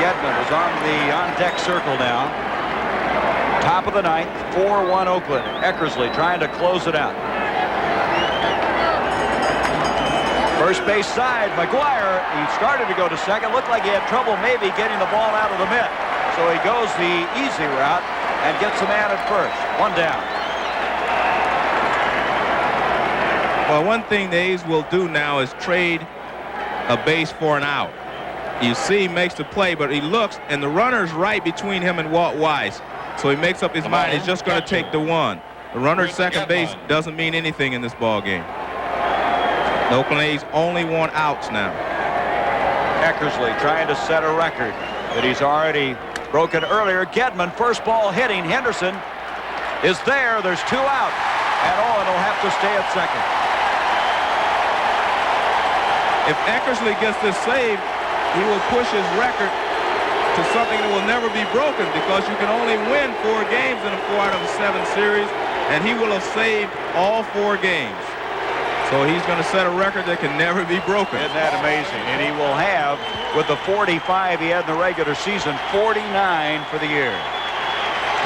Gedman is on the on-deck circle now. Top of the 9th, 4-1 Oakland. Eckersley trying to close it out. First base side, McGuire, he started to go to second. Looked like he had trouble maybe getting the ball out of the mitt. So he goes the easy route and gets the man at first. 1 down. Well, one thing the A's will do now is trade a base for an out. You see he makes the play, but he looks, and the runner's right between him and Walt Weiss. So he makes up his mind he's just going to take the 1. The runner at second base doesn't mean anything in this ball game. The Oakland A's only want outs now. Eckersley trying to set a record that he's already broken earlier. Gedman, first ball hitting. Henderson is there. There's 2 out. And Owen will have to stay at second. If Eckersley gets this save, he will push his record to something that will never be broken because you can only win 4 games in a 4 out of 7 series, and he will have saved all 4 games. So he's going to set a record that can never be broken. Isn't that amazing? And he will have, with the 45 he had in the regular season, 49 for the year.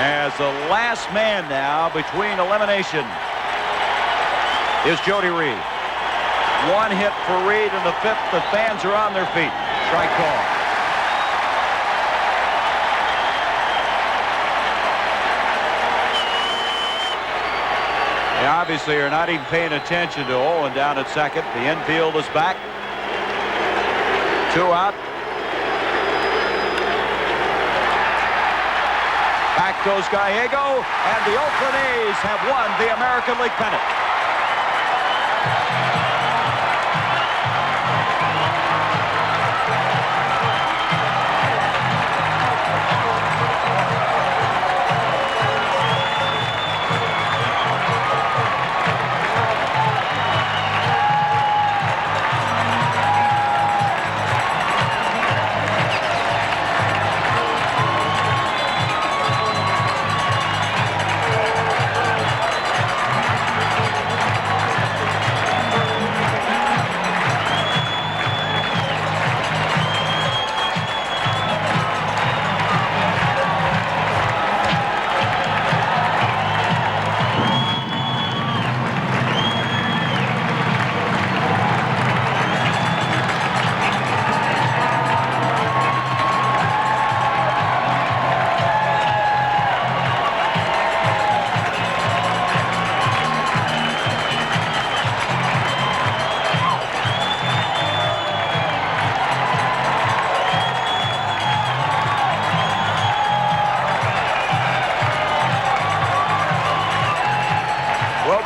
As the last man now between elimination is Jody Reed. 1 hit for Reed in the 5th. The fans are on their feet. Strike call. They obviously are not even paying attention to Owen down at second. The infield is back. 2 out. Back goes Gallego, and the Oakland A's have won the American League pennant.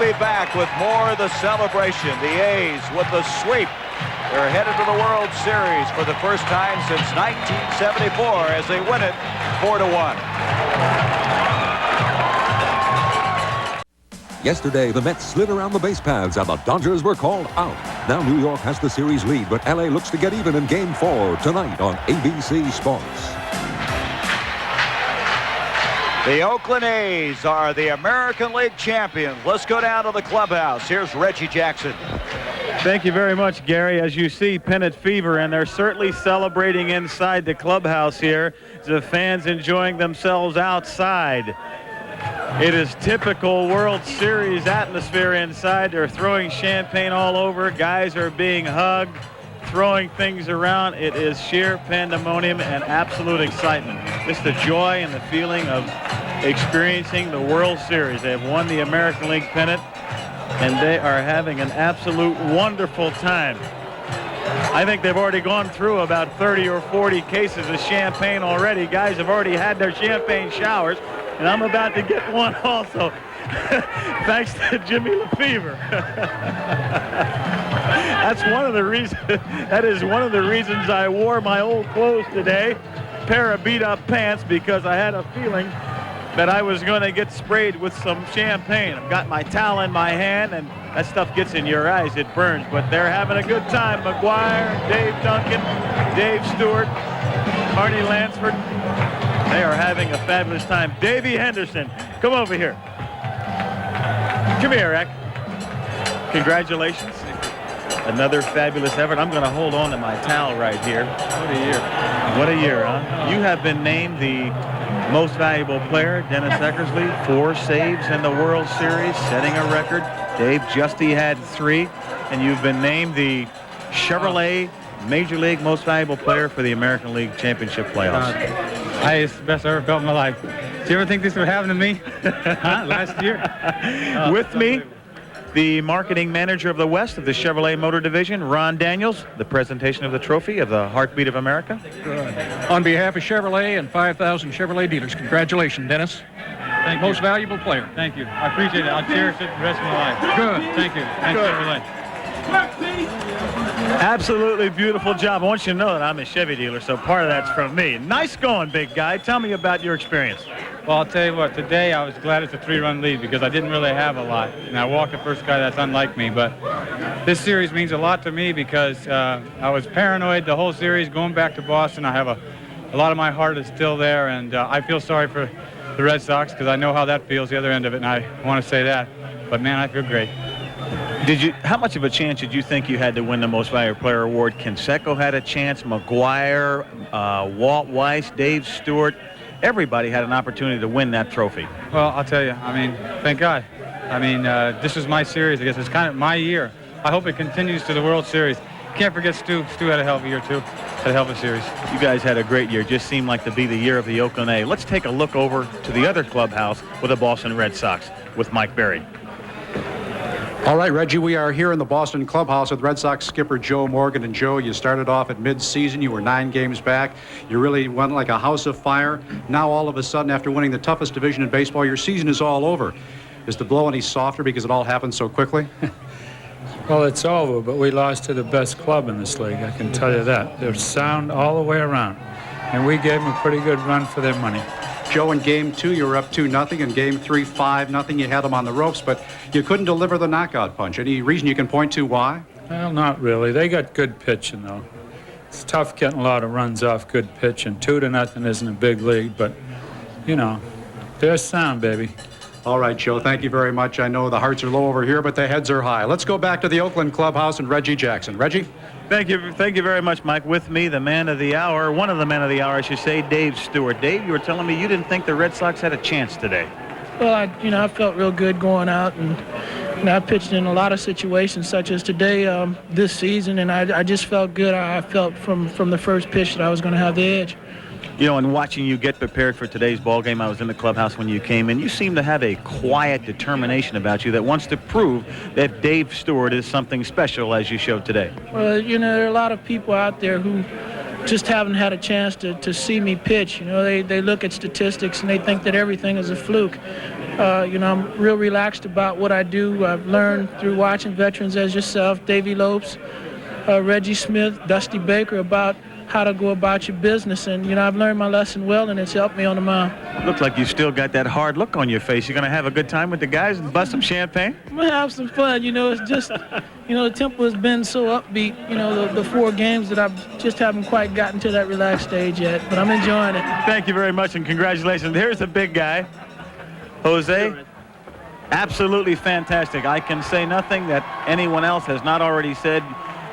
be back with more of the celebration. The A's with the sweep. They're headed to the World Series for the first time since 1974 as they win it 4-1. Yesterday, the Mets slid around the base paths and the Dodgers were called out. Now New York has the series lead, but LA looks to get even in Game 4 tonight on ABC Sports. The Oakland A's are the American League champions. Let's go down to the clubhouse. Here's Reggie Jackson. Thank you very much, Gary. As you see, pennant fever, and they're certainly celebrating inside the clubhouse here. The fans enjoying themselves outside. It is typical World Series atmosphere inside. They're throwing champagne all over. Guys are being hugged, throwing things around. It is sheer pandemonium and absolute excitement. It's the joy and the feeling of experiencing the World Series. They have won the American League pennant, and they are having an absolute wonderful time. I think they've already gone through about 30 or 40 cases of champagne already. Guys have already had their champagne showers, and I'm about to get one also, thanks to Jimmy LeFever. That's one of the reasons. That is one of the reasons I wore my old clothes today, pair of beat-up pants, because I had a feeling that I was going to get sprayed with some champagne. I've got my towel in my hand, and that stuff gets in your eyes. It burns, but they're having a good time. McGuire, Dave Duncan, Dave Stewart, Arnie Lansford. They are having a fabulous time. Davey Henderson, come over here. Come here, Eck. Congratulations. Another fabulous effort. I'm going to hold on to my towel right here. What a year. What a year, huh? You have been named the most valuable player, Dennis Eckersley, 4 saves in the World Series, setting a record. Dave Justy had 3, and you've been named the Chevrolet Major League most valuable player for the American League Championship playoffs. It's the best I ever felt in my life. Did you ever think this would happen to me? Last year? With me, the marketing manager of the West of the Chevrolet Motor Division, Ron Daniels, the presentation of the trophy of the Heartbeat of America. On behalf of Chevrolet and 5,000 Chevrolet dealers, congratulations, Dennis. Thank you. Most valuable player. Thank you. I appreciate it. I'll cherish it the rest of my life. Good. Thank you. Thanks, Chevrolet. Absolutely beautiful job. I want you to know that I'm a Chevy dealer, so part of that's from me. Nice going, big guy. Tell me about your experience. Well, I'll tell you what, today I was glad it's a 3-run lead because I didn't really have a lot. And I walked the first guy that's unlike me. But this series means a lot to me because I was paranoid the whole series going back to Boston. I have a lot of my heart is still there, and I feel sorry for the Red Sox because I know how that feels, the other end of it, and I want to say that. But, man, I feel great. How much of a chance did you think you had to win the Most Valuable Player award? Canseco had a chance, McGuire, Walt Weiss, Dave Stewart. Everybody had an opportunity to win that trophy. Well, I'll tell you, I mean, thank God. I mean, this is my series. I guess it's kind of my year. I hope it continues to the World Series. Can't forget Stu. Stu had a hell of a year, too. Had a hell of a series. You guys had a great year. Just seemed like to be the year of the Oakland A. Let's take a look over to the other clubhouse with the Boston Red Sox with Mike Berry. All right, Reggie, we are here in the Boston clubhouse with Red Sox skipper Joe Morgan. And Joe, you started off at mid-season. You were 9 games back. You really went like a house of fire. Now, all of a sudden, after winning the toughest division in baseball, your season is all over. Is the blow any softer because it all happened so quickly? Well, it's over, but we lost to the best club in this league, I can tell you that. They're sound all the way around. And we gave them a pretty good run for their money. Joe, in Game 2, you were up 2-0. In Game 3, 5-0. You had them on the ropes, but you couldn't deliver the knockout punch. Any reason you can point to why? Well, not really. They got good pitching, though. It's tough getting a lot of runs off good pitching. 2-0 isn't a big league, but, you know, they're sound, baby. All right, Joe, thank you very much. I know the hearts are low over here, but the heads are high. Let's go back to the Oakland clubhouse and Reggie Jackson. Reggie? Thank you very much, Mike. With me, the man of the hour, one of the men of the hour, I should say, Dave Stewart. Dave, you were telling me you didn't think the Red Sox had a chance today. Well, I felt real good going out, and I pitched in a lot of situations, such as today, this season, and I just felt good. I felt from the first pitch that I was going to have the edge. You know, in watching you get prepared for today's ball game, I was in the clubhouse when you came in. You seem to have a quiet determination about you that wants to prove that Dave Stewart is something special, as you showed today. Well, you know, there are a lot of people out there who just haven't had a chance to see me pitch. You know, they look at statistics and they think that everything is a fluke. You know, I'm real relaxed about what I do. I've learned through watching veterans as yourself, Davey Lopes, Reggie Smith, Dusty Baker, about how to go about your business. And, you know, I've learned my lesson well, and it's helped me on the mound. Looks like you still got that hard look on your face. You're going to have a good time with the guys and bust some champagne? I'm going to have some fun. You know, it's just, you know, the tempo has been so upbeat, you know, the 4 games that I just haven't quite gotten to that relaxed stage yet. But I'm enjoying it. Thank you very much, and congratulations. Here's the big guy, Jose. Absolutely fantastic. I can say nothing that anyone else has not already said.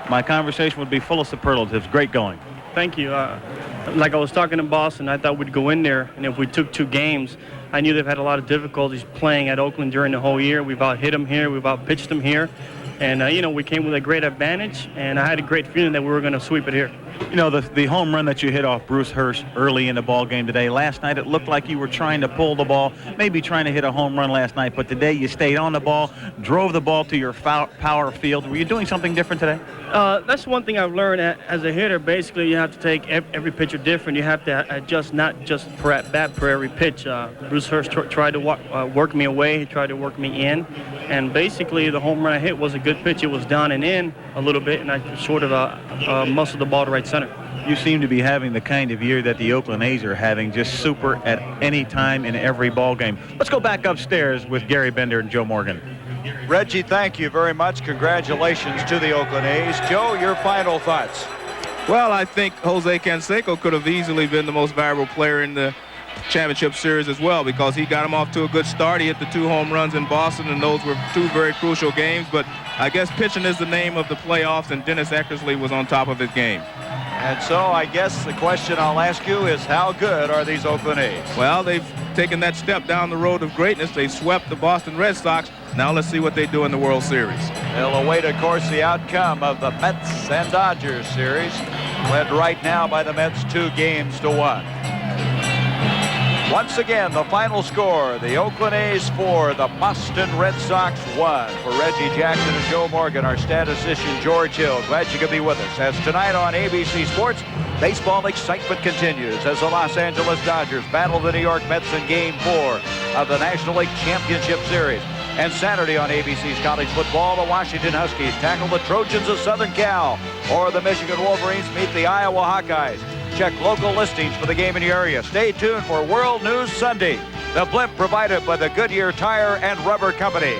My conversation would be full of superlatives. Great going. Thank you. Like I was talking in Boston, I thought we'd go in there, and if we took 2 games, I knew they've had a lot of difficulties playing at Oakland during the whole year. We've out-hit them here. We've out-pitched them here. And, you know, we came with a great advantage, and I had a great feeling that we were going to sweep it here. You know, the home run that you hit off Bruce Hurst early in the ball game today, last night it looked like you were trying to pull the ball, maybe trying to hit a home run last night, but today you stayed on the ball, drove the ball to your power field. Were you doing something different today? That's one thing I've learned as a hitter. Basically, you have to take every pitcher different. You have to adjust not just per at bat per every pitch. Bruce Hurst tried to work me away. He tried to work me in. And basically, the home run I hit was a good pitch. It was down and in a little bit, and I sort of muscled the ball to right center. You seem to be having the kind of year that the Oakland A's are having, just super at any time in every ball game. Let's go back upstairs with Gary Bender and Joe Morgan. Reggie, thank you very much. Congratulations to the Oakland A's. Joe, your final thoughts. Well, I think Jose Canseco could have easily been the most valuable player in the championship series as well, because he got him off to a good start. He hit the 2 home runs in Boston, and those were 2 very crucial games. But I guess pitching is the name of the playoffs, and Dennis Eckersley was on top of his game. And so I guess the question I'll ask you is, how good are these Oakland A's? Well, they've taken that step down the road of greatness. They swept the Boston Red Sox. Now let's see what they do in the World Series. They'll await, of course, the outcome of the Mets and Dodgers series, led right now by the Mets 2-1. Once again, the final score, the Oakland A's 4, the Boston Red Sox 1. For Reggie Jackson and Joe Morgan, our statistician George Hill, glad you could be with us. As tonight on ABC Sports, baseball excitement continues as the Los Angeles Dodgers battle the New York Mets in Game 4 of the National League Championship Series. And Saturday on ABC's College Football, the Washington Huskies tackle the Trojans of Southern Cal, or the Michigan Wolverines meet the Iowa Hawkeyes. Check local listings for the game in your area. Stay tuned for World News Sunday. The blimp provided by the Goodyear Tire and Rubber Company.